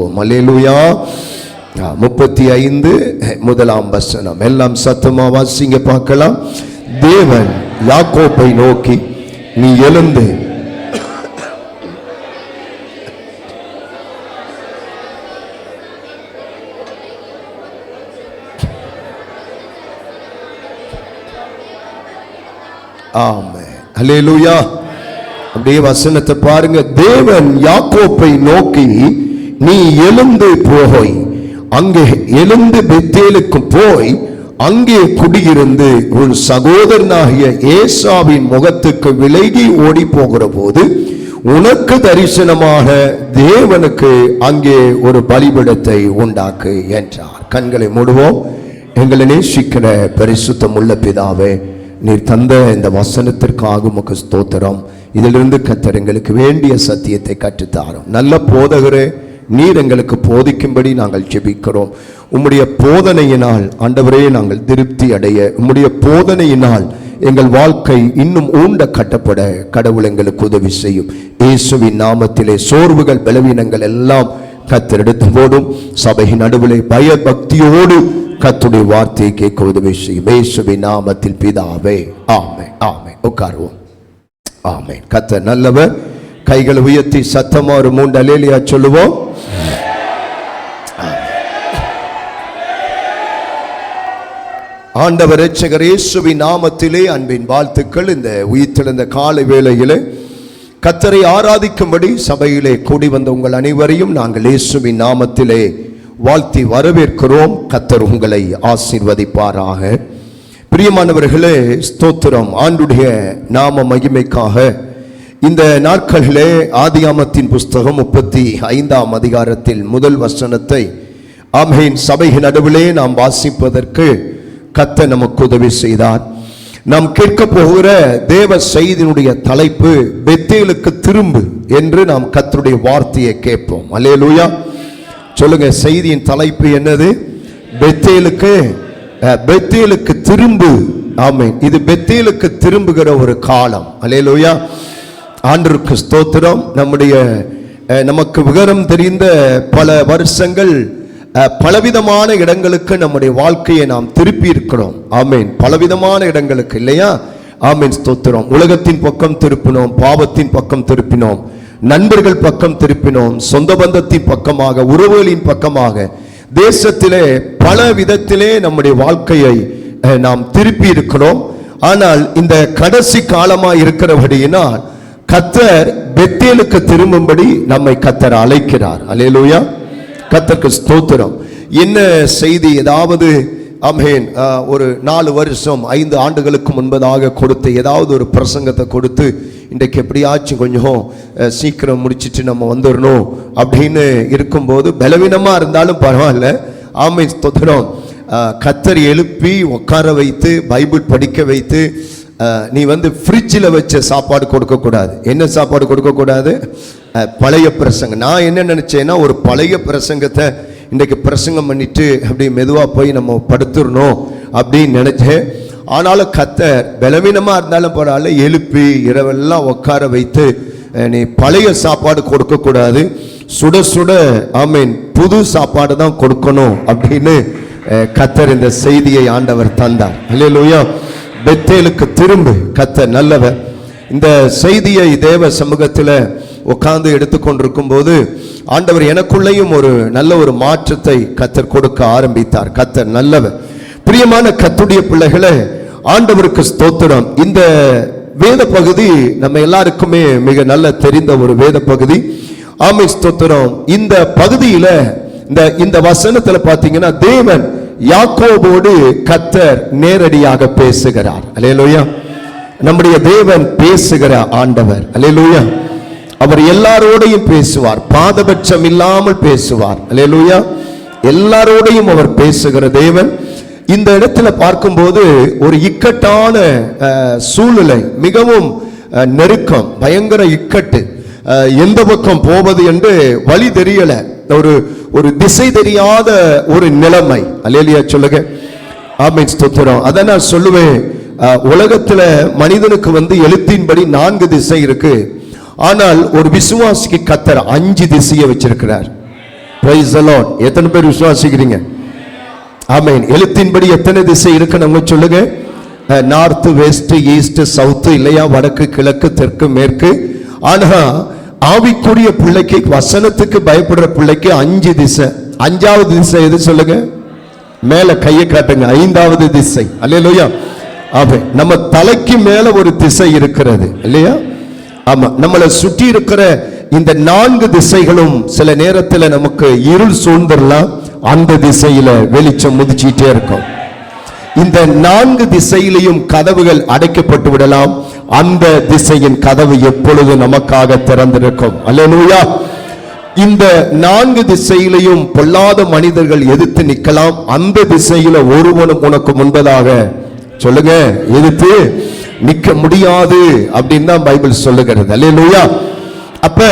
சொல்லுவோம். அல்லேலூயா. 35 முதலாம் வசனம் எல்லாம் சத்தமா வாசிங்க பார்க்கலாம். தேவன் யாக்கோப்பை நோக்கி, நீ எழுந்து ஆமென். அல்லேலூயா. அப்படியே வசனத்தை பாருங்க. தேவன் யாக்கோப்பை நோக்கி, நீ எழுந்து போய் அங்கே எழுந்து பெத்தேலுக்கு போய் அங்கே குடியிருந்து உன் சகோதரனாகிய ஏசாவின் முகத்துக்கு விலகி ஓடி போகிற போது உனக்கு தரிசனமாக தேவனுக்கு அங்கே ஒரு பலிபீடத்தை உண்டாக்கு என்றார். கண்களை மூடுவோம். எங்களை நேசிக்கிற பரிசுத்தம் உள்ள பிதாவே, நீர் தந்த இந்த வசனத்திற்காக உமக்கு ஸ்தோத்திரம். இதிலிருந்து கர்த்தர் எங்களுக்கு வேண்டிய சத்தியத்தை கற்றுத்தாரும். நல்ல போதகரே, நீர் எங்களுக்கு போதிக்கும்படி நாங்கள் ஜெபிக்கிறோம். உம்முடைய போதனையினால் ஆண்டவரே நாங்கள் திருப்தி அடைய, உம்முடைய போதனையினால் எங்கள் வாழ்க்கை இன்னும் ஊண்ட கட்டப்பட கடவுள் எங்களுக்கு உதவி செய்யும். இயேசுவின் நாமத்திலே சோர்வுகள் பலவீனங்கள் எல்லாம் கர்த்தர் எடுத்து போடும். சபையின் நடுவிலே பயபக்தியோடு கர்த்தருடைய வார்த்தையை கேட்க உதவி செய்யும். இயேசுவின் நாமத்தில் பிதாவே, ஆமென். ஆமென். உட்காருவோம். ஆமென். கர்த்தர் நல்லவர். கைகளை உயர்த்தி சத்தமா ஒரு 3 அல்லேலூயா சொல்லுவோம். ஆண்டவர் இரட்சகர் இயேசுவின் நாமத்திலே அன்பின் வாழ்த்துக்கள். இந்த உயிர்த்தெழுந்த காலை வேளையிலே கர்த்தரை ஆராதிக்கும்படி சபையிலே கூடி வந்த உங்கள் அனைவரையும் நாங்கள் இயேசுவின் நாமத்திலே வாழ்த்தி வரவேற்கிறோம். கர்த்தர் உங்களை ஆசீர்வதிப்பாராக. பிரியமானவர்களே, ஸ்தோத்திரம். ஆண்டுடைய நாம மகிமைக்காக இந்த நாட்களிலே ஆதியாமத்தின் புஸ்தகம் 35ஆம் அதிகாரத்தில் முதல் வசனத்தை ஆமென் சபையின் நடுவிலே நாம் வாசிப்பதற்கு கர்த்தர் நமக்கு உதவி செய்தார். நாம் கேட்க போகிற தேவ செய்தியினுடைய தலைப்பு பெத்தேலுக்கு திரும்பு என்று நாம் கர்த்தருடைய வார்த்தையை கேட்போம். அல்லேலூயா. சொல்லுங்க, செய்தியின் தலைப்பு என்னது? பெத்தேலுக்கு திரும்பு. ஆமென். இது பெத்தேலுக்கு திரும்புகிற ஒரு காலம். அல்லேலூயா. ஆண்டவருக்கு ஸ்தோத்திரம். நமக்கு விவரம் தெரிந்த பல வருஷங்கள் பலவிதமான இடங்களுக்கு நம்முடைய வாழ்க்கையை நாம் திருப்பி இருக்கிறோம். ஆமென். பலவிதமான இடங்களுக்கு, இல்லையா? ஆமென். ஸ்தோத்திரம். உலகத்தின் பக்கம் திருப்பினோம், பாவத்தின் பக்கம் திருப்பினோம், நண்பர்கள் பக்கம் திருப்பினோம், சொந்த பந்தத்தின் பக்கமாக, உறவுகளின் பக்கமாக, தேசத்திலே பல விதத்திலே நம்முடைய வாழ்க்கையை நாம் திருப்பி இருக்கிறோம். ஆனால் இந்த கடைசி காலமாக இருக்கிறபடியினால் கர்த்தர் பெத்தேலுக்கு திரும்பும்படி நம்மை கர்த்தர் அழைக்கிறார். அல்லேலூயா. கர்த்தருக்கு ஸ்தோத்திரம். என்ன செய்தி? ஏதாவது ஆமென் ஒரு 4 வருஷம் 5 ஆண்டுகளுக்கு முன்பதாக கொடுத்து ஏதாவது ஒரு பிரசங்கத்தை கொடுத்து இன்றைக்கு எப்படியாச்சும் கொஞ்சம் சீக்கிரம் முடிச்சிட்டு நம்ம வந்துடணும் அப்படின்னு இருக்கும்போது, பலவீனமாக இருந்தாலும் பரவாயில்ல, ஆமென் ஸ்தோத்திரம், கர்த்தர் எழுப்பி உட்கார வைத்து பைபிள் படிக்க வைத்து, நீ ஃப்ரிட்ஜில் வச்ச சாப்பாடு கொடுக்கக்கூடாது. என்ன சாப்பாடு கொடுக்கக்கூடாது? பழைய பிரசங்கம். நான் என்ன நினச்சேன்னா, ஒரு பழைய பிரசங்கத்தை இன்றைக்கு பிரசங்கம் பண்ணிட்டு அப்படி மெதுவாக போய் நம்ம படுத்துடணும் அப்படின்னு நினச்சேன். ஆனாலும் கர்த்தர் பலவீனமாக இருந்தாலும் பரவாயில்ல, எழுப்பி இரவெல்லாம் உட்கார வைத்து, நீ பழைய சாப்பாடு கொடுக்கக்கூடாது, சுட சுட ஆமீன் புது சாப்பாடு தான் கொடுக்கணும் அப்படின்னு கர்த்தர் இந்த செய்தியை ஆண்டவர் தந்தார். அல்லேலூயா. பெத்தேலுக்கு திரும்பு. கர்த்தர் நல்லவர். இந்த செய்தியை தேவ சமூகத்தில் உட்கார்ந்து எடுத்துக்கொண்டிருக்கும் போது ஆண்டவர் எனக்குள்ளேயும் ஒரு நல்ல ஒரு மாற்றத்தை கர்த்தர் கொடுக்க ஆரம்பித்தார். கர்த்தர் நல்லவர். பிரியமான கர்த்தருடைய பிள்ளைகளே, ஆண்டவருக்கு ஸ்தோத்திரம். இந்த வேத பகுதி நம்ம எல்லாருக்குமே மிக நல்ல தெரிந்த ஒரு வேத பகுதி. ஆமென் ஸ்தோத்திரம். இந்த பகுதியில இந்த வசனத்துல பாத்தீங்கன்னா, தேவன் யாக்கோபோடு கர்த்தர் நேரடியாக பேசுகிறார். அல்லேலூயா. நம்முடைய தேவன் பேசுகிற ஆண்டவர். அல்லேலூயா. அவர் எல்லாரோடையும் பேசுவார், பாதபட்சம் இல்லாமல் பேசுவார். அல்லேலூயா. எல்லாரோடையும் அவர் பேசுகிற தேவன். இந்த இடத்துல பார்க்கும்போது ஒரு இக்கட்டான சூழ்நிலை, மிகவும் நெருக்கம், பயங்கர இக்கட்டு, எந்த பக்கம் போவது என்று வழி தெரியல, ஒரு திசை தெரியாத ஒரு நிலைமை. அல்லேலூயா சொல்லுங்க. ஆமென் ஸ்தோத்திரம். அத நான் சொல்லுவேன், உலகத்துல மனிதனுக்கு எழுத்தின்படி 4 திசை இருக்கு. ஆனால் ஒரு விசுவாசிக்கு கர்த்தர் 5 திசையை வச்சிருக்கிறார். Praise the Lord. எத்தனை பேர் விசுவாசிக்கிறீங்க? ஆமென். எழுத்தின்படி எத்தனை திசை இருக்கு நம்ம சொல்லுங்க? நார்த், வெஸ்ட், ஈஸ்ட், சவுத், இல்லையா, வடக்கு, கிழக்கு, தெற்கு, மேற்கு. ஆனா ஆவிக்குரிய பிள்ளைக்கு, வசனத்துக்கு பயப்படுற பிள்ளைக்கு 5 திசை. 5வது திசை எது சொல்லுங்க? மேல கையை காட்டுங்க. 5வது திசை. அல்லேலூயா. ஆமென். நம்ம தலைக்கு மேல ஒரு திசை இருக்கிறது இல்லையா? ஆமா. நம்மளை சுற்றி இருக்கிற இந்த 4 திசைகளும் சில நேரத்தில் நமக்கு இருள் சூழ்ந்துடலாம். அந்த திசையில வெளிச்சம் முதிச்சிட்டே இருக்கும். இந்த 4 திசையிலையும் கதவுகள் அடைக்கப்பட்டு விடலாம். அந்த திசையின் கதவு எப்பொழுது நமக்காக திறந்திருக்கும். அல்லேலூயா. இந்த 4 திசையிலையும் பொல்லாத மனிதர்கள் எதிர்த்து நிற்கலாம். அந்த திசையில ஒருவனும் உனக்கு முன்பதாக சொல்லுங்க எதிர்த்து நிற்க முடியாது அப்படின்னு தான் பைபிள் சொல்லுகிறது. அல்லேலூயா. அப்ப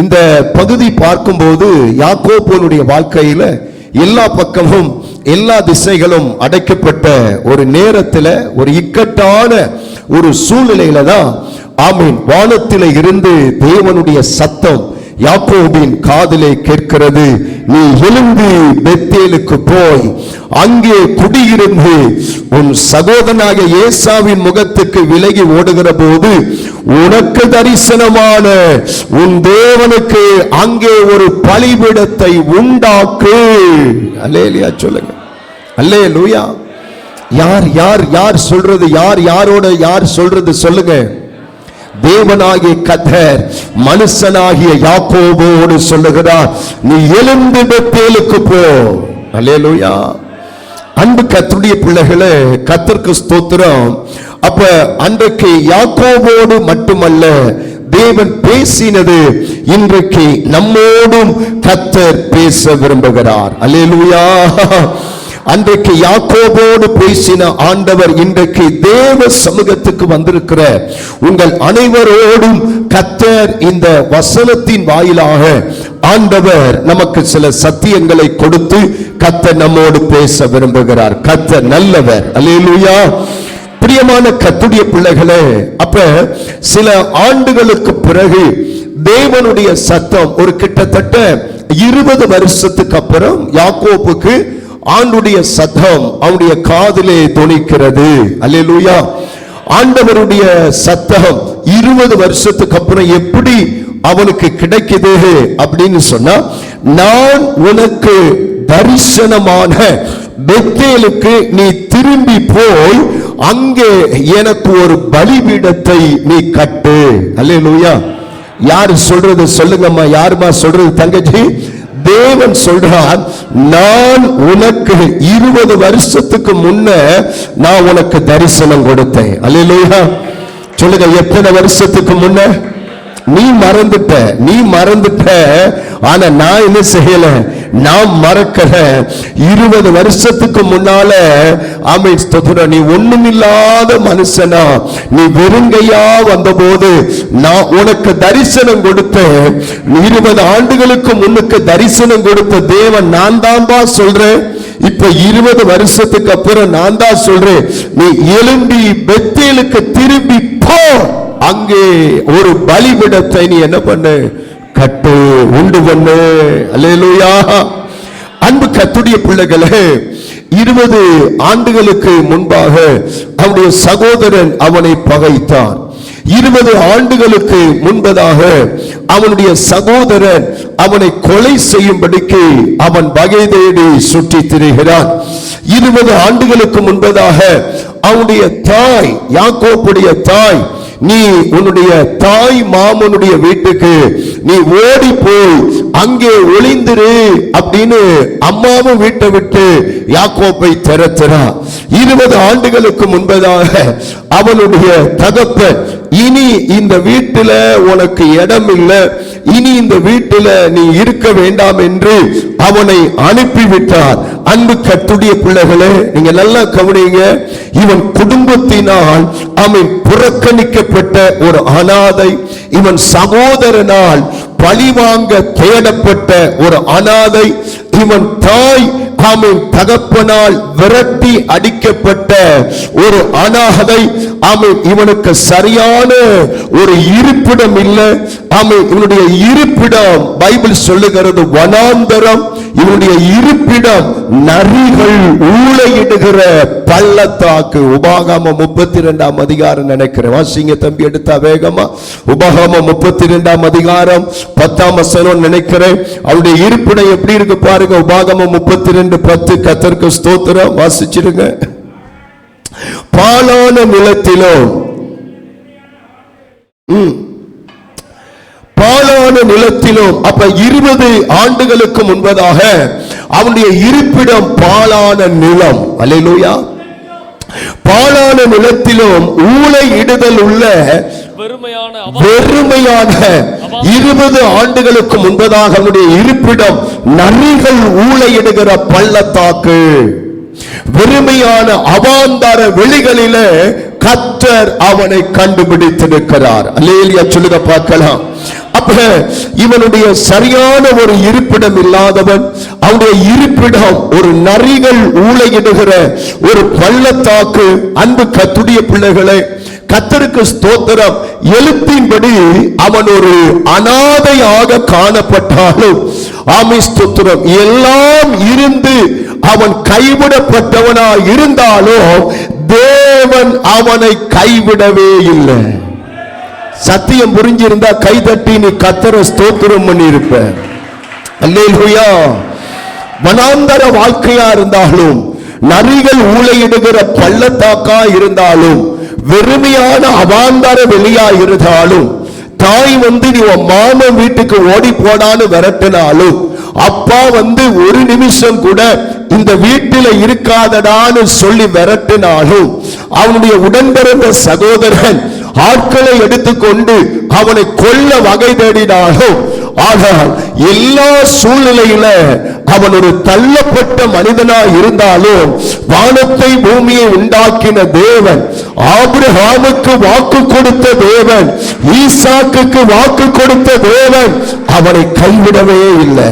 இந்த பகுதி பார்க்கும்போது யாக்கோபுடைய வாழ்க்கையில எல்லா பக்கமும் எல்லா திசைகளும் அடைக்கப்பட்ட ஒரு நேரத்தில், ஒரு இக்கட்டான ஒரு சூழ்நிலையில தான் ஆமீன் வானத்தில இருந்து தேவனுடைய சத்தம் யாக்கோபின் காதிலே கேட்கிறது. நீ எழுந்து பெத்தேலுக்கு போய் அங்கே குடியிருந்து உன் சகோதரனாக ஏசாவின் முகத்துக்கு விலகி ஓடுகிற போது உனக்கு தரிசனமான உன் தேவனுக்கு அங்கே ஒரு பலிபீடத்தை உண்டாக்கு. அல்லேலூயா சொல்லுங்க. அல்லேலூயா. யார் யார் யார் சொல்றது? யார் யாரோட யார் சொல்றது? சொல்லுங்க. தேவனாகிய கர்த்தர் மனுஷனாகிய யாக்கோபோடு சொல்லுகிறார், நீ எழுந்து பெத்தேலுக்கு போ. அல்லேலூயா. அன்பு கர்த்தருடைய பிள்ளைகளே, கர்த்தருக்கு ஸ்தோத்திரம். அப்ப அன்றைக்கு யாக்கோபோடு மட்டுமல்ல தேவன் பேசினது, இன்றைக்கு நம்மோடும் கர்த்தர் பேச விரும்புகிறார். அல்லேலூயா. அன்றைக்கு யாக்கோபோடு பேசின ஆண்டவர் இன்றைக்கு தேவ சமூகத்துக்கு வந்திருக்கிற உங்கள் அனைவரோடும் கர்த்தர் இந்த வசனத்தின் வாயிலாக ஆண்டவர் நமக்கு சில சத்தியங்களை கொடுத்து கர்த்தர் நம்மோடு பேச விரும்புகிறார். கர்த்தர் நல்லவர். அல்லேலூயா. பிரியமான கர்த்தருடைய பிள்ளைகளே, அப்ப சில ஆண்டுகளுக்கு பிறகு தேவனுடைய சத்தம் ஒரு கிட்டத்தட்ட 20 வருஷத்துக்கு அப்புறம் யாக்கோபுக்கு ஆண்டுடைய சத்தம் அவனுடைய காதிலே தொனிக்கிறது. அல்லேலூயா. ஆண்டவருடைய சத்தம் 20 வருஷத்துக்கு அப்புறம் எப்படி அவனுக்கு கிடைக்குது அப்படின்னு சொன்னா, நான் உனக்கு தரிசனமான பெத்தேலுக்கு நீ திரும்பி போய் அங்கே எனக்கு ஒரு பலிபீடத்தை நீ கட்டு. அல்லேலூயா. யாரு சொல்றது? சொல்லுங்கம்மா. யாருமா சொல்றது? தங்கச்சி, தேவன் சொல்றார், நான் உனக்கு 20 வருஷத்துக்கு முன்ன நான் உனக்கு தரிசனம் கொடுத்தேன். அல்லேலூயா. சொல்லுங்க, எத்தனை வருஷத்துக்கு முன்ன? நீ மறந்துட்ட. ஆனா நான் என்ன செய்யல? நான் மறக்கல. 20 வருஷத்துக்கு முன்னால ஆமென் ஸ்தோத்திரம், நீ ஒண்ணுமில்லாத மனுஷனா, நீ வெறுங்கையா வந்தபோது நான் உனக்கு தரிசனம் கொடுத்தேன். 20 ஆண்டுகளுக்கு முன்னுக்கு தரிசனம் கொடுத்த தேவன் நான் தான்பா சொல்றேன். இப்ப 20 வருஷத்துக்கு அப்புறம் நான் தான் சொல்றேன், நீ எழும்பி பெத்தேலுக்கு திரும்பி போ. அங்கே ஒரு பலிபீடத்தை நீ என்ன பண்ணு? கட்டு, உண்டு பண்ணு. அல்லேலூயா. அன்பு கர்த்தருடைய பிள்ளைகளே, 20 ஆண்டுகளுக்கு முன்பாக அவனுடைய சகோதரன் அவனை பகைத்தான். 20 ஆண்டுகளுக்கு முன்பதாக அவனுடைய சகோதரன் அவனை கொலை செய்யும்படிக்கு அவன் வகை தேடி சுற்றி திரிகிறான். 20 ஆண்டுகளுக்கு முன்பதாக அவனுடைய தாய், யாக்கோபுடைய தாய், நீ உன்னுடைய தாய் மாமனுடைய வீட்டுக்கு நீ ஓடி போய் அங்கே ஒளிந்திரு அப்படின்னு அம்மாவும் வீட்டை விட்டு யாக்கோபை திரட்டுறான். 20 ஆண்டுகளுக்கு முன்பதாக அவனுடைய தகப்பன், இனி இந்த வீட்டில உனக்கு இடம் இல்லை, இனி இந்த வீட்டில நீ இருக்க வேண்டாம் என்று அவனை அனுப்பிவிட்டார். அன்பு கர்த்தருடைய பிள்ளைகளே, நீங்க நல்லா கவனிங்க. இவன் குடும்பத்தினால் அவன் புறக்கணிக்கப்பட்ட ஒரு அனாதை, இவன் சகோதரனால் பழிவாங்க தேடப்பட்ட ஒரு அனாதை, இவன் தாய் ஆமென் தகப்பனால் விரட்டி அடிக்கப்பட்ட ஒரு அனாதை. ஆமென் இவனுக்கு சரியான ஒரு இருப்பிடம் இல்லை. ஆமென் இவனுடைய இருப்பிடம் பைபிள் சொல்லுகிறது வனாந்தரம். இவனுடைய இருப்பிடம் நரிகள் ஊளையிடுகிற பள்ளத்தாக்கு. உபாகமம் 32 அதிகாரம் நினைக்கிறேன். வாசிங்க தம்பி, எடுத்தா வேகமா. உபாகமம் 32 அதிகாரம் 10 வசனம் நினைக்கிறேன். அவருடைய இருப்பிடம் எப்படி இருக்கு பாருங்க. உபாகமம் 32:10. கர்த்தருக்கு ஸ்தோத்திரம். வாசிச்சிருங்க. பாலான நிலத்திலும் பாலான நிலத்திலும், அப்ப 20 ஆண்டுகளுக்கு முன்பதாக அவனுடைய இருப்பிடம் பாலான நிலம். அல்லேலூயா. பாலான நிலத்திலும் ஊளை இடுதல் உள்ள வெறுமையான 20 ஆண்டுகளுக்கு முன்பதாக அவனுடைய இருப்பிடம் நரிகள் ஊளையிடுகிற பள்ளத்தாக்கு, வெறுமையான அவாந்தர வெளிகளிலே கர்த்தர் அவனை கண்டுபிடித்திருக்கிறார். அல்லேலூயா சொல்லுங்க பார்க்கலாம். அப்ப இவனுடைய சரியான ஒரு இருப்பிடம் இல்லாதவன், அவனுடைய இருப்பிடம் ஒரு நரிகள் ஊளையிடுகிற ஒரு பள்ளத்தாக்கு. அன்பு கர்த்தருடைய பிள்ளைகளே, கர்த்தருக்கு ஸ்தோத்திரம். எழுத்தின்படி அவன் ஒரு அனாதையாக காணப்பட்டாலும், ஆமென் ஸ்தோத்திரம், எல்லாம் இருந்து அவன் கைவிடப்பட்டவனாய் இருந்தாலும் தேவன் அவனை கைவிடவே இல்லை. சத்தியம் புரிஞ்சிருந்தா கைதட்டி நீ கர்த்தரை ஸ்தோத்திரம் பண்ணி இருப்ப. அல்லேலூயா. வனாந்தர வாழ்க்கையா இருந்தாலும், நரிகள் ஊளையிடுகிற பள்ளத்தாக்கா இருந்தாலும், வெறுமையான அவாந்தர வெளியா இருந்தாலும், தாய் நீ மாமன் வீட்டுக்கு ஓடி போனான்னு விரட்டினாலும், அப்பா ஒரு நிமிஷம் கூட இந்த வீட்டில் இருக்காதடான்னு சொல்லி விரட்டினாலும், அவனுடைய உடன்பிறந்த சகோதரன் ஆட்களை எடுத்துக்கொண்டு அவனை கொல்ல வகை தேடினாலும், ஆனால் எல்லா சூழ்நிலையில அவன் ஒரு தள்ளப்பட்ட மனிதனாய் இருந்தாலும், வானத்தை பூமியை உண்டாக்கின தேவன், ஆபிரகாமுக்கு வாக்கு கொடுத்த தேவன், ஈசாக்குக்கு வாக்கு கொடுத்த தேவன் அவனை கைவிடவே இல்லை,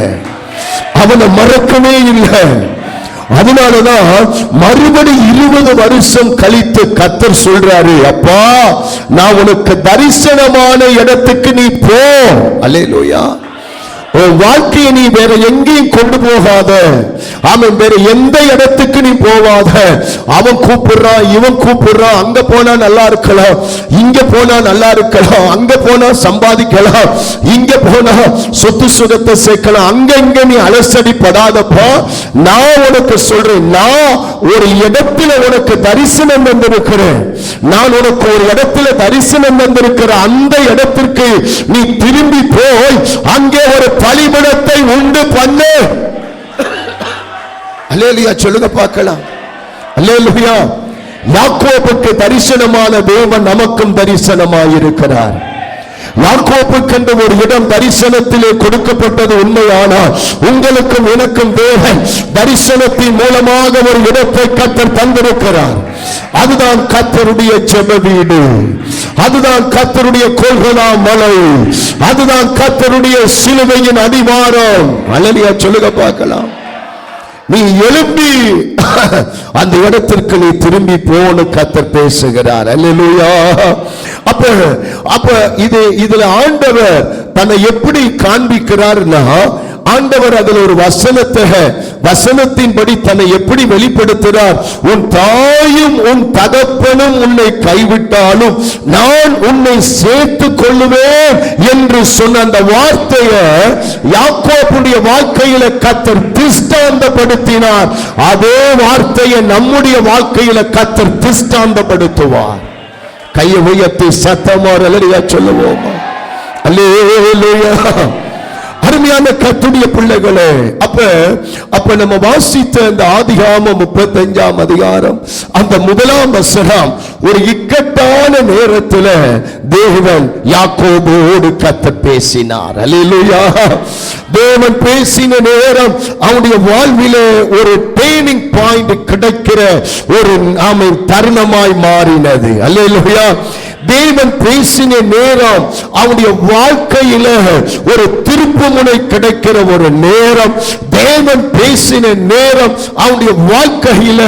அவனை மறக்கவே இல்லை. அதனாலதான் மறுபடி 20 வருஷம் கழித்து கர்த்தர் சொல்றாரு, அப்பா நான் உனக்கு தரிசனமான இடத்துக்கு நீ போ. அல்லேலூயா. உன் வாழ்க்கையை நீ வேற எங்கேயும் கொண்டு போகாத. அவன் வேற எந்த இடத்துக்கு நீ போவாத. அவன் கூப்பிடுறான், இவன் கூப்பிடுறான், அங்க போனா நல்லா இருக்கலாம், இங்க போனா நல்லா இருக்கலாம், அங்க போனா சம்பாதிக்கலாம், இங்க போனா சொத்து சுகத்தை சேர்க்கலாம், அங்க இங்க நீ அலசடி படாதப்பா. நான் உனக்கு சொல்றேன், நான் ஒரு இடத்துல உனக்கு தரிசனம் வந்திருக்கிறேன். நான் உனக்கு ஒரு இடத்துல தரிசனம் வந்திருக்கிற அந்த இடத்திற்கு நீ திரும்பி போய் அங்கே ஒரு பலிபீடத்தை உண்டு பண்ணு. அல்லேலூயா சொல்லுங்க பார்க்கலாம். அல்லேலூயா. யாக்கோபுக்கு தரிசனமான தேவன் நமக்கும் தரிசனமாயிருக்கிறார். யாக்கோபுக்கென்று ஒரு இடம் தரிசனத்திலே கொடுக்கப்பட்டது உண்மையானால், உங்களுக்கும் எனக்கும் தேவன் தரிசனத்தின் மூலமாக ஒரு இடத்தை கர்த்தர் தந்திருக்கிறார். அதுதான் கர்த்தருடைய ஜெப வீடு, அதுதான் கர்த்தருடைய கொல்கொலா மலை, அதுதான் கர்த்தருடைய சிலுவையின் அடிவாரம். அல்லேலூயா சொல்லுங்க பார்க்கலாம். நீ எழும்பி அந்த இடத்திற்கு நீ திரும்பி போன்னு கர்த்தர் பேசுகிறார். அல்லேலூயா. அப்ப இதுல ஆண்டவர் தன்னை எப்படி காண்பிக்கிறார்னா, ஆண்டவர் அதில் ஒரு வசனத்தின்படி தன்னை எப்படி வெளிப்படுத்துகிறார். உன் தாயும் உன் தகப்பனும் உன்னை கைவிட்டாலும் நான் உன்னை சேர்த்துக் கொள்ளுவேன் என்று சொன்ன அந்த வார்த்தையை யாக்கோபுடைய வாழ்க்கையில கர்த்தர் திஷ்டாந்தப்படுத்தினார். அதே வார்த்தையை நம்முடைய வாழ்க்கையில கர்த்தர் திஷ்டாந்தப்படுத்துவார். கையை உயர்த்தி சத்தமா அல்லேலூயா சொல்லுவோமா? அல்லேலூயா. அருமையான கர்த்தருடைய பிள்ளைகளே, அப்ப நம்ம வாசித்த அந்த ஆதியாகமம் 35 அதிகாரம் அந்த 1 வசனம், ஒரு இக்கட்டான நேரத்தில் தேவன் யாக்கோபோடு கர்த்தர் பேசினார். அல்லேலூயா. தேவன் பேசின நேரம் அவனுடைய வாழ்விலே ஒரு டேர்னிங் பாயிண்ட் கிடைக்கிற ஒரு தருணமாய் மாறினது. அல்லேலூயா. தேவன் பேசின நேரம் அவனுடைய வாழ்க்கையில ஒரு திருப்புமுனை கிடைக்கிற ஒரு நேரம். தேவன் பேசின நேரம் அவனுடைய வாழ்க்கையில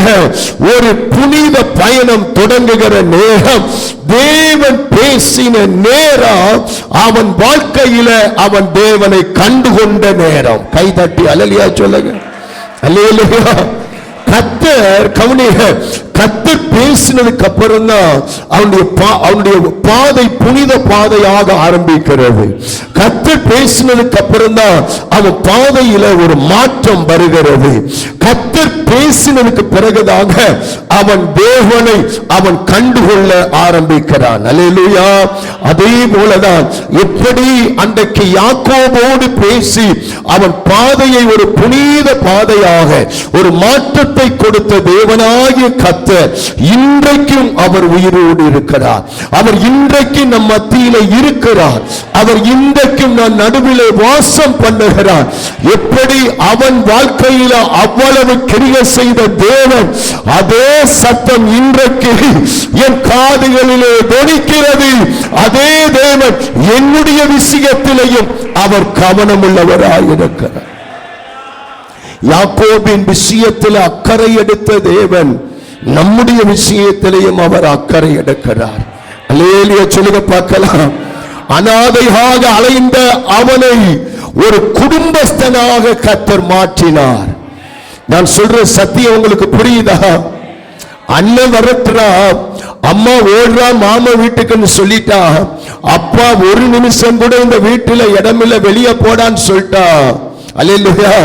ஒரு புனித பயணம் தொடங்குகிற நேரம். தேவன் பேசின நேரம் அவன் வாழ்க்கையில அவன் தேவனை கண்டுகொண்ட நேரம். கைதட்டி அல்லேலூயா சொல்லுங்க. அல்லேலூயா. கர்த்தர் கவனிங்க, கர்த்தர் பேசினதுக்கு அப்புறம் தான் அவனுடைய பாதை புனித பாதையாக ஆரம்பிக்கிறது. கர்த்தர் பேசினதுக்கு அப்புறம் தான் அவன் பாதையில ஒரு மாற்றம் வருகிறது. கர்த்தர் பேசினதுக்கு பிறகுதாக அவன் தேவனை அவன் கண்டுகொள்ள ஆரம்பிக்கிறான். அல்லேலூயா. அதே போலதான் எப்படி அன்றைக்கு யாக்கோபோடு பேசி அவன் பாதையை ஒரு புனித பாதையாக ஒரு மாற்றத்தை கொடுத்த தேவனாகிய கர்த்தர் இன்றைக்கும் அவர் உயிரோடு இருக்கிறார். அவர் இன்றைக்கு நம் மத்தியிலே இருக்கிறார். அவர் இன்றைக்கும் நம் நடுவிலே வாசம் பண்ணுகிறார். எப்படி அவன் வாழ்க்கையில அவ்வளவு கிரியை செய்த தேவன், அதே சத்தம் இன்றைக்கு என் காதுகளிலே தொனிக்கிறது. அதே தேவன் என்னுடைய விஷயத்திலேயும் அவர் கவனமுள்ளவராய் இருக்கிறார். யாக்கோபின் விஷயத்தில் அக்கறை எடுத்த தேவன் நம்முடைய விஷயத்திலேயும் அவர் அக்கறை எடுக்கிறார். அல்லேலூயா சொல்லுங்க பார்க்கலாம். அனாதையாக அலைந்த அவனை ஒரு குடும்பஸ்தனாக கர்த்தர் மாற்றினார். நான் சொல்ற சத்தியம் உங்களுக்கு புரியுதா? அண்ணன் வரட்டுறா, அம்மா ஓடுறா மாமா வீட்டுக்குன்னு சொல்லிட்டா, அப்பா ஒரு நிமிஷம் கூட இந்த வீட்டுல இடமில்ல வெளியே போடான்னு சொல்லிட்டா. அல்லேலூயா.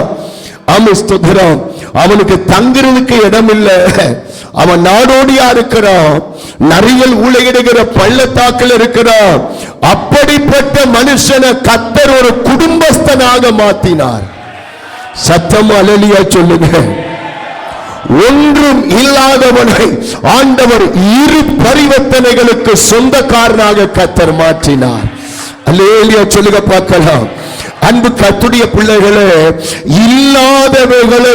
ஆமென். அவனுக்கு தங்குறதுக்கு இடம் இல்லை. அவன் நாடோடியா இருக்கிறான். நரிகள் ஊளையிடுகிற பள்ளத்தாக்கில் இருக்கிறான். அப்படிப்பட்ட மனுஷனை கர்த்தர் ஒரு குடும்பஸ்தனாக மாத்தினார். சத்தம் அல்லேலூயா சொல்லுங்க. ஒன்றும் இல்லாதவனை ஆண்டவர் இரு பரிவர்த்தனைகளுக்கு சொந்தக்காரனாக கர்த்தர் மாற்றினார். அல்லேலூயா சொல்லுங்க பார்க்கலாம். அன்பு கர்த்தருடைய பிள்ளைகளே, இல்லாதவைகளை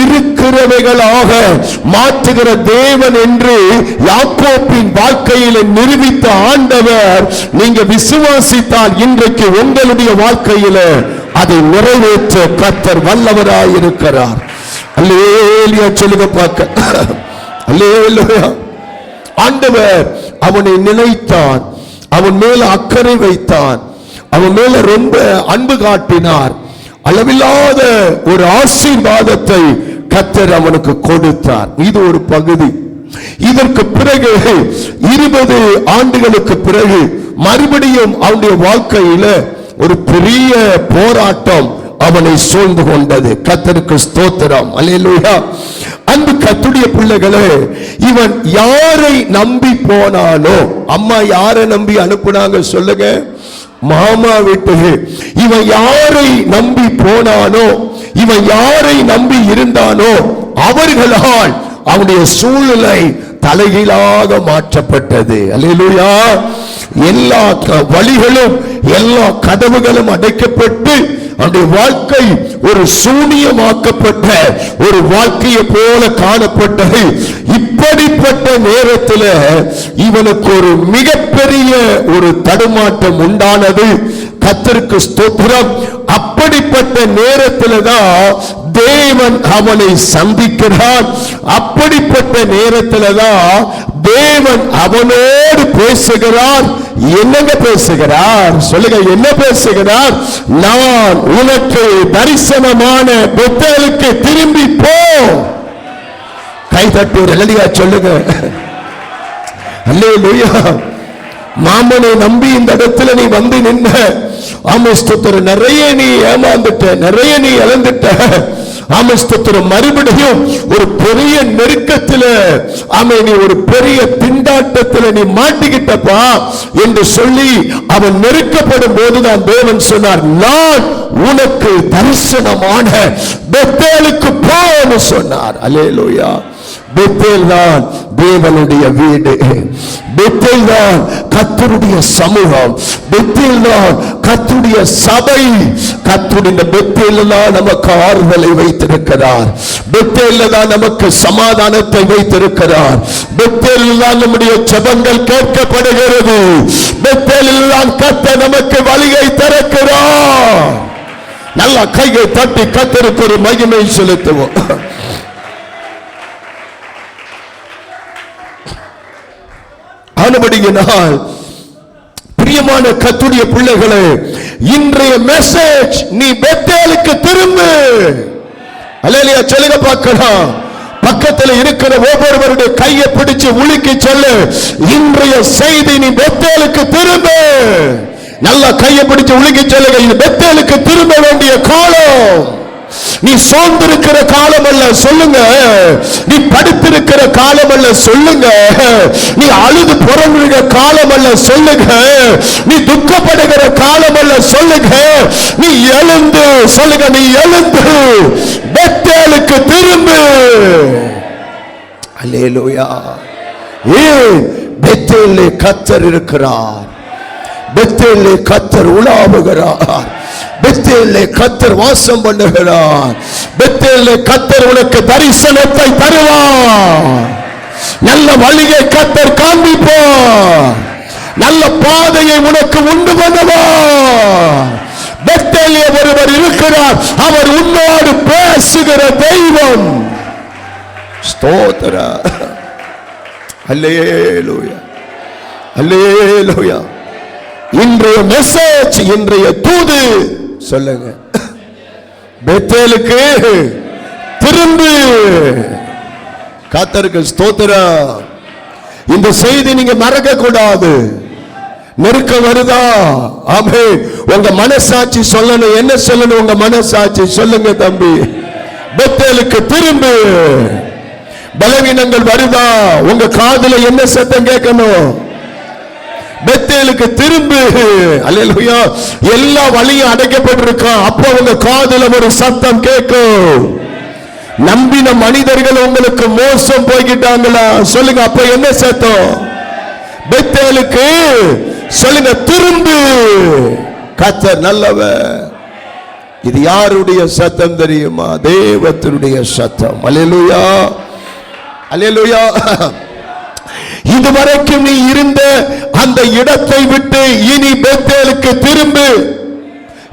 இருக்கிறவைகளாக மாற்றுகிற தேவன் என்று யாக்கோபின் வாழ்க்கையில் நிரூபித்த ஆண்டவர் நீங்க விசுவாசித்தால் இன்றைக்கு உங்களுடைய வாழ்க்கையில அதை நிறைவேற்ற கர்த்தர் வல்லவராய் இருக்கிறார். அல்லேலூயா சொல்லுங்க பார்க்க. அல்லேலூயா. ஆண்டவர் அவனை நினைத்தான், அவன் மேல அக்கறை வைத்தான், அவன் மேல ரொம்ப அன்பு காட்டினார். அளவில்லாத ஒரு ஆசீர்வாதத்தை கர்த்தர் அவனுக்கு கொடுத்தார். இது ஒரு பகுதி. இதற்கு பிறகு 20 ஆண்டுகளுக்கு பிறகு மறுபடியும் அவனுடைய வாழ்க்கையில ஒரு பெரிய போராட்டம் அவனை சூழ்ந்து கொண்டது. கர்த்தருக்கு ஸ்தோத்திரம். அல்லேலூயா. அன்பு கர்த்தருடைய பிள்ளைகளே, இவன் யாரை நம்பி போனானோ, அம்மா யாரை நம்பி அனுப்புனாங்க சொல்லுங்க? மாமா வீட்டுக்கு. இவன் யாரை நம்பி போனானோ, இவன் யாரை நம்பி இருந்தானோ, அவர்களால் அவனுடைய சூழ்நிலை தலைகீழாக மாற்றப்பட்டது. அல்லேலூயா. எல்லா வழிகளும் எல்லா கதவுகளும் அடைக்கப்பட்டு அவனுடைய வாழ்க்கை ஒரு சூனியமாக்கப்பட்ட ஒரு வாழ்க்கையை போல காணப்பட்டது. இப்படிப்பட்ட நேரத்தில் இவனுக்கு ஒரு மிகப்பெரிய ஒரு தடுமாற்றம் உண்டானது. கர்த்தருக்கு ஸ்தோத்திரம். அப்படிப்பட்ட நேரத்தில் தான் தேவன் அவனை சந்திக்கிறார். அப்படிப்பட்ட நேரத்தில் தான் தேவன் அவனோடு பேசுகிறார். என்னங்க பேசுகிறார் சொல்லுங்க? என்ன பேசுகிறார்? நான் உனக்கு தரிசனமான பெத்தேலுக்கு திரும்பி போ. கைதட்டு அல்லேலூயா சொல்லுங்க. அல்லேலூயா. மாமனை நம்பி இந்த இடத்துல நீ வந்து நின்ன. ஆமென். நிறைய நீ ஏமாந்துட்ட, நிறைய நீ இழந்துட்ட. ஆமென். மறுபடியும் ஒரு பெரிய நெருக்கத்தில் நீ ஒரு பெரிய திண்டாட்டத்தில் நீ மாட்டிக்கிட்டப்பா என்று சொல்லி அவன் நெருக்கப்படும் போதுதான் தேவன் சொன்னார், நான் உனக்கு தரிசனமான பெத்தேலுக்கு போன்னு சொன்னார். அல்லேலூயா. பெத்தேல் தான் தேவனுடைய வீடு, பெத்தேல் தான் கர்த்தருடைய சமூகம், பெத்தேல் தான் கர்த்தருடைய சபை. கர்த்தருடைய பெத்தேல் தான் நமக்கு ஆறுதலை வைத்திருக்கிறார், பெத்தேல் தான் நமக்கு சமாதானத்தை வைத்திருக்கிறார், பெத்தேல் தான் நம்முடைய ஜெபங்கள் கேட்கப்படுகிறது, பெத்தேல் தான் கர்த்தர் நமக்கு வழியை திறக்கிறார். நல்ல கையை தட்டி கர்த்தருக்கு ஒரு மகிமை செலுத்துவோம். ஆனபடியினால் பிரியமான கர்த்தருடைய பிள்ளைகளே, இன்றைய மெசேஜ் நீ பெத்தேலுக்கு திரும்பு. அல்லேலூயா சொல்லுங்க பார்க்கலாம். பக்கத்தில் இருக்கிற ஒவ்வொருவருடைய கையை பிடிச்சு உலுக்கி சொல்லு, இன்றைய செய்தி நீ பெத்தேலுக்கு திரும்பு. நல்ல கையை பிடிச்சு உலுக்கி சொல்லுங்க, இது பெத்தேலுக்கு திரும்ப வேண்டிய காலம். நீ சோர்ந்திருக்கிற காலம் அல்ல சொல்லுங்க, நீ படுத்திருக்கிற காலம் அல்ல சொல்லுங்க, நீ அழுது புறம்புகிற காலம் அல்ல சொல்லுங்க, நீ துக்கப்படுகிற காலம் அல்ல சொல்லுங்க, நீ எழுந்து சொல்லுங்க, நீ எழுந்து பெத்தேலுக்கு திரும்பு. அல்லேலூயா. பெத்தேலிலே கர்த்தர் இருக்கிறார், பெத்தேலிலே கர்த்தர் உலாவுகிறார், பெத்தேலிலே கர்த்தர் வாசம் பண்ணுகிறார், பெத்தேலிலே கர்த்தர் உனக்கு தரிசனத்தை தருவார், நல்ல வழியை கர்த்தர் காண்பிப்பார், நல்ல பாதையை உனக்கு உண்டு பண்ணுவார். பெத்தேலிலே ஒருவர் இருக்கிறார், அவர் உன்னோடு பேசுகிற தெய்வம். ஸ்தோத்திரம். அல்லேலூயா, அல்லேலூயா. இன்றைய மெசேஜ், இன்றைய தூது சொல்லுங்க, பெத்தேலுக்கு திரும்பு. கர்த்தருக்கு ஸ்தோத்திரம். இந்த செய்தி நீங்க மறக்க கூடாது. நெருக்கம் வருதா? ஆமென். உங்க மனசாட்சி சொல்லணும். என்ன சொல்லணும்? உங்க மனசாட்சி சொல்லுங்க, தம்பி பெத்தேலுக்கு திரும்பு. பலவீனங்கள் வருதா? உங்க காதுல என்ன சத்தம் கேட்கணும்? பெத்தேலுக்கு திரும்பு. அல்லேலூயா. எல்லா வழியும் அடைக்கப்பட்டிருக்கான், அப்ப உங்க காதுல ஒரு சத்தம் கேட்கும். நம்பின மனிதர்கள் உங்களுக்கு மோசம் போய்கிட்டாங்களா? சொல்லுங்க, அப்ப என்ன சத்தம்? பெத்தேலுக்கு சொல்லுங்க திரும்பு. கர்த்தர் நல்லவர். இது யாருடைய சத்தம் தெரியுமா? தேவனுடைய சத்தம். அல்லேலூயா, அல்லேலூயா. இதுவரைக்கும் நீ இருந்த அந்த இடத்தை விட்டு இனி பெத்தேலுக்கு திரும்பு.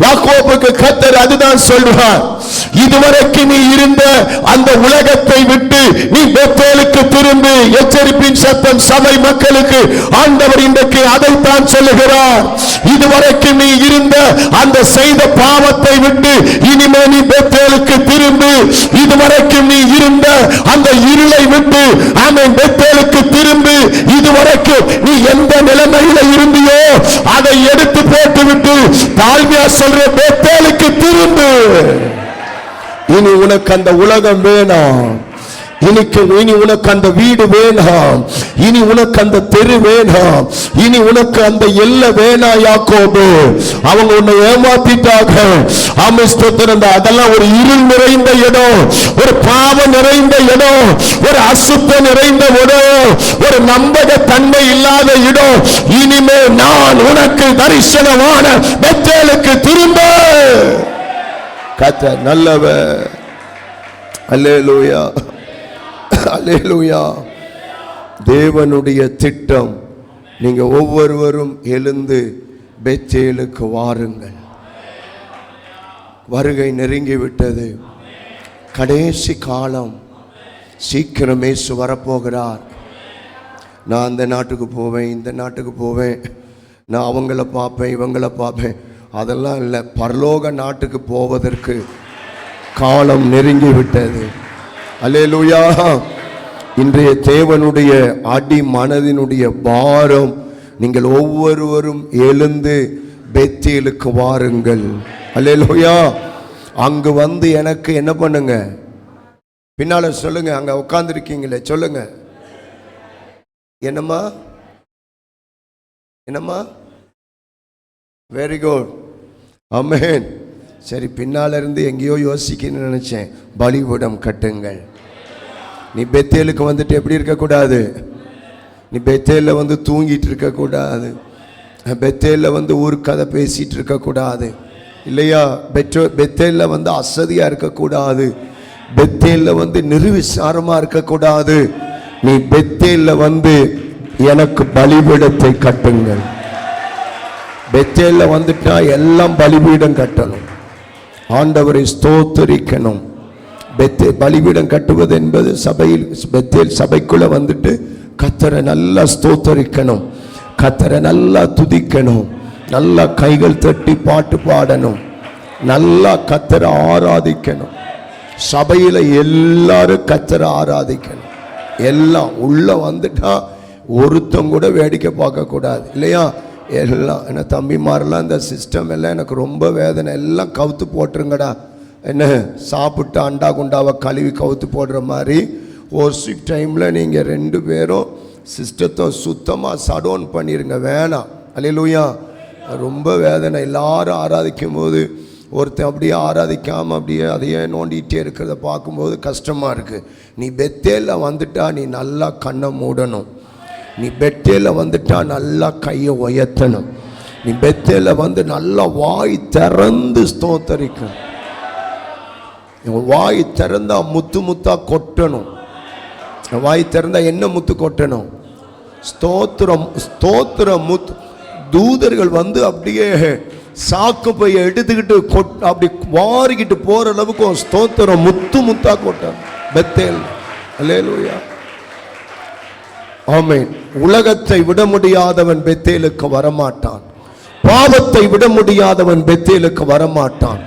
யாக்கோபுக்கு கர்த்தர் அதுதான் சொல்வார். இதுவரைக்கும் நீ இருந்த அந்த உலகத்தை விட்டு நீ பெத்தேலுக்கு திரும்பி. எச்சரிப்பின் சத்தம் சபை மக்களுக்கு ஆண்டவர் இன்றைக்கு அதைத்தான் சொல்லுகிறார். இதுவரைக்கும் நீ இருந்த அந்த செய்த பாவத்தை விட்டு இனிமே நீ பெத்தேலுக்கு திரும்பி. இதுவரைக்கும் நீ இருந்த அந்த இருளை விட்டு ஆமென் பெத்தேலுக்கு திரும்பி. இதுவரைக்கும் நீ எந்த நிலைமையில இருந்தியோ அதை எடுத்து போட்டுவிட்டு தாழ்மையா சொல்ற பெத்தேலுக்கு திரும்பு. இனி உனக்கு அந்த உலகம் வேணாம், இனி உனக்கு அந்த வீடு வேணாம், இனி உனக்கு அந்த தெரு வேணாம், இனி உனக்கு அந்த எல்லை வேணாம். யாக்கோபு அவங்க உன்னை ஏமாத்திட்டாங்க. ஆமென். அதெல்லாம் ஒரு இருள் நிறைந்த இடம், ஒரு பாவம் நிறைந்த இடம், ஒரு அசுத்தம் நிறைந்த இடம், ஒரு நம்பக தன்மை இல்லாத இடம். இனிமே நான் உனக்கு தரிசனமான பெத்தேலுக்கு திரும்ப. கர்த்தர் நல்லவர். அல்லேலூயா, அல்லேலூயா. தேவனுடைய திட்டம், நீங்க ஒவ்வொருவரும் எழுந்து பெத்தேலுக்கு வாருங்கள். வருகை நெருங்கி விட்டது. கடைசி காலம். சீக்கிரமே வரப்போகிறார். நான் அந்த நாட்டுக்கு போவேன், இந்த நாட்டுக்கு போவேன், நான் அவங்கள பார்ப்பேன், இவங்கள பார்ப்பேன், அதெல்லாம் இல்லை. பரலோக நாட்டுக்கு போவதற்கு காலம் நெருங்கி விட்டது. அல்லேலூயா. இன்றைய தேவனுடைய அடி மனதினுடைய பாரம், நீங்கள் ஒவ்வொருவரும் எழுந்து பெத்தேலுக்கு வாருங்கள். அல்லேலூயா. அங்கு வந்து எனக்கு என்ன பண்ணுங்க? பின்னால சொல்லுங்க, அங்க உட்கார்ந்துருக்கீங்களே சொல்லுங்க, என்னம்மா என்னம்மா? வெரி குட், ஆமென். சரி, பின்னால இருந்து எங்கேயோ யோசிக்கணும்னு நினைச்சேன். பலிபீடம் கட்டுங்கள். நீ பெத்தேலுக்கு வந்துட்டு எப்படி இருக்கக்கூடாது? நீ பெத்தேலில் வந்து தூங்கிட்டு இருக்கக்கூடாது. பெத்தேலில் வந்து ஊர் கதை பேசிகிட்டு இருக்கக்கூடாது இல்லையா? பெத்தேலில் வந்து அசதியாக இருக்கக்கூடாது. பெத்தேலில் வந்து நிர்விசாரமாக இருக்கக்கூடாது. நீ பெத்தேலில் வந்து எனக்கு பலிபீடத்தை கட்டுங்கள். பெத்தேலில் வந்துட்டா எல்லாம் பலிபீடம் கட்டணும், ஆண்டவரை ஸ்தோத்தரிக்கணும். பலிபீடம் கட்டுவது என்பது சபையில், பெத்தேல் சபைக்குள்ள வந்துட்டு கர்த்தரை நல்லா ஸ்தோத்தரிக்கணும், கர்த்தரை நல்லா துதிக்கணும், நல்லா கைகள் தட்டி பாட்டு பாடணும், நல்லா கர்த்தரை ஆராதிக்கணும். சபையில் எல்லாரும் கர்த்தரை ஆராதிக்கணும். எல்லாம் உள்ள வந்துட்டா ஒருத்தம் கூட வேடிக்கை பார்க்கக்கூடாது இல்லையா? எல்லாம் என்ன தம்பிமாரெல்லாம் இந்த சிஸ்டம் எல்லாம் எனக்கு ரொம்ப வேதனை, எல்லாம் கவுத்து போட்டுருங்கடா. என்ன சாப்பிட்டு அண்டா குண்டாவை கழுவி கவுத்து போடுற மாதிரி ஒர்ஷிப் டைமில் நீங்கள் 2 பேரும் சிஸ்டத்தை சுத்தமாக சடோன் பண்ணிடுங்க, வேணாம். அல்லேலூயா. ரொம்ப வேதனை. எல்லாரும் ஆராதிக்கும் போது ஒருத்தன் அப்படியே ஆராதிக்காமல் அப்படியே அதையே நோண்டிகிட்டே இருக்கிறத பார்க்கும்போது கஷ்டமாக இருக்குது. நீ பெத்தேலில் வந்துட்டா நீ நல்லா கண்ணை மூடணும். நீ பெத்தேலில் வந்துட்டா நல்லா கையை உயர்த்தணும். நீ பெத்தேலில் வந்து நல்லா வாய் திறந்து ஸ்தோத்தரிக்கணும். வாய் திறந்தா முத்து முத்தா கொட்டணும். வாய் திறந்தா என்ன முத்து கொட்டணும்? ஸ்தோத்திரம். ஸ்தோத்திர முத்து. தூதர்கள் வந்து அப்படியே சாக்கு பையை எடுத்துக்கிட்டு அப்படி வாரிக்கிட்டு போற அளவுக்கு ஸ்தோத்திரம் முத்து முத்தா கொட்டணும் பெத்தேல். அல்லேலூயா. ஆமென். உலகத்தை விட முடியாதவன் பெத்தேலுக்கு வரமாட்டான். பாவத்தை விட முடியாதவன் பெத்தேலுக்கு வரமாட்டான்.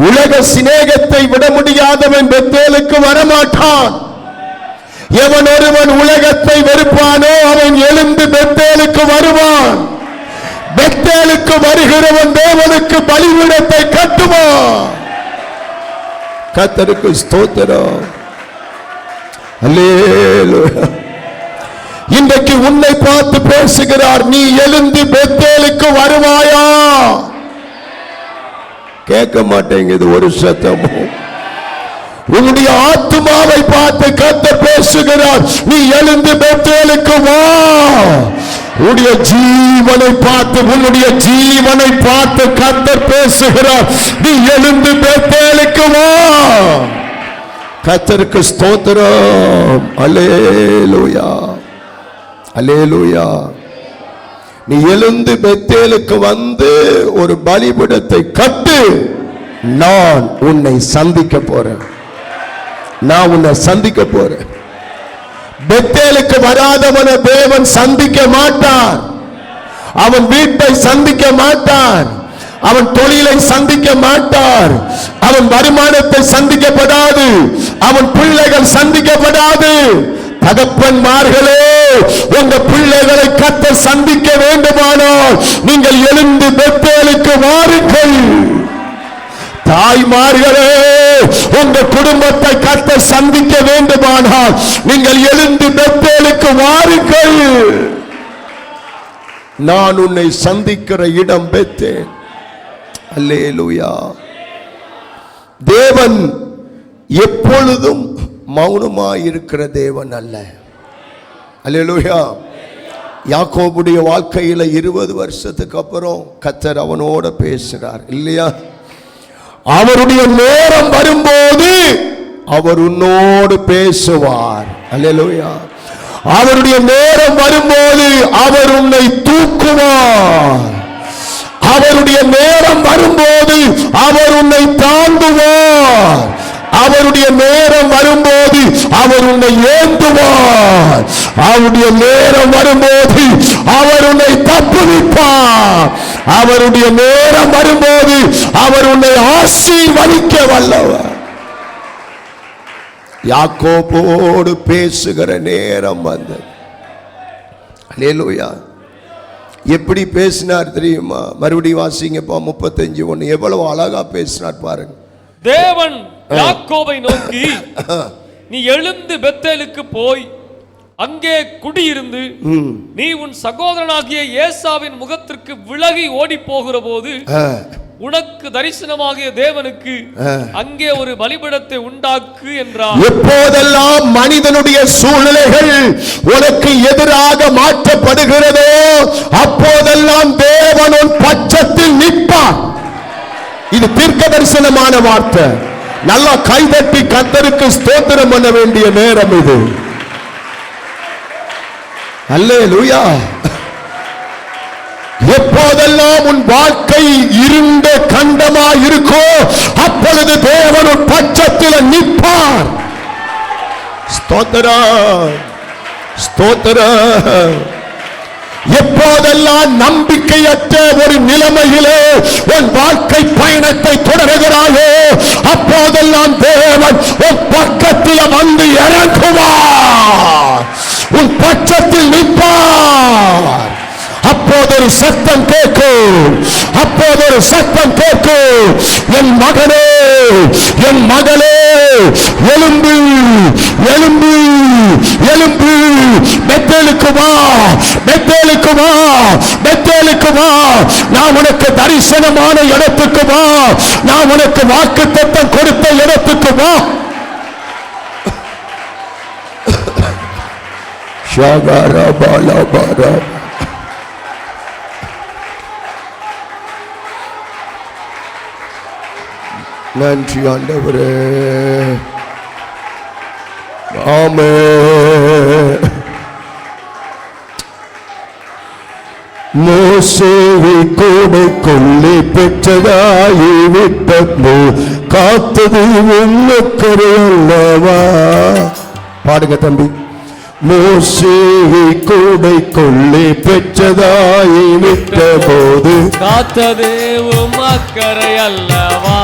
உலக சிநேகத்தை விட முடியாதவன் பெத்தேலுக்கு வரமாட்டான். எவன் ஒருவன் உலகத்தை வெறுப்பானோ அவன் எழுந்து பெத்தேலுக்கு வருவான். பெத்தேலுக்கு வருகிறவன் தேவனுக்கு பலிபீடத்தை கட்டுவான். கர்த்தருக்கு ஸ்தோத்திரம். அல்லேலூயா. இன்றைக்கு உன்னை பார்த்து பேசுகிறார், நீ எழுந்து பெத்தேலுக்கு வருவாயா? கேட்க மாட்டேங்குது ஒரு சத்தமும். உன்னுடைய ஆத்துமாவை பார்த்து கர்த்தர் பேசுகிறார், நீ எழுந்து பெத்தேலுக்கு வா. உன்னுடைய ஜீவனை பார்த்து கர்த்தர் பேசுகிறார், நீ எழுந்து பெத்தேலுக்கு வா. கர்த்தருக்கு ஸ்தோத்திரம். அல்லேலூயா. அல்லேலூயா. நீ எழுந்து பெத்தேலுக்கு வந்து ஒரு பலிபீடத்தை கட்டு. நான் உன்னை சந்திக்க போறேன். நான் உன்னை சந்திக்க போறேன். பெத்தேலுக்கு வராதவனை தேவன் சந்திக்க மாட்டார். அவன் வீட்டை சந்திக்க மாட்டார். அவன் தொழிலை சந்திக்க மாட்டார். அவன் வருமானத்தை சந்திக்கப்படாது. அவன் பிள்ளைகள் சந்திக்கப்படாது. தகப்பன்மார்களே, உங்க பிள்ளைகளை கர்த்தர் சந்திக்க வேண்டுமானால் நீங்கள் எழுந்து பெத்தேலுக்கு வாருங்கள். தாய்மார்களே, உங்க குடும்பத்தை கர்த்தர் சந்திக்க வேண்டுமானால் நீங்கள் எழுந்து பெத்தேலுக்கு வாருங்கள். நான் உன்னை சந்திக்கிற இடம் பெத்தேல். அல்லேலூயா. தேவன் எப்பொழுதும் மௌனமாய் இருக்கிற தேவன் அல்ல. அல்லேலூயா. யாக்கோபுடைய வாழ்க்கையில 20 வருஷத்துக்கு அப்புறம் கர்த்தர் அவனோட பேசுறார் இல்லையா? அவருடைய நேரம் வரும்போது அவர் உன்னோடு பேசுவார். அல்லேலூயா. அவருடைய நேரம் வரும்போது அவர் உன்னை தூக்குவார். அவருடைய நேரம் வரும்போது அவர் உன்னை தாங்குவார். அவருடைய நேரம் வரும்போது அவர் உன்னை ஏந்துவார். அவருடைய நேரம் வரும்போது அவர் உன்னை தப்புவிப்பார். அவருடைய நேரம் வரும்போது அவர் உன்னை ஆசீர்வதிக்க வல்லவர். யாக்கோபோடு பேசுகிற நேரம் வந்தது. அல்லேலூயா. எப்படி பேசினார் தெரியுமா? மறுபடியும் வாசிங்கப்பா 35:1. எவ்வளவு அழகா பேசினார் பாருங்க. தேவன் யாக்கோபை நோக்கி, நீ எழுந்து பெத்தேலுக்கு போய் அங்கே குடியிருந்து நீ உன் சகோதரனாகிய ஏசாவின் முகத்திற்கு விலகி ஓடி போகிற போது உனக்கு தரிசனமாகிய தேவனுக்கு அங்கே ஒரு பலிபீடத்தை உண்டாக்கு என்றார். எப்போதெல்லாம் மனிதனுடைய சூழ்நிலைகள் உனக்கு எதிராக மாற்றப்படுகிறதோ அப்போதெல்லாம் தேவன் உன் பட்சத்தில் நிற்பார். இது தீர்க்க தரிசனமான வார்த்தை. நல்லா கைதட்டி கர்த்தருக்கு ஸ்தோத்திரம் பண்ண வேண்டிய நேரம் இது. அல்லேலூயா. எப்போதெல்லாம் உன் வாழ்க்கை இருண்ட கண்டமா இருக்கோ அப்பொழுது தேவன் உன் பட்சத்தில் நிற்பார். ஸ்தோத்திரம், ஸ்தோத்திரம். எப்போதெல்லாம் நம்பிக்கையற்ற ஒரு நிலைமையிலே உன் வாழ்க்கை பயணத்தை தொடர்கிறாயோ அப்போதெல்லாம் தேவன் உன் பக்கத்தில் வந்து இறங்குவார், உன் பட்சத்தில் நிற்பார். அப்போது ஒரு சத்தம் கேட்கும், அப்போது ஒரு சத்தம் கேட்கும், என் மகனே, என் மகளே, எழும்பு, எழும்பு, எழும்பு, பெத்தேலுக்கு வா, பெத்தேலுக்கு வா, பெத்தேலுக்கு வா, நான் உனக்கு தரிசனமான இடத்துக்கு வா, நான் உனக்கு வாக்குத்தத்தம் கொடுத்த இடத்துக்கு வா. ஷாகாரா பாலா பாரா. நன்றி ஆண்டவரே. ஆமென். மோசேயை கோடைக்குள்ளே பெற்றதாயி விட்டது காத்தது உன்னக்கரை அல்லவா. பாடுங்க தம்பி. மோசேயை கோடைக்குள்ளே பெற்றதாயி விட்ட போது காத்தது உம்மக்கரை அல்லவா.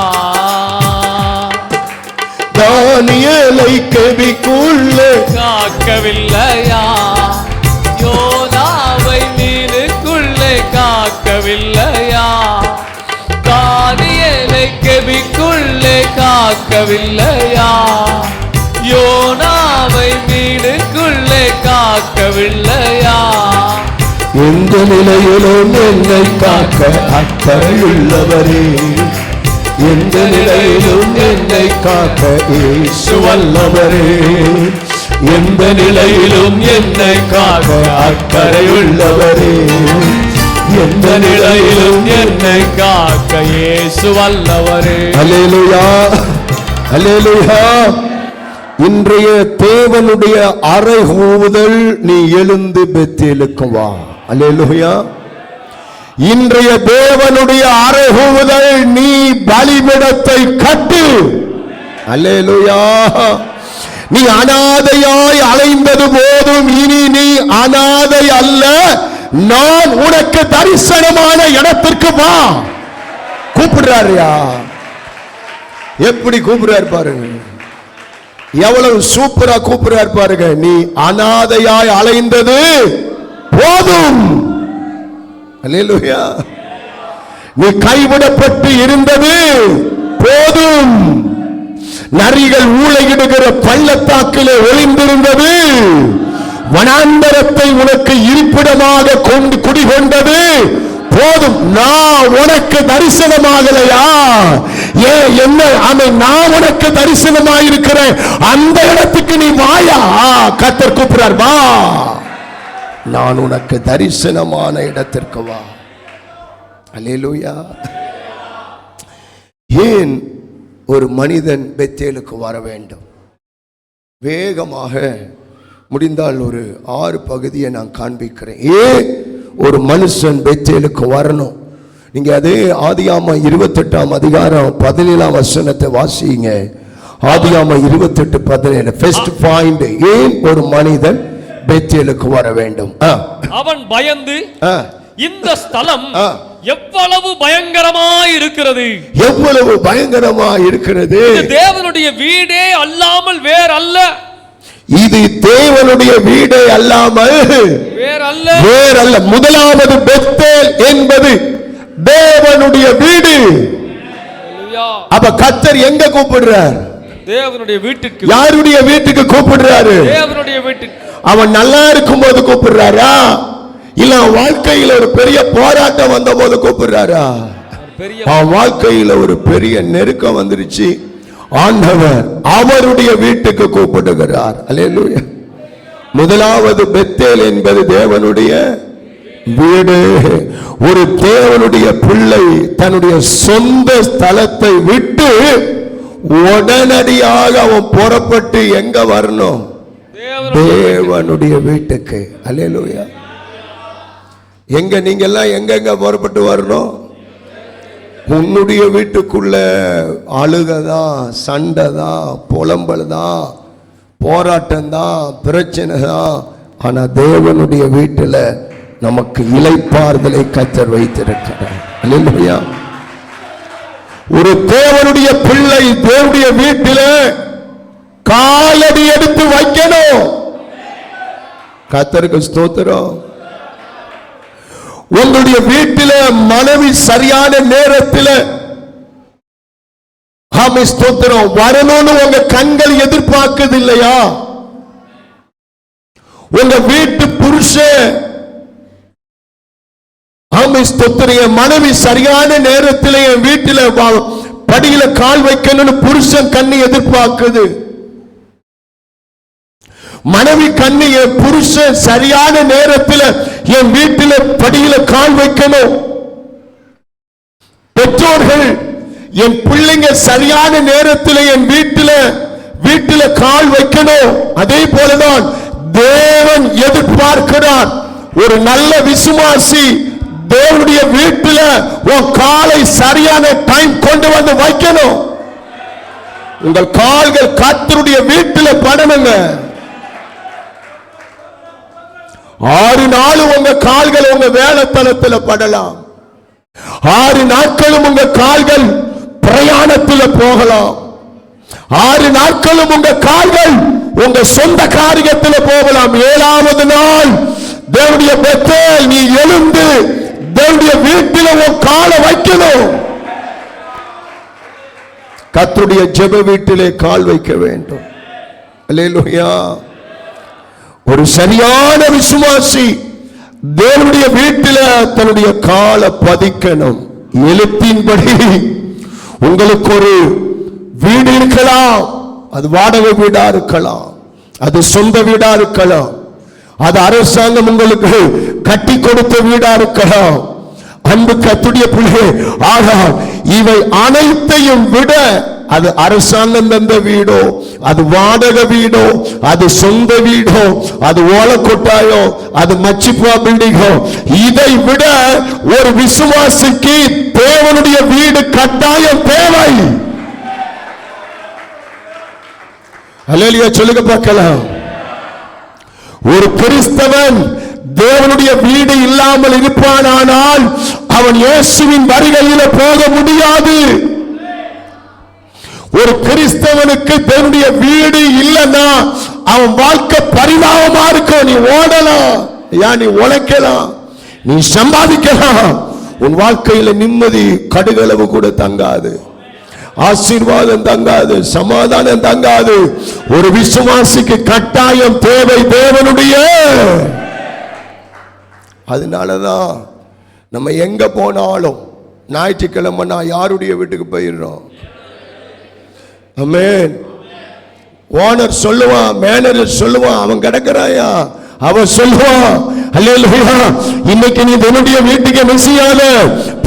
தானியேலை கெபிக்குள்ளே காக்கவில்லையா, யோனாவை மீனுக்குள்ளே காக்கவில்லையா, தானியேலை கெபிக்குள்ளே காக்கவில்லையா, யோனாவை மீனுக்குள்ளே காக்கவில்லையா. எந்த நிலையிலும் என்னை காக்க அக்கறையுள்ளவரே, எந்த நிலையிலும் என்னை காக்க இயேசு வல்லவரே, எந்த நிலையிலும் என்னை காக்க அக்கறையுள்ளவரே, எந்த நிலையிலும் என்னை காக்க இயேசு வல்லவரே. அல்லேலூயா, அல்லேலூயா. இன்றைய தேவனுடைய அறைகூவுதல் நீ எழுந்து பெத்தேலுக்கு வா. அல்லேலூயா. இன்றைய தேவனுடைய அறைகூவுதல் நீ பலிபீடத்தை கட்டு. அல்லேலூயா. நீ அனாதையாய் அலைந்தது போதும், இனி நீ அனாதை அல்ல, நான் உனக்கு தரிசனமான இடத்திற்கு வா. கூப்பிடுறாருயா. எப்படி கூப்பிடுறாரு பாருங்க, எவ்வளவு சூப்பரா கூப்பிடுறாரு பாருங்க. நீ அனாதையாய் அலைந்தது போதும். அல்லேலூயா. நீ கைவிடப்பட்டு இருந்தது போதும். நரிகள் ஊளையிடுகிற பள்ளத்தாக்கிலே ஒளிந்திருந்தது, வனாந்தரத்தை உனக்கு இருப்பிடமாக கொண்டு குடிகொண்டது போதும். நான் உனக்கு தரிசனமாகலையா? என்ன நான் உனக்கு தரிசனமாயிருக்கிறேன், அந்த இடத்துக்கு நீ வாயா. கர்த்தர் கூப்பிடுறார், வா, நான் உனக்கு தரிசனமான இடத்திற்கு வா. அல்லேலூயா. ஏன் ஒரு மனிதன் பெத்தேலுக்கு வர வேண்டும்? வேகமாக முடிந்தால் ஒரு 6 பகுதியை நான் காண்பிக்கிறேன். ஏன் ஒரு மனுஷன் பெத்தேலுக்கு வரணும்? நீங்க அதே ஆதியாகமம் 28ஆம் அதிகாரம் 17ஆம் வசனத்தை வாசிங்க. ஆதியாகமம் 28:17. ஃபர்ஸ்ட் பாயிண்ட், ஏன் ஒரு மனிதன் பெத்தேலுக்கு வர வேண்டும்? அவன் பயந்து, இந்த ஸ்தலம் எவ்வளவு பயங்கரமாய் இருக்கிறது, எவ்வளவு பயங்கரமாய் இருக்கிறது, தேவனுடைய வீடே அல்லாமல் வேறல்ல, இது தேவனுடைய வீடே அல்லாமல் வேறல்ல. முதலாவது பெத்தேல் என்பது தேவனுடைய வீடு. அப்ப கர்த்தர் எங்க கூப்பிடுறார்? தேவனுடைய வீட்டுக்கு. யாருடைய வீட்டுக்கு கூப்பிடுறாரு? தேவனுடைய வீட்டுக்கு. அவன் நல்லா இருக்கும் போது கூப்பிடுறாரா, இல்ல வாழ்க்கையில் ஒரு பெரிய போராட்டம் வந்த போது கூப்பிடுறாரா? அவன் வாழ்க்கையில ஒரு பெரிய நெருக்கம் வந்துருச்சு. ஆண்டவர் அவருடைய வீட்டுக்கு கூப்பிடுகிறார். அல்லேலூயா. முதலாவது பெத்தேல் என்பது தேவனுடைய வீடு. ஒரு தேவனுடைய பிள்ளை தன்னுடைய சொந்த ஸ்தலத்தை விட்டு உடனடியாக அவன் புறப்பட்டு எங்க வரணும்? தேவனுடைய வீட்டுக்கு. அல்லேலூயா. எங்க நீங்க எல்லாம் எங்க புறப்பட்டு வரணும்? உன்னுடைய வீட்டுக்குள்ள அழுகதான், சண்டைதான், புலம்பல் தான், போராட்டம் தான், பிரச்சனை தான். ஆனா தேவனுடைய வீட்டுல நமக்கு இளைப்பாறுதலை கர்த்தர் வைத்திருக்கிறார். அல்லேலூயா. ஒரு தேவனுடைய பிள்ளை தேவனுடைய வீட்டில காலடி எடுத்து வைக்கணும். கர்த்தருக்கு ஸ்தோத்திரம். உங்களுடைய வீட்டில மனைவி சரியான நேரத்தில் ஸ்தோத்திரம் வரணும்னு உங்க கண்கள் எதிர்பார்க்குது இல்லையா? உங்க வீட்டு புருஷன் மனைவி சரியான நேரத்தில் என் வீட்டில படியில கால் வைக்கணும்னு புருஷன் கண்ணு எதிர்பார்க்குது. மனைவி கண்ணு என் புருஷன் சரியான நேரத்தில் என் வீட்டில படியில கால் வைக்கணும். பெற்றோர்கள் என் பிள்ளைங்க சரியான நேரத்தில் என் வீட்டில கால் வைக்கணும். அதே போலதான் தேவன் எதிர்பார்க்கிறார். ஒரு நல்ல விசுவாசி தேவனுடைய வீட்டில உன் காலை சரியான டைம் கொண்டு வந்து வைக்கணும். உங்கள் கால்கள் கர்த்தருடைய வீட்டில படணுங்க. 6 நாள் உங்க கால்கள் உங்க வேலைத்தலத்தில் படலாம். 6 நாட்களும் உங்க கால்கள் பிரயாணத்தில் போகலாம். 6 நாட்களும் உங்க கால்கள் உங்க சொந்த காரியத்தில் போகலாம். 7வது நாள் தேவனுடைய பெத்தேல் நீ எழுந்து தேவனுடைய வீட்டில் உன் காலை வைக்கணும். கர்த்தருடைய ஜெப வீட்டிலே கால் வைக்க வேண்டும். அல்லேலூயா. ஒரு சரியான விசுவாசி தேவனுடைய வீட்டில் தன்னுடைய காலை பதிக்கணும். எழுத்தின்படி உங்களுக்கு ஒரு வீடு இருக்கலாம். அது வாடகை வீடா இருக்கலாம், அது சொந்த வீடா இருக்கலாம், அது அரசாங்கம் உங்களுக்கு கட்டி கொடுத்த வீடா இருக்கலாம். அன்பு கர்த்தருடைய பிள்ளையே, ஆனால் இவை அனைத்தையும் விட அது அரசாங்கம் தந்த வீடோ, அது வாடகை வீடோ, அது சொந்த வீடோ, அது ஓலக்கொட்டாயோ, அது மச்சிப்பா பில்டிங்கோ, இதை விட ஒரு விசுவாசிக்கு தேவனுடைய வீடு கட்டாயம் தேவை. அல்லேலூயா சொல்லுங்க பார்க்கலாம். ஒரு கிறிஸ்தவன் தேவனுடைய வீடு இல்லாமல் இருப்பானால் அவன் இயேசுவின் வருகையில போக முடியாது. ஒரு கிறிஸ்தவனுக்கு தேவனுடைய வீடு இல்லைன்னா அவன் வாழ்க்கை பரிதாபமா இருக்கும். நீ ஓடலாம், நீ உழைக்கலாம், நீ சம்பாதிக்கலாம், உன் வாழ்க்கையில நிம்மதி கடுகளவு கூட தங்காது, ஆசீர்வாதம் தங்காது, சமாதானம் தங்காது. ஒரு விசுவாசிக்கு கட்டாயம் தேவை தேவனுடைய. அதனாலதான் நம்ம எங்க போனாலும் ஞாயிற்றுக்கிழமை நான் யாருடைய வீட்டுக்கு போயிடுறோம்? ஆமென். ஓனர் சொல்லுவான், மேனேஜர் சொல்லுவான், அவன் கிடக்குறாயா, அவன் சொல்லுவான், அல்லேலூயா இன்னைக்கு நீ என்னுடைய வீட்டுக்கு மிஸ்ஸியாத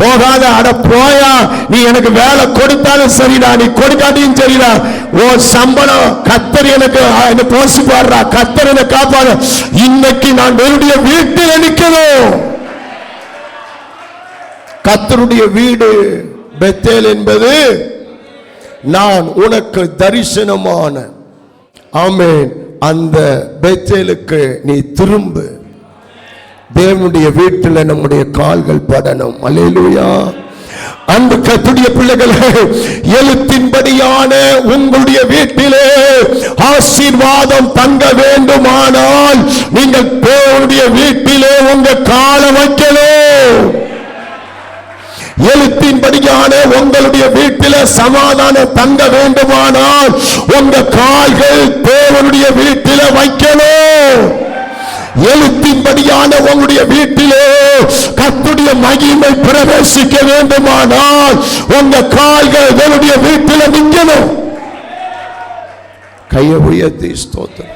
போகாத, அட போயா, நீ எனக்கு வேலை கொடுத்தாலும் சரிடா, நீ கொடுக்காட்டியும் சரிடா, ஓ சம்பளம் கர்த்தர் எனக்கு போசி பாடுறா, கர்த்தர் என்னை காப்பாடு. இன்னைக்கு நான் என்னுடைய வீட்டில் நிற்கணும். கர்த்தருடைய வீடு பெத்தேல் என்பது நான் உனக்கு தரிசனமான, ஆமென், அந்த பெத்தேலுக்கு நீ திரும்பு. தேவனுடைய வீட்டில் நம்முடைய கால்கள் படணும். அல்லேலூயா. அன்பு கர்த்தருடைய பிள்ளைகளே, எழுத்தின்படியான உங்களுடைய வீட்டிலே ஆசீர்வாதம் தங்க வேண்டுமானால் நீங்கள் தேவனுடைய வீட்டிலே உங்க காலை வைக்கணும். எழுத்தின்படியான உங்களுடைய வீட்டில சமாதானம் தங்க வேண்டுமானால் உங்க கால்கள் தேவனுடைய வீட்டில வைக்கணும். எழுத்தின்படியான உங்களுடைய வீட்டிலே கர்த்தருடைய மகிமை பிரவேசிக்க வேண்டுமானால் உங்க கால்கள் தேவனுடைய வீட்டில் நிற்கணும். கையை உயர்த்தி ஸ்தோத்திரம்.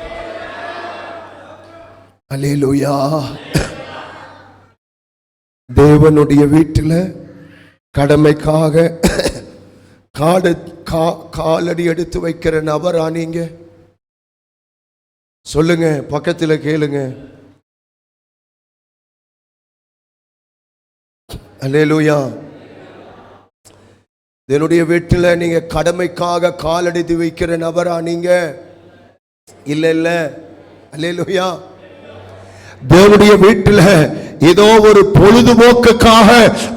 அல்லேலூயா. தேவனுடைய வீட்டில் கடமைக்காக காலடி எடுத்து வைக்கிற நபரா நீங்க? சொல்லுங்க, பக்கத்தில் கேளுங்க. அல்லேலூயா. என்னுடைய வீட்டில் நீங்க கடமைக்காக காலடி வைக்கிற நபரா நீங்க? இல்ல இல்ல. அல்லேலூயா. தேவனுடைய வீட்டில் ஏதோ ஒரு பொழுதுபோக்குக்காக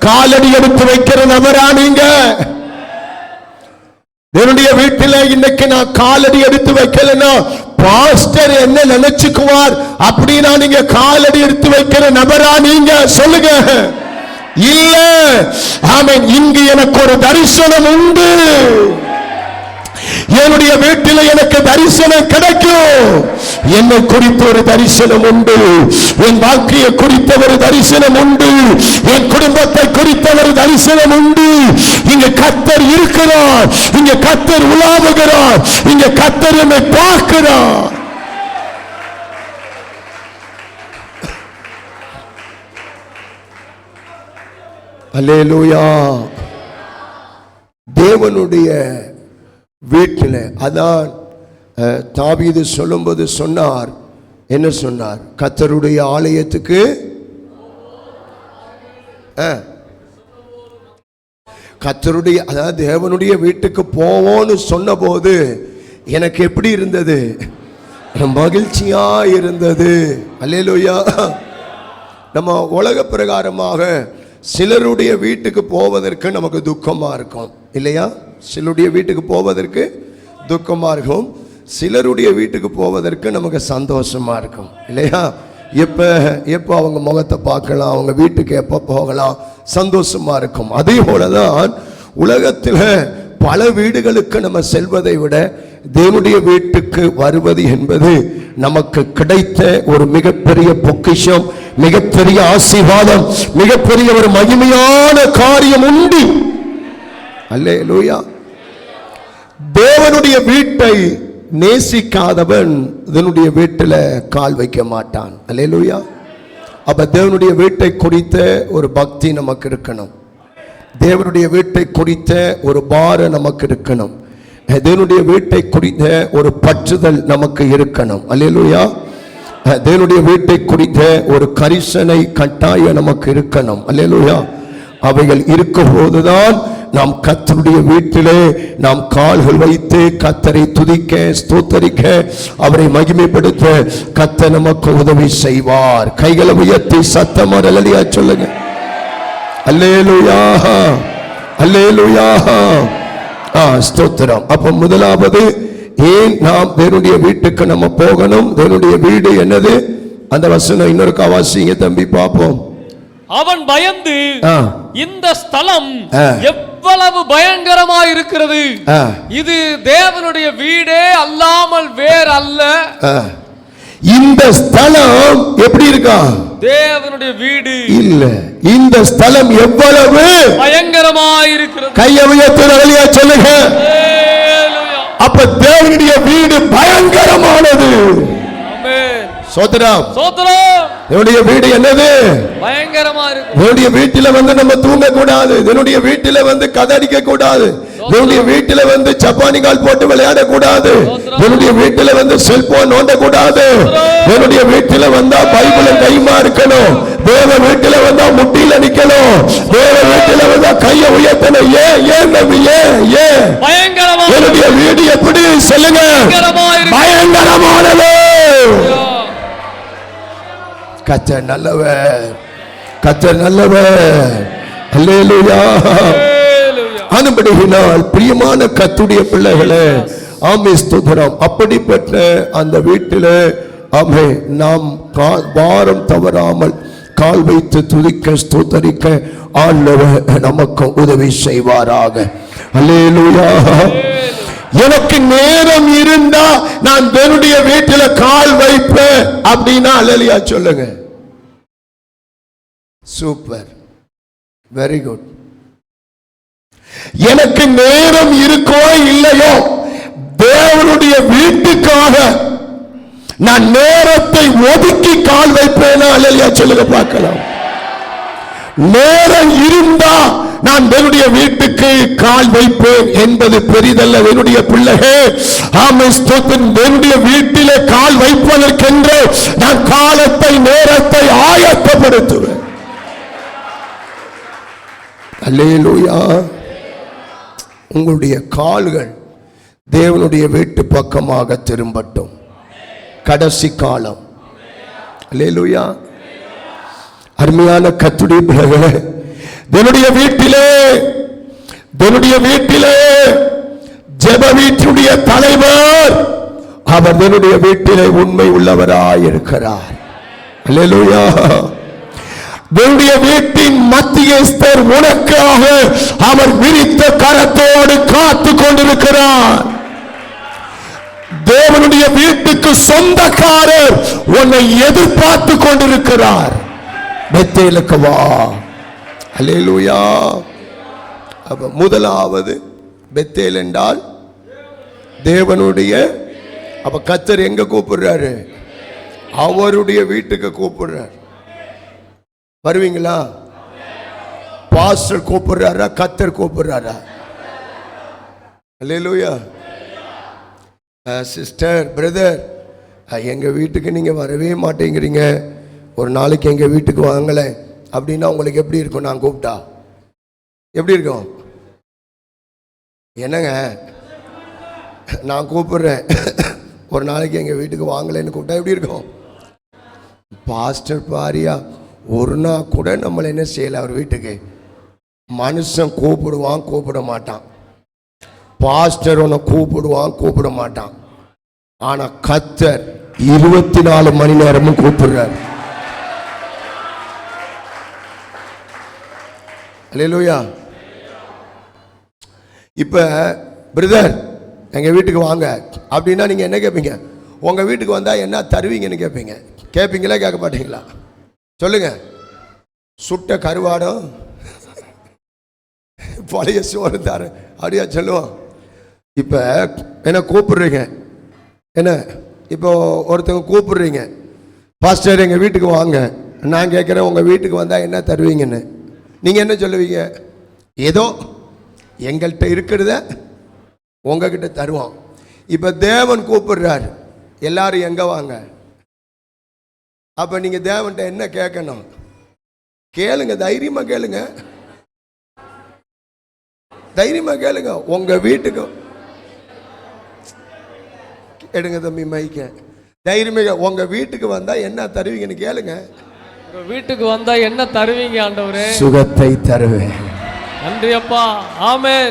காலடி எடுத்து வைக்கிற நபரா நீங்க? தேவனுடைய வீட்டில் இன்னைக்கு நான் காலடி எடுத்து வைக்கலன்னா பாஸ்டர் என்ன நினைச்சுக்குவார் அப்படின்னா நீங்க காலடி எடுத்து வைக்கிற நபரா நீங்க? சொல்லுங்க. இல்ல. ஆமென். இங்கு எனக்கு ஒரு தரிசனம் உண்டு. என்னுடைய வீட்டில் எனக்கு தரிசனம் கிடைக்கும். என்னை குறித்த ஒரு தரிசனம் உண்டு. என் வாழ்க்கையை குறித்த ஒரு தரிசனம் உண்டு. என் குடும்பத்தை குறித்த ஒரு தரிசனம் உண்டு. இங்க கர்த்தர் இருக்கிறார். இங்க கர்த்தர் உலாவுகிறார். இங்க கர்த்தர் என்னை பார்க்கிறார். அல்லேலூயா. தேவனுடைய வீட்டில் அதான் தாவீது சொல்லும்போது சொன்னார், என்ன சொன்னார்? கர்த்தருடைய ஆலயத்துக்கு கர்த்தருடைய அதாவது தேவனுடைய வீட்டுக்கு போவோன்னு சொன்னபோது எனக்கு எப்படி இருந்தது? மகிழ்ச்சியா இருந்தது. அல்லேலூயா. நம்ம உலக பிரகாரமாக சிலருடைய வீட்டுக்கு போவதற்கு நமக்கு துக்கமா இருக்கும் இல்லையா? சிலருடைய வீட்டுக்கு போவதற்கு துக்கமா இருக்கும், சிலருடைய வீட்டுக்கு போவதற்கு நமக்கு சந்தோஷமா இருக்கும் இல்லையா? எப்போ அவங்க முகத்தை பார்க்கலாம், அவங்க வீட்டுக்கு எப்போ போகலாம், சந்தோஷமா இருக்கும். அதே போலதான் உலகத்தில் பல வீடுகளுக்கு நம்ம செல்வதை விட தேவனுடைய வீட்டுக்கு வருவது என்பது நமக்கு கிடைத்த ஒரு மிகப்பெரிய பொக்கிஷம், மிகப்பெரிய ஆசீர்வாதம், மிகப்பெரிய ஒரு மகிமையான காரியம் உண்டு. அல்லேலூயா. தேவனுடைய வீட்டை நேசிக்காதவன் தேவனுடைய வீட்டில் கால் வைக்க மாட்டான். அல்லேலூயா. அப்ப தேவனுடைய வீட்டை குறித்த ஒரு பக்தி நமக்கு இருக்கணும். தேவனுடைய வீட்டை குறித்த ஒரு பாரம் நமக்கு இருக்கணும். தேவனுடைய வீட்டை குறித்த ஒரு பற்றுதல் நமக்கு இருக்கணும். அல்லேலூயா. தேவனுடைய வீட்டை குறித்த ஒரு கரிசனை கட்டாயம் நமக்கு இருக்கணும். அல்லேலூயா. அவைகள் இருக்கும் போதுதான் நாம் கர்த்தருடைய வீட்டிலே நாம் கால்கள் வைத்து கர்த்தரை துதிக்க, ஸ்தோத்தரிக்க, அவரை மகிமைப்படுத்த கர்த்தர் நமக்கு உதவி செய்வார். கைகளை உயர்த்தி சத்தமா அல்லேலூயா சொல்லுங்க. அல்லேலூயா. அல்லேலூயா. ஸ்தோத்திரம். அப்ப முதலாவது ஏன் நாம் தேவனுடைய வீட்டுக்கு நம்ம போகணும்? தேவனுடைய வீடு என்னது? அந்த வசனம் இன்னொரு வாசிங்க தம்பி பார்ப்போம். அவன் பயந்து இந்த ஸ்தலம் எவ்வளவு பயங்கரமா இருக்கிறது, இது தேவனுடைய வீடே அல்லாமல் வேற அல்ல. இந்த ஸ்தலம் எப்படி இருக்கா? தேவனுடைய வீடு இல்ல. இந்த ஸ்தலம் எவ்வளவு பயங்கரமா இருக்கிறது. கையை உயர்த்தி அல்லேலூயா சொல்லுங்க. அப்ப தேவனுடைய வீடு பயங்கரமானது. ஆமென். சோதரம். சோதரம். தேவனுடைய வீடு என்னது? பயங்கரமா இருக்கு. தேவனுடைய வீட்டில நம்ம தூங்க கூடாது. தேவனுடைய வீட்டில கதடிக்க கூடாது. தேவனுடைய வீட்டில சப்பானி கால் போட்டு விளையாட கூடாது. தேவனுடைய வீட்டில செல்போன் நோண்ட கூடாது. தேவனுடைய வீட்டில பைபிள் கைமா இருக்கணும். தேவ வீட்டில முட்டியில நிக்கணும். தேவ வீட்டில கையை உயர்த்தணும். ஏன் பயங்கரமா தேவனுடைய வீடு எப்படி சொல்லுங்க? பயங்கரமானது. கர்த்தர் நல்லவர். கர்த்தர் நல்லவர். அல்லேலூயா. அனுபடியினால் பிரியமான கர்த்தருடைய பிள்ளைகளே, ஆமே ஸ்தோத்திரம். அப்படிப்பட்ட அந்த வீட்டில் ஆமே நாம் வாரம் தவறாமல் கால் வைத்து துதிக்க, ஸ்தோத்தரிக்க ஆண்டவர் நமக்கு உதவி செய்வாராக. அல்லேலூயா. எனக்கு நேரம் இருந்தா நான் தேவனுடைய வீட்டில் கால் வைப்பேன் அப்படின்னா அல்லேலூயா சொல்லுங்க. சூப்பர். Very good. எனக்கு நேரம் இருக்கோ இல்லையோ, தேவனுடைய வீட்டுக்காக நான் நேரத்தை ஒதுக்கி கால் வைப்பேனா? அல்லையா சொல்லுங்க பார்க்கலாம். நேரம் இருந்தா நான் என்னுடைய வீட்டுக்கு கால் வைப்பேன் என்பது பெரிதல்ல. என்னுடைய பிள்ளைகள் என்னுடைய வீட்டிலே கால் வைப்பதற்கென்று நான் காலத்தை நேரத்தை ஆயத்தப்படுத்துவேன். அல்லேலூயா. உங்களுடைய கால்கள் தேவனுடைய வீட்டு பக்கமாக திரும்பட்டும். கடைசி காலம். அல்லேலூயா. அருமையான கர்த்தருடைய பிள்ளைகளே, தேவனுடைய வீட்டிலே ஜெப வீட்டுடைய தலைவர் அவர் தேவனுடைய வீட்டிலே உண்மை உள்ளவராய் இருக்கிறார். அல்லேலூயா. தேவனுடைய வீட்டின் மத்தியஸ்தர் உனக்காக அவர் விரித்த கரத்தோடு காத்து கொண்டிருக்கிறார். தேவனுடைய வீட்டுக்கு சொந்தக்காரர் உன்னை எதிர்பார்த்து கொண்டிருக்கிறார். பெத்தேலுக்கு வா. அல்லேலூயா. அப்ப முதலாவது பெத்தேல் என்றால் தேவனுடைய. அப்ப கர்த்தர் எங்க கூப்பிடுறாரு? அவருடைய வீட்டுக்கு கூப்பிடுறார். வருவீங்களா? பாஸ்டர் கூப்பிடுறாரா? கர்த்தர் கூப்பிடுறாரா? அல்லேலூயா. சிஸ்டர், பிரதர், எங்க வீட்டுக்கு நீங்க வரவே மாட்டேங்கிறீங்க, ஒரு நாளைக்கு எங்க வீட்டுக்கு வாங்கல அப்படின்னா உங்களுக்கு எப்படி இருக்கும்? நான் கூப்பிட்டா எப்படி இருக்கும்? என்னங்க, நான் கூப்பிடுறேன், ஒரு நாளைக்கு எங்க வீட்டுக்கு வாங்கலைன்னு கூப்பிட்டா எப்படி இருக்கும்? பாஸ்டர் பாரியா, ஒரு நாள் கூட நம்மளை என்ன செய்யல அவர் வீட்டுக்கு. மனுஷன் கூப்பிடுவான், கூப்பிட மாட்டான். பாஸ்டர் உன்னை கூப்பிடுவான், கூப்பிட மாட்டான். ஆனா கர்த்தர் 24 மணி நேரமும் கூப்பிடுறார். அல்லேலூயா. இப்ப பிரதர் எங்க வீட்டுக்கு வாங்க அப்படின்னா நீங்க என்ன கேட்பீங்க? உங்க வீட்டுக்கு வந்தா என்ன தருவீங்கன்னு கேட்பீங்க. கேட்பீங்களா கேட்க மாட்டீங்களா? சொல்லுங்க. சுட்ட கருவாடம், பழைய சோறு தாரு அப்படியா சொல்லுவோம். இப்ப என்ன கூப்பிடுறீங்க? என்ன இப்போ ஒருத்தவங்க கூப்பிடுறீங்க, பாஸ்டர் எங்க வீட்டுக்கு வாங்க. நான் கேட்குறேன், உங்க வீட்டுக்கு வந்தா என்ன தருவீங்கன்னு. நீங்க என்ன சொல்லுவீங்க? ஏதோ எங்கள்கிட்ட இருக்கிறத உங்ககிட்ட தருவோம். இப்ப தேவன் கூப்பிடுறாரு, எல்லாரும் எங்க வாங்க. அப்ப நீங்க தேவன்கிட்ட என்ன கேட்கணும்? கேளுங்க, தைரியமா கேளுங்க, தைரியமா கேளுங்க. உங்க வீட்டுக்கு எடுங்க தம்பி மைக்க, தைரியமா உங்க வீட்டுக்கு வந்தா என்ன தருவீங்கன்னு கேளுங்க. உங்க வீட்டுக்கு வந்தா என்ன தருவீங்க ஆண்டவரே? சுகத்தை தருவேன். நன்றி அப்பா. ஆமென்.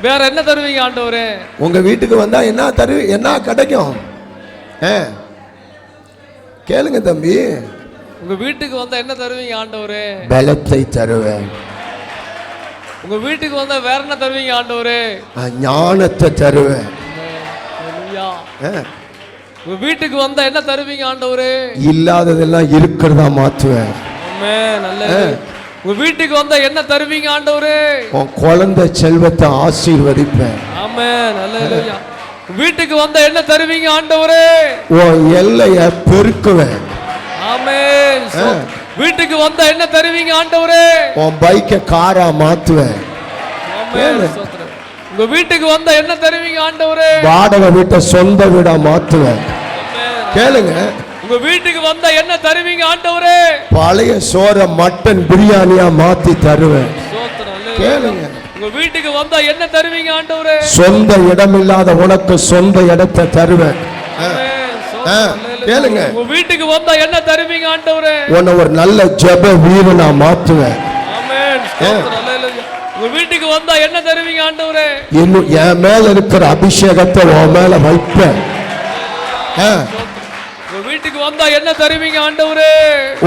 வேற என்ன தருவீங்க ஆண்டவரே? உங்க வீட்டுக்கு வந்தா என்ன என்ன கிடைக்கும்? கேளுங்க தம்பி. உங்க வீட்டுக்கு வந்தா என்ன தருவீங்க ஆண்டவரே? பலத்தை தருவேன். உங்க வீட்டுக்கு வந்தா வேற என்ன தருவீங்க ஆண்டவரே? ஞானத்தை தருவேன். உங்க வீட்டுக்கு வந்தா என்ன தருவீங்க ஆண்டவரே? இல்லாததெல்லாம் இருக்கிறதா மாத்துவேன். ஆமென். நல்லது. உங்க வீட்டுக்கு வந்தா என்ன தருவீங்க ஆண்டவரே? உன் குழந்தை செல்வத்தை ஆசீர்வதிப்பேன். ஆமென். அல்லேலூயா. வீட்டுக்கு வந்தா என்ன தருவீங்க ஆண்டவரே? உன் எல்லையை பெருக்குவேன். ஆமென். வீட்டுக்கு வந்தா என்ன தருவீங்க ஆண்டவரே? உன் பைக்கை காரா மாத்துவேன். ஆமென். உங்க வீட்டுக்கு வந்தா என்ன தருவீங்க ஆண்டவரே? வாடகை வீட்டை சொந்த வீடா மாத்துவேன். கேளுங்க. உங்க வீட்டுக்கு வந்தா என்ன தருவீங்க ஆண்டவரே? பழைய சோற மட்டன் பிரியாணியா மாத்தி தருவேன். கேளுங்க. உங்க வீட்டுக்கு வந்தா என்ன தருவீங்க ஆண்டவரே? சொந்த இடம் இல்லாத உனக்கு சொந்த இடத்தை தருவேன். கேளுங்க. உங்க வீட்டுக்கு வந்தா என்ன தருவீங்க ஆண்டவரே? உன்னை ஒரு நல்ல ஜெப வீரனா மாத்துவேன். ஆமென். அல்லேலூயா. உங்க வீட்டுக்கு வந்தா என்ன தருவீங்க ஆண்டவரே? இன்னும் என் மேல இருக்கிற அபிஷேகத்தை உன் மேல வைப்பேன். உங்க வீட்டுக்கு வந்தா என்ன தருவீங்க ஆண்டவரே?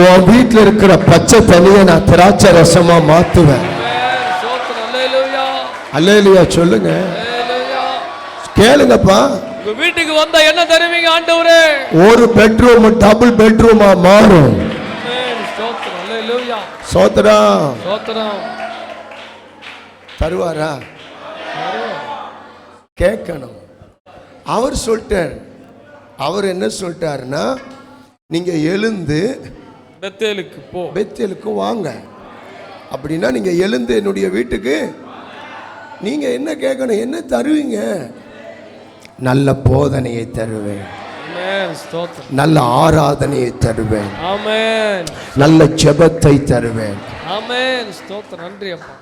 உன் வீட்டுல இருக்கிற பச்சை தண்ணியை நான் திராட்சை ரசமா மாத்துவேன். அல்லேலூயா. அல்லேலூயா சொல்லுங்க. கேளுங்கப்பா. உங்க வீட்டுக்கு வந்தா என்ன தருவீங்க ஆண்டவரே? ஒரு பெட்ரூம் டபுள் பெட்ரூமா மாறும். ஆமென். ஸ்தோத்திரம். அல்லேலூயா. ஸ்தோத்திரம். ஸ்தோத்திரம். தருவாரா? கேட்கணும். அவர் சொல்லிட்டார். அவர் என்ன சொல்லிட்டாருன்னா, நீங்க எழுந்து பெத்தேலுக்கு போ, பெத்தேலுக்கு வாங்க. அப்படின்னா நீங்க எழுந்து என்னுடைய வீட்டுக்கு நீங்க என்ன கேட்கணும்? என்ன தருவீங்க? நல்ல போதனையை தருவேன், நல்ல ஆராதனையை தருவேன், நல்ல ஜெபத்தை தருவேன். நன்றி அப்பா.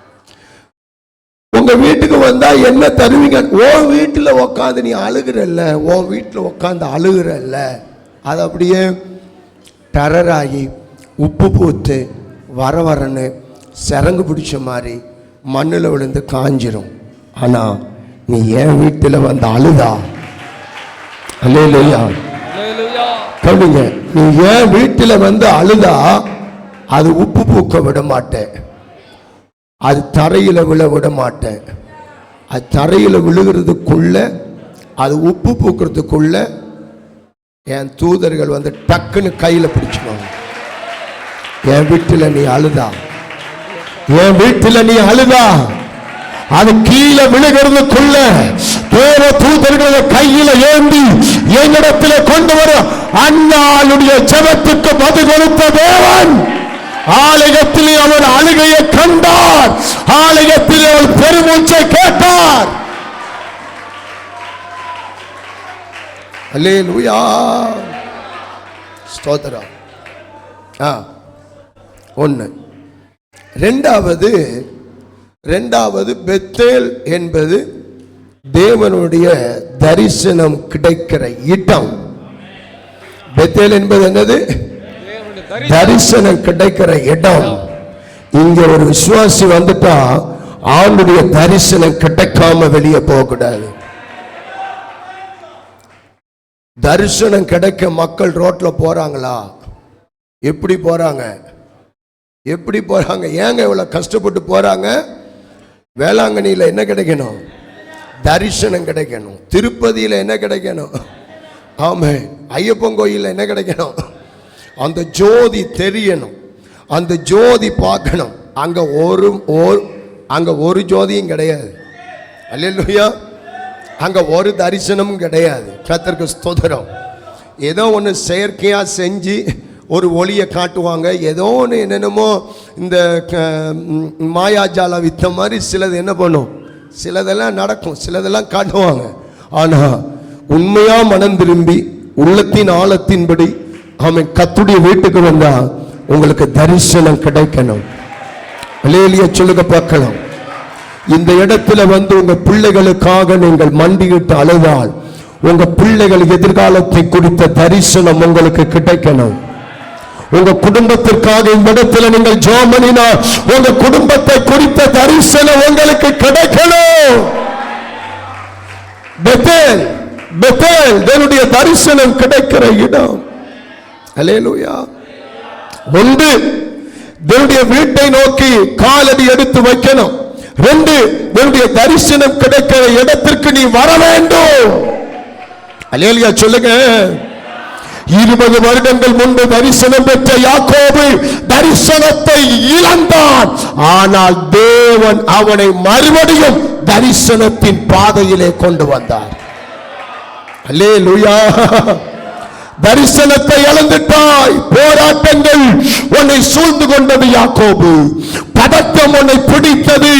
உங்க வீட்டுக்கு வந்தா என்ன தருவீங்க? உன் வீட்டுல உட்காந்து நீ அழுகிறல்ல, உன் வீட்டுல உட்காந்து அழுகிறல்ல, அது அப்படியே டரராகி உப்பு பூத்து வர வரன்னு சிறங்கு பிடிச்ச மாதிரி மண்ணில் விழுந்து காஞ்சிரும். ஆனா நீ என் வீட்டில் வந்து அழுதா, அல்லேலூயா, கவிங்க, நீ என் வீட்டில் வந்து அழுதா அது உப்பு பூக்க விட மாட்டேன், அது தரையில் விழ விட மாட்டேன். அது தரையில் விழுகிறதுக்குள்ள, அது உப்பு பூக்கிறதுக்குள்ள என் தூதர்கள் வந்து டக்குன்னு கையில் பிடிச்சுவாங்க. என் வீட்டில் நீ அழுதா, என் வீட்டில் நீ அழுதா, அது கீழே விழுகிறதுக்குள்ள தேவ தூதர்களை கையில ஏந்தி என்னிடத்தில் கொண்டு வர அண்ணாளுடைய ஜெபத்துக்கு பதில் கொடுத்த தேவன் ஆலயத்திலே அவர் அழுகையை கண்டார், ஆலயத்திலே அவர் பெருமூச்சை கேட்டார். அல்லேலூயா, ஸ்தோத்திரம். ஒன்று. ரெண்டாவது பெத்தேல் என்பது தேவனுடைய தரிசனம் கிடைக்கிற இடம். பெத்தேல் என்பது என்னது? தரிசனம் கிடைக்கிற இடம். இங்க ஒரு விசுவாசி வந்துட்டா அவனுடைய தரிசனம் கிடைக்காம வெளியே போக கூடாது. தரிசனம் கிடைக்க மக்கள் ரோட்ல போறாங்களா? எப்படி போறாங்க? எப்படி போறாங்க? ஏங்க இவ்வளவு கஷ்டப்பட்டு போறாங்க? வேளாங்கண்ணியில் என்ன கிடைக்கணும்? தரிசனம் கிடைக்கணும். திருப்பதியில் என்ன கிடைக்கணும்? ஆமா, ஐயப்பன் கோயிலில் என்ன கிடைக்கணும்? அந்த ஜோதி தெரியணும், அந்த ஜோதி பார்க்கணும். அங்க ஒரு ஜோதியும் கிடையாது. அல்லேலூயா, அங்க ஒரு தரிசனமும் கிடையாது. கர்த்தருக்கு ஸ்தோத்திரம். ஏதோ ஒன்று செயற்கையா செஞ்சு ஒரு ஒளியை காட்டுவாங்க, ஏதோ ஒன்று என்னென்னமோ இந்த மாயாஜால வித்த மாதிரி சிலது என்ன பண்ணும், சிலதெல்லாம் நடக்கும், சிலதெல்லாம் காட்டுவாங்க. ஆனால் உண்மையா மனம் திரும்பி உள்ளத்தின் ஆழத்தின்படி அவன் கர்த்தருடைய வீட்டுக்கு வந்தா உங்களுக்கு தரிசனம் கிடைக்கணும். அல்லேலூயா சொல்லுங்க பார்க்கலாம். இந்த இடத்துல வந்து உங்க பிள்ளைகளுக்காக நீங்கள் மண்டியிட்டு அழுதால் உங்க பிள்ளைகள் எதிர்காலத்தை குறித்த தரிசனம் உங்களுக்கு கிடைக்கணும். உங்க குடும்பத்திற்காக இந்த இடத்துல நீங்கள் ஜெபம் பண்ணினால் உங்க குடும்பத்தை குறித்த தரிசனம் உங்களுக்கு கிடைக்கணும். பெத்தேல் தேவனுடைய தரிசனம் கிடைக்கிற இடம். அல்லேலூயா. ஒன்று, தேவனுடைய வீட்டை நோக்கி காலடி எடுத்து வைக்கணும். ரெண்டு, தேவனுடைய தரிசனம் கிடைக்கிற இடத்திற்கு நீ வர வேண்டும். அல்லேலூயா சொல்லுங்க. 20 வருடங்கள் முன்பு தரிசனம் பெற்ற யாக்கோபு தரிசனத்தை இழந்தான். ஆனால் தேவன் அவனை மறுபடியும் தரிசனத்தின் பாதையிலே கொண்டு வந்தார். அல்லேலூயா. தரிசனத்தை இழந்துட்டாய். போராட்டங்கள் உன்னை சூழ்ந்து கொண்டது யாக்கோபு. பதட்டம் உன்னை பிடித்தது.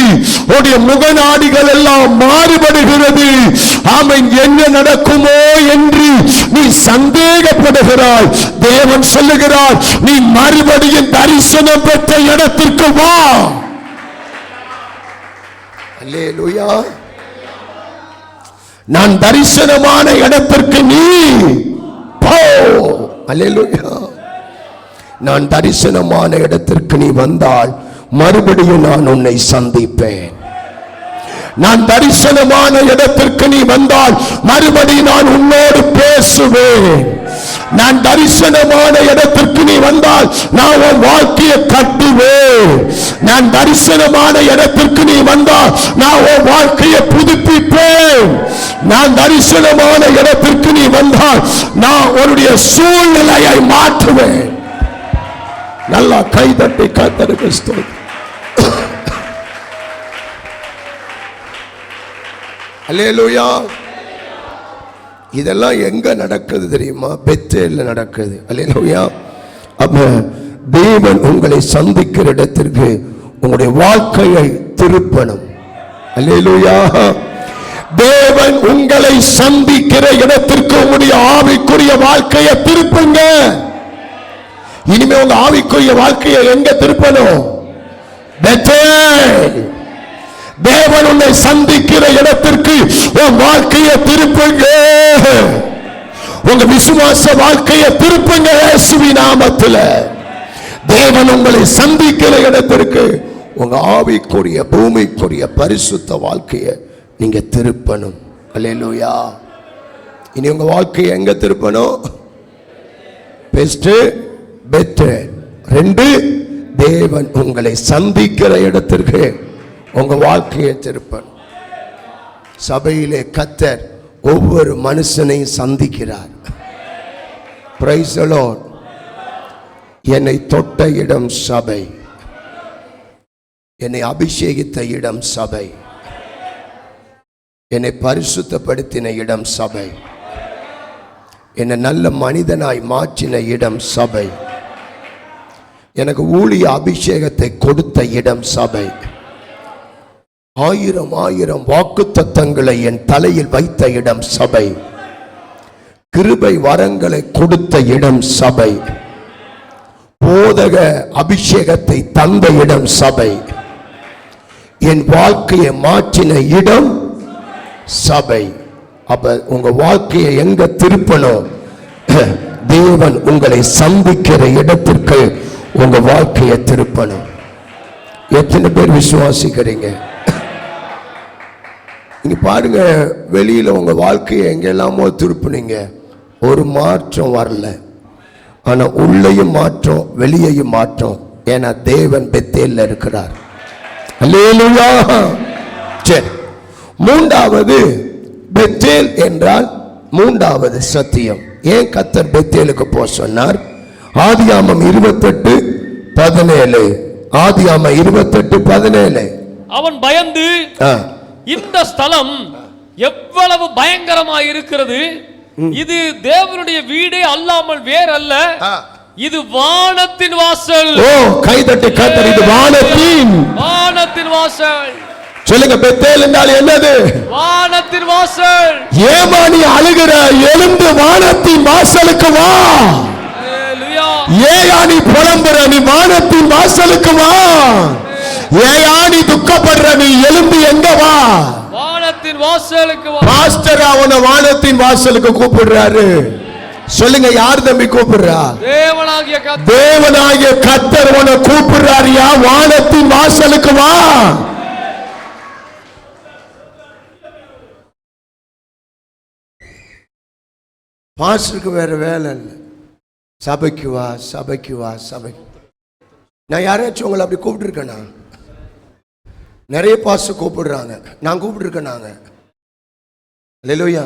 உன்னுடைய முகநாடிகள் எல்லாம் மாறுபடுகிறது. ஆமென். என்ன நடக்குமோ என்று நீ சந்தேகப்படுகிறாய். தேவன் சொல்லுகிறார், நீ மறுபடியும் தரிசனம் பெற்ற இடத்திற்கு வா. அல்லேலூயா. நான் தரிசனமான இடத்திற்கு நீ போ. அல்லேலூயா. நான் தரிசனமான இடத்திற்கு நீ வந்தால் மறுபடியும் நான் உன்னை சந்திப்பேன். நான் தரிசனமான இடத்திற்கு நீ வந்தால் மறுபடியும் நான் உன்னோடு பேசுவேன். நான் தரிசனமான இடத்திற்கு நீ வந்தால் நான் உன் வாழ்க்கையை கட்டுவேன். நான் தரிசனமான இடத்திற்கு நீ வந்தால் நான் உன் வாழ்க்கையை புதுப்பிப்பேன். நான் தரிசனமான இடத்திற்கு நீ வந்தால் நான் உன்னுடைய சூழ்நிலையை மாற்றுவேன். நல்லா கைதட்டி கர்த்தருக்கு ஸ்தோத்திரம். அல்லேலூயா. இதெல்லாம் எங்க நடக்குது தெரியுமா? பெத்தேல்ல நடக்குது. அல்லேலூயா. அப்ப தேவன் உங்களை சந்திக்கிற இடத்திற்கு உங்களுடைய வாழ்க்கையை திருப்பணும். அல்லேலூயா. தேவன் உங்களை சந்திக்கிற இடத்திற்கு உங்களுடைய ஆவிக்குரிய வாழ்க்கையை திருப்புங்க. இனிமே உங்க ஆவிக்குரிய வாழ்க்கையை எங்க திருப்பணும்? பெத்தேல். தேவன் உன்னை சந்திக்கிற இடத்திற்கு உன் வாழ்க்கையை திருப்புங்க. உங்க விசுவாச வாழ்க்கையை திருப்புங்க இயேசுவின் நாமத்தில். தேவன் உங்களை சந்திக்கிற இடத்திற்கு உங்க ஆவிக்குரிய பூமிக்குரிய பரிசுத்த வாழ்க்கையை நீங்க திருப்பணும். அல்லேலூயா. இனி உங்க வாழ்க்கையை எங்க திருப்பணும்? Best better. 2, தேவன் உங்களை சந்திக்கிற இடத்திற்கு உங்க வாழ்க்கையை திருப்பணும். சபையிலே கர்த்தர் ஒவ்வொரு மனுஷனையும் சந்திக்கிறார். Praise the Lord. என்னை தொட்ட இடம் சபை, என்னை அபிஷேகித்த இடம் சபை, என்னை பரிசுத்தப்படுத்தின இடம் சபை, என்னை நல்ல மனிதனாய் மாற்றின இடம் சபை, எனக்கு ஊழிய அபிஷேகத்தை கொடுத்த இடம் சபை, 1000 வாக்குத்தத்தங்களை என் தலையில் வைத்த இடம் சபை, கிருபை வரங்களை கொடுத்த இடம் சபை, போதக அபிஷேகத்தை தந்த இடம் சபை, என் வாழ்க்கையை மாற்றின இடம் சபை. அப்ப உங்க வாழ்க்கையை எங்க திருப்பணும்? தேவன் உங்களை சந்திக்கிற இடத்திற்கு உங்க வாழ்க்கையை திருப்பணும். எத்தனை பேர் விசுவாசிக்கிறீங்க? நீங்க பாருங்க, வெளியில உங்க வாழ்க்கையை எங்கெல்லாமோ திருப்புனீங்க, ஒரு மாற்றம் வரல. ஆனா உள்ளேயும் மாற்றம், வெளியேயும் மாற்றம். ஏன்னா தேவன் பெத்தேல்ல இருக்கிறார். அல்லேலூயா. சரி, 3வது பெத்தேல் என்றால் 3வது சத்தியம். ஏன் கர்த்தர் பெத்தேலுக்கு போக சொன்னார்? ஆதியாகமம் 28:17. ஆதியாகமம் 28:17. அவன் பயந்து, இந்த ஸ்தலம் எவ்வளவு பயங்கரமாய் இருக்கிறது, இது தேவனுடைய வீடே அல்லாமல் வேறல்ல, இது வானத்தின் வாசல். ஓ, கைதட்டி கர்த்தர், இது வானத்தின் வாசல். சொல்லுங்க, பெத்தேல் என்றால் என்னது? வானத்தின் வாசல். ஏமா நீ அழுகிற? எழுந்து வானத்தின் வாசலுக்கு வா. அல்லேலூயா. ஏயா நீ புலம்புற? நீ வானத்தின் வாசலுக்கு வா. ஏயா நீ துக்கப்படுற? நீ எழுந்து எங்க வா? வானத்தின் வாசலுக்கு வா. பாஸ்டர் அவனை வானத்தின் வாசலுக்கு கூப்பிடுறாரு. சொல்லுங்க, யார் தம்பி கூப்பிடுறா? தேவனாகிய கர்த்தர். தேவனாகிய கர்த்தர் உன்னை கூப்பிடுறாரியா? வானத்தின் வாசலுக்கு வா. பாஸ்டருக்கு வேற வேலை இல்லை. சபைக்கு வா, சபைக்கு வா, சபைக்கு. நான் யாராச்சும் உங்களை அப்படி கூப்பிட்டுருக்கேனா? நிறைய பாஸ்டர் கூப்பிடுறாங்க, நான் கூப்பிட்டுருக்கேனாங்க. அல்லேலூயா.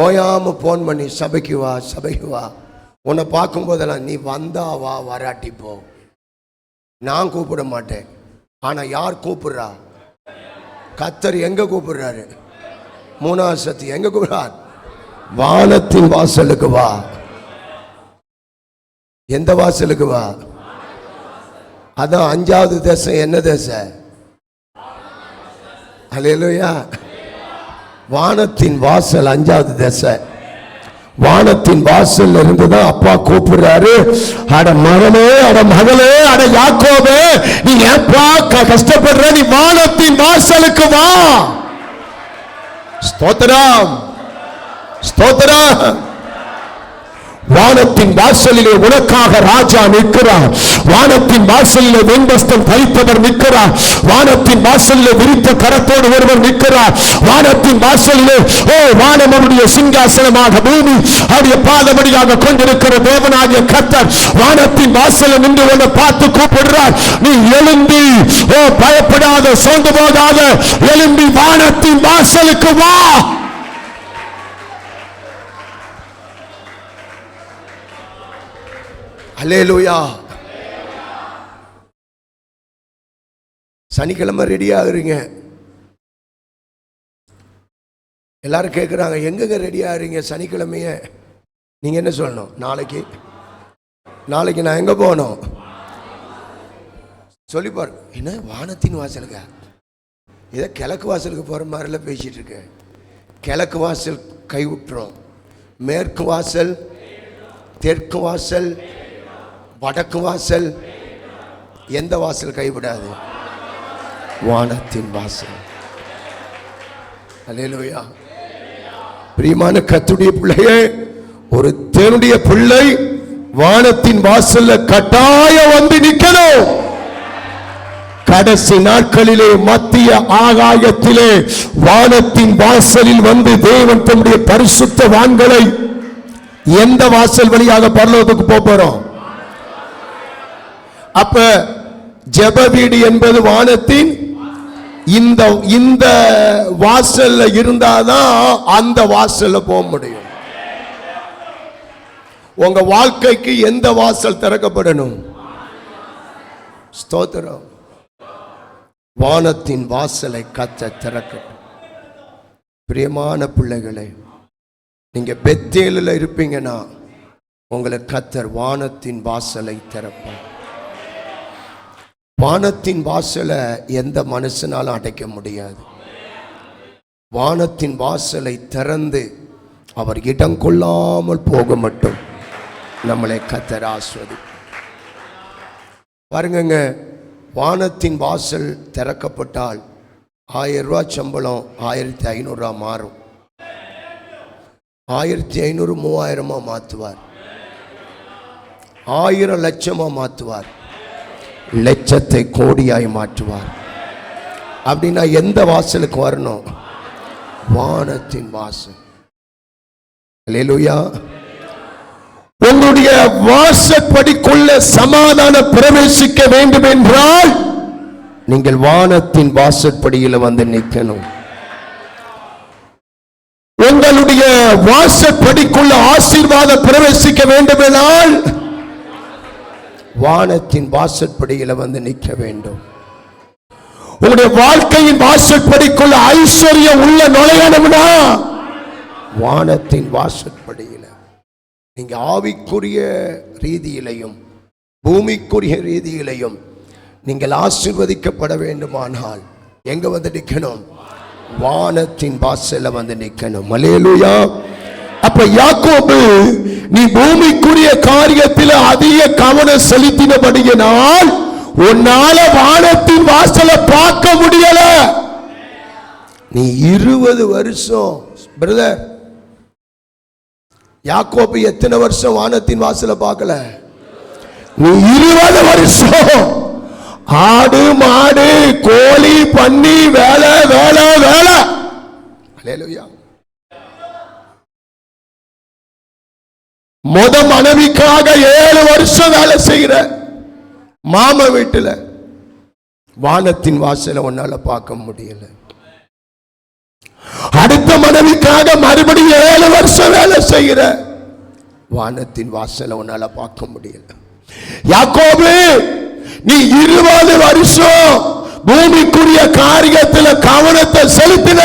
ஓயாம போன் பண்ணி சபைக்கு வா, சபைக்கு வா. உன்னை பார்க்கும் போதெல்லாம் நீ வந்தா வா, வராட்டி போ. நான் கூப்பிட மாட்டேன். ஆனா யார் கூப்பிடுறா? கர்த்தர் எங்க கூப்பிடுறாரு? 3வது சத்தியம் எங்க கூப்பிடுறார்? வானத்தின் வாசலுக்கு வா. எந்த வாசலுக்கு வா? அதான் 5வது தேசம். என்ன தேசம்? அல்லேலூயா. வானத்தின் வாசல் 5வது தேசம். வானத்தின் வாசல் இருந்துதான் அப்பா கூப்பிடுறாரு. அட மகனே, அட மகளே, அட யாக்கோபே, நீ ஏப்பா கஷ்டப்படுற? நீ வானத்தின் வாசலுக்கு வா. ஸ்தோத்திரம், ஸ்தோத்திரம். வானத்தின் வாசலிலே உனக்காக ராஜா நிற்கிறார். வானத்தின் வாசலிலே வெண்வஸ்திரம் தரித்தவர் நிற்கிறார். வானத்தின் வாசலிலே விரித்த கரத்தோடு ஒருவர் நிற்கிறார். வானத்தின் வாசலிலே, ஓ, வானம் அவருடைய சிங்காசனமாக, பூமி அவருடைய பாதபடியாக கொண்டிருக்கிற தேவனாகிய கர்த்தர் வானத்தின் வாசலில் நின்று உன்னை பார்த்து கூப்பிடுறார். நீ எழும்பி, ஓ, பயப்படாத, சோர்ந்து போகாத, எழும்பி வானத்தின் வாசலுக்கு வா. அல்லேலூயா. சனிக்கிழமை ரெடி ஆகுறீங்க. எல்லாரும் கேட்குறாங்க, எங்கெங்க ரெடியாக இருங்க சனிக்கிழமையே? நீங்கள் என்ன சொல்லணும்? நாளைக்கு நான் எங்கே போகணும் சொல்லிப்பார். என்ன வானத்தின் வாசலுக்கா? இதை கிழக்கு வாசலுக்கு போகிற மாதிரிலாம் பேசிகிட்டு இருக்க. கிழக்கு வாசல் கைவிட்டுரும், மேற்கு வாசல், தெற்கு வாசல், வடக்கு வாசல், எந்த வாசல் கைவிடாது? வானத்தின் வாசல். அல்லேலூயா. பிரியமான கர்த்தருடைய பிள்ளையே, ஒரு தேவனுடைய பிள்ளை வானத்தின் வாசல்ல கட்டாயம் வந்து நிக்கணும். கடைசி நாட்களிலே மத்திய ஆகாயத்திலே வானத்தின் வாசலில் வந்து தேவன் தம்முடைய பரிசுத்தவான்களை எந்த வாசல் வழியாக பரலோகத்துக்கு போறோம்? அப்ப ஜெப வீடு என்பது வானத்தின் இந்த வாசல்ல இருந்தாதான் அந்த வாசல்ல போக முடியும். உங்க வாழ்க்கைக்கு எந்த வாசல் திறக்கப்படணும்? ஸ்தோத்திரம். வானத்தின் வாசலை கர்த்தர் திறக்கட்டும். பிரியமான பிள்ளைகளே, நீங்க பெத்தேலில் இருப்பீங்கன்னா உங்களை கர்த்தர் வானத்தின் வாசலை திறப்பார். வானத்தின் வாசலை எந்த மனுஷனாலும் அடைக்க முடியாது. வானத்தின் வாசலை திறந்து அவர் இடம் கொள்ளாமல் போக மட்டும் நம்மளை கர்த்தர் ஆஸ்வதி. பாருங்க, வானத்தின் வாசல் திறக்கப்பட்டால் 1000 ரூபா சம்பளம் 1500 மாறும். 1500 3000 மாற்றுவார், 1000 லட்சமா மாற்றுவார், லட்சத்தை கோடியாய் மாற்றுவார். அப்படின்னா எந்த வாசலுக்கு வரணும்? வானத்தின் வாசல். அல்லேலூயா. உங்களுடைய வாசற்படிக்குள்ள சமாதானம் பிரவேசிக்க வேண்டும் என்றால் நீங்கள் வானத்தின் வாசற்படியில வந்து நிற்கணும். உங்களுடைய வாசற்படிக்குள்ள ஆசீர்வாதம் பிரவேசிக்க வேண்டும் என்றால் வானத்தின் வாசற்படியில வந்து நிற்க வேண்டும். உங்களுடைய வாழ்க்கையின் வாசற்படிக்குள்ள ஐஸ்வர்யம் உள்ள நுழையணும்னா வானத்தின் வாசற்படியில. நீங்க ஆவிக்குரிய ரீதியிலையும் பூமிக்குரிய ரீதியிலையும் நீங்கள் ஆசீர்வதிக்கப்பட வேண்டுமானால் எங்க வந்து நிற்கணும்? வானத்தின் வாசல்ல வந்து நிற்கணும். அல்லேலூயா. அப்ப யாக்கோபு, நீ பூமிக்குரிய காரியத்தில் அதிக கவனம் செலுத்தினபடியினால் உன்னால வானத்தின் வாசலை பார்க்க முடியல. நீ 20 வருஷம் பிரதர், யாக்கோபு எத்தனை வருஷம் வானத்தின் வாசலை பார்க்கல? நீ 20 வருஷம் ஆடு மாடு கோழி பன்னி வேலை வேலை வேலை. அல்லேலூயா. முத மனைவிக்காக 7 வருஷம் வேலை செய்கிற மாமா வீட்டுல வானத்தின் வாசலை உன்னால பார்க்க முடியல. அடுத்த மனைவிக்காக மறுபடியும் 7 வருஷம் வேலை செய்கிற வானத்தின் வாசலை உன்னால பார்க்க முடியல. யாக்கோபு, நீ 20 வருஷம் பூமிக்குரிய காரியத்தில் கவனத்தை செலுத்தின,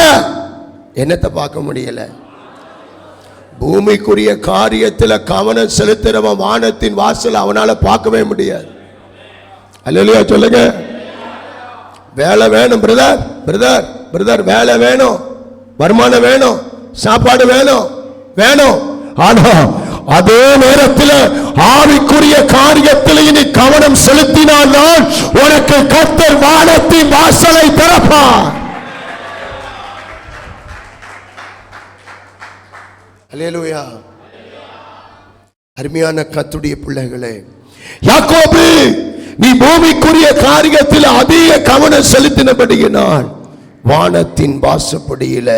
என்னத்தை பார்க்க முடியல? பூமிக்குரிய காரியத்தில் கவனம் செலுத்துறவன் வானத்தின் வாசல் அவனால பார்க்கவே முடியாது. அல்லேலூயா சொல்லுங்க. வேலை வேணும் பிரதர், பிரதர் பிரதர், வேலை வேணும், வருமானம் வேணும், சாப்பாடு வேணும் வேணும். ஆனா அதே நேரத்தில் ஆவிக்குரிய காரியத்தில் நீ கவனம் செலுத்தினால் உனக்கு கர்த்தர் வானத்தின் வாசலை திறப்பார். அல்லேலூயா. அருமையான கர்த்தருடைய பிள்ளைகளே, யாக்கோபு, நீ பூமிக்குரிய காரியத்தில் அதிக கவனம் செலுத்தினபடியினால் வானத்தின் வாசப்படியில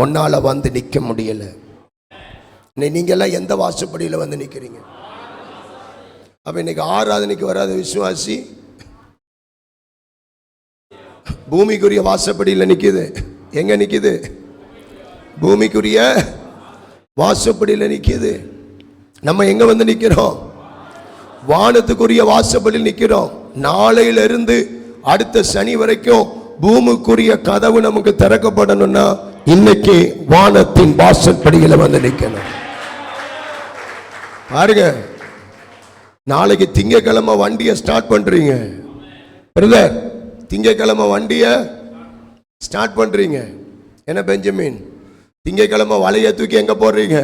உன்னால வந்து நிக்க முடியல. நீங்க எல்லாம் எந்த வாசப்படியில வந்து நிக்கிறீங்க? அப்ப இன்னைக்கு ஆராதனைக்கு வராத விசுவாசி பூமிக்குரிய வாசப்படியில நிக்குது. எங்க நிக்குது? பூமிக்குரிய வாசப்படியில நிக்குது. நம்ம எங்க வந்து நிக்கிறோம்? வானத்துக்குரிய வாசப்படியில் நிக்கிறோம். நாளையிலிருந்து அடுத்த சனி வரைக்கும் பூமிக்குரிய கதவு நமக்கு திறக்கப்படணும்னா இன்னைக்கு வானத்தின் வாசல் படியில வந்து நிக்கணும். பாருங்க, நாளைக்கு திங்கக்கிழமை வண்டியை ஸ்டார்ட் பண்றீங்க பிரதர், திங்கக்கிழமை வண்டியை ஸ்டார்ட் பண்றீங்க. என்ன பெஞ்சமின், திங்கக்கிழமை வலையை தூக்கி எங்க போடுறீங்க?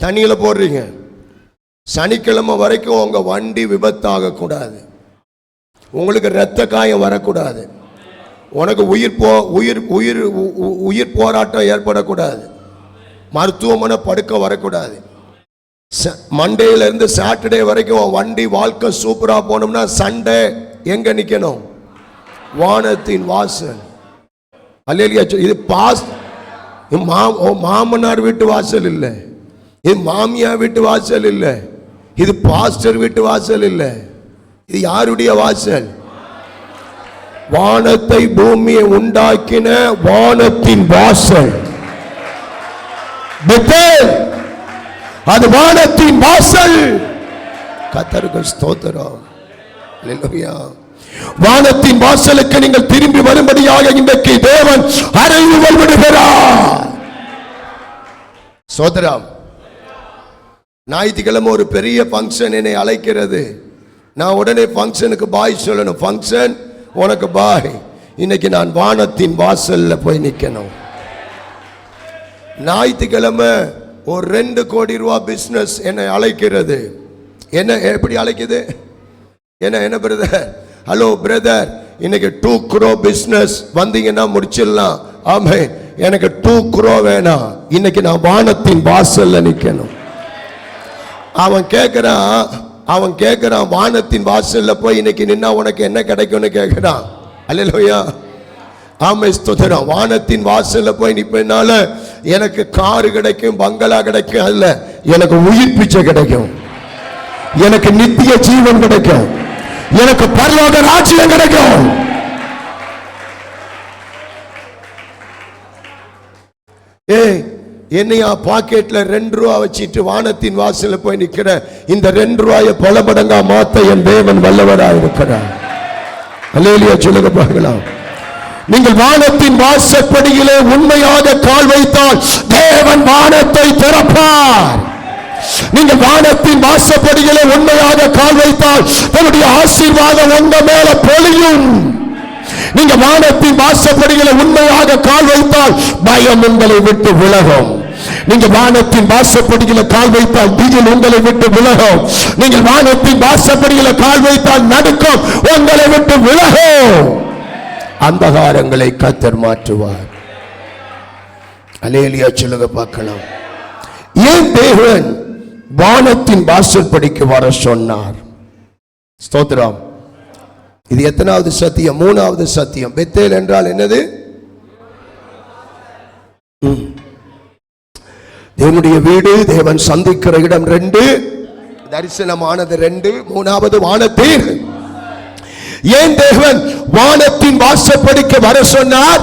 தண்ணியில போடுறீங்க. சனிக்கிழமை வரைக்கும் உங்க வண்டி விபத்தாக கூடாது, உங்களுக்கு இரத்த காயம் வரக்கூடாது, உனக்கு உயிர் போராட்டம் ஏற்படக்கூடாது, மருத்துவமனை படுக்க வரக்கூடாது. மண்டேல இருந்து சாட்டர்டே வரைக்கும் வண்டி வாழ்க்கை சூப்பரா போனோம்னா சண்டே எங்க நிக்கணும்? வானத்தின் வாசல். அல்லேலூயா. இது மாமனார் வீட்டு வாசல் இல்லை, இது மாமியார் வீட்டு வாசல் இல்லை, இது பாஸ்டர் வீட்டு வாசல் இல்லை, இது யாருடைய வாசல்? வானத்தை பூமியை உண்டாக்கின வானத்தின் வாசல். அது வானத்தின் வாசல். கர்த்தருக்கு ஸ்தோத்திரம். அல்லேலூயா. வானத்தின் வாசலுக்கு நீங்கள் திரும்பி வரும்படியாக இன்றைக்கு தேவன் அறையுவல் விடுகிறார். ஸ்தோத்திரம். ஞாயிற்றுக்கிழமை ஒரு பெரிய ஃபங்க்ஷன் என்னை அழைக்கிறது. நான் உடனே ஃபங்க்ஷனுக்கு பாய் சொல்லணும். ஃபங்க்ஷன் உனக்கு பாய். இன்னைக்கு நான் வானத்தின் வாசல்ல போய் நிக்கணும். ஞாயிற்றுக்கிழமை ஒரு 2 கோடி ரூபாய் பிசினஸ் என்னை அழைக்கிறது. என்ன எப்படி அழைக்குது? என்ன பிரதர்? ஹலோ பிரதர், இன்னைக்கு 2 crore பிசினஸ் வந்தீங்கன்னா முடிச்சிடலாம். ஆமே, எனக்கு 2 crore வேணாம். இன்னைக்கு நான் வானத்தின் வாசல்ல நிக்கணும். அவன் கேட்கிறான் வானத்தின் வாசல்ல போய் இன்னைக்கு நின்னா உனக்கு என்ன கிடைக்கும்னு கேட்கிறான். அல்லேலூயா. ஆமே, ஸ்தோத்திரம். வானத்தின் வாசல்ல போய் நிப்பனால எனக்கு காரு கிடைக்கும், பங்களா கிடைக்கும், அல்ல, எனக்கு உயிர் பிச்சை கிடைக்கும், எனக்கு நித்திய ஜீவன் கிடைக்கும், எனக்கு பரலோக ராஜ்யம் கிடைக்கும். என்னையா பாக்கெட்ல 2 ரூபா வச்சிட்டு வானத்தின் வாசல்ல போய் நிக்கிற இந்த 2 ரூபாயை பல மடங்கா மாத்த என் தேவன் வல்லவராக இருக்கிறார். அல்லேலூயா. சொல்லுங்க பார்க்கலாம். நீங்கள் வானத்தின் வாசற்படியிலே உண்மையாக கால் வைத்தால் தேவன் வானத்தை திறப்பார். நீங்கள் வானத்தின் வாசற்படியிலே உண்மையாக கால் வைத்தால் தன்னுடைய ஆசீர்வாதம் உங்க மேல பொழியும். நீங்க வானத்தின் வாசற்படியிலே உண்மையாக கால் வைத்தால் பயம் உங்களை விட்டு விலகும். நீங்க வானத்தின் வாசற்படியிலே கால் வைத்தால் திகில் உங்களை விட்டு விலகும். நீங்கள் வானத்தின் வாசற்படியிலே கால் வைத்தால் நடுக்கம் உங்களை விட்டு விலகும். அந்தகாரங்களை கர்த்தர் மாற்றுவார். அல்லேலூயா. சொல்லுங்க பார்க்கலாம். ஏன் தேவன் வானத்தின் வாசற்படிக்கு வர சொன்னார்? ஸ்தோத்திரம். இது எத்தனாவது சத்தியம்? 3வது சத்தியம். பெத்தேல் என்றால் என்னது? தேவனுடைய வீடு, தேவன் சந்திக்கிற இடம் 2, தரிசனமானது 2, 3வது வானத்தில். ஏன் தேவன் வானத்தின் வாசற்படிக்கு வர சொன்னார்?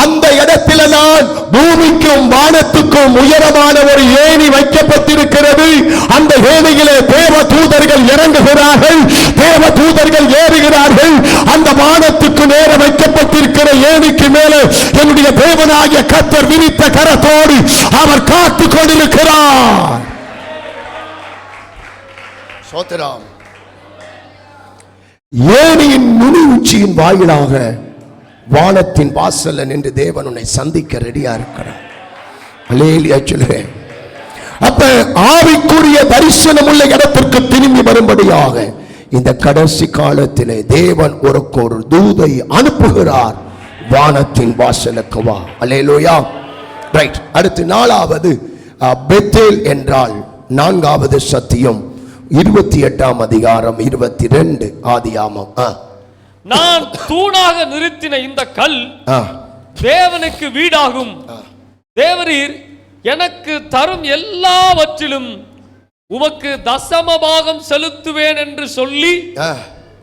அந்த இடத்தில் நான் பூமிக்கும் வானத்துக்கும் உயரமான ஒரு ஏணி வைக்கப்பட்டிருக்கிறது. அந்த ஏணியிலே தேவ தூதர்கள் இறங்குகிறார்கள், தேவ தூதர்கள் ஏறுகிறார்கள். அந்த வானத்துக்கு நேர வைக்கப்பட்டிருக்கிற ஏணிக்கு மேலே என்னுடைய தேவனாகிய கர்த்தர் விரித்த கரத்தோடு அவர் காத்துக் கொண்டிருக்கிறார். ஸ்தோத்திரம். ஏணியின் நுனி உச்சியின் வாயிலாக வானத்தின் வாசல்ல நின்று தேவன் உன்னை சந்திக்க ரெடியா இருக்கிறார். அல்லேலூயா. சொல்லுங்க. அப்ப ஆவிக்குரிய தரிசனம் உள்ள இடத்திற்கு திரும்பி வரும்படியாக இந்த கடைசி காலத்திலே தேவன் ஒரு தூதை அனுப்புகிறார். வானத்தின் வாசலுக்கு வா. அல்லேலூயா. ரைட். அடுத்து 4வது பெத்தேல் என்றால் 4வது சத்தியம் 28ஆம் அதிகாரம் 22 ஆதியாமம். நான் தூணாக நிறுத்தின இந்த கல் தேவனுக்கு வீடாகும். தேவரீர் எனக்கு தரும் எல்லாவற்றிலும் உமக்கு தசம பாகம் செலுத்துவேன் என்று சொல்லி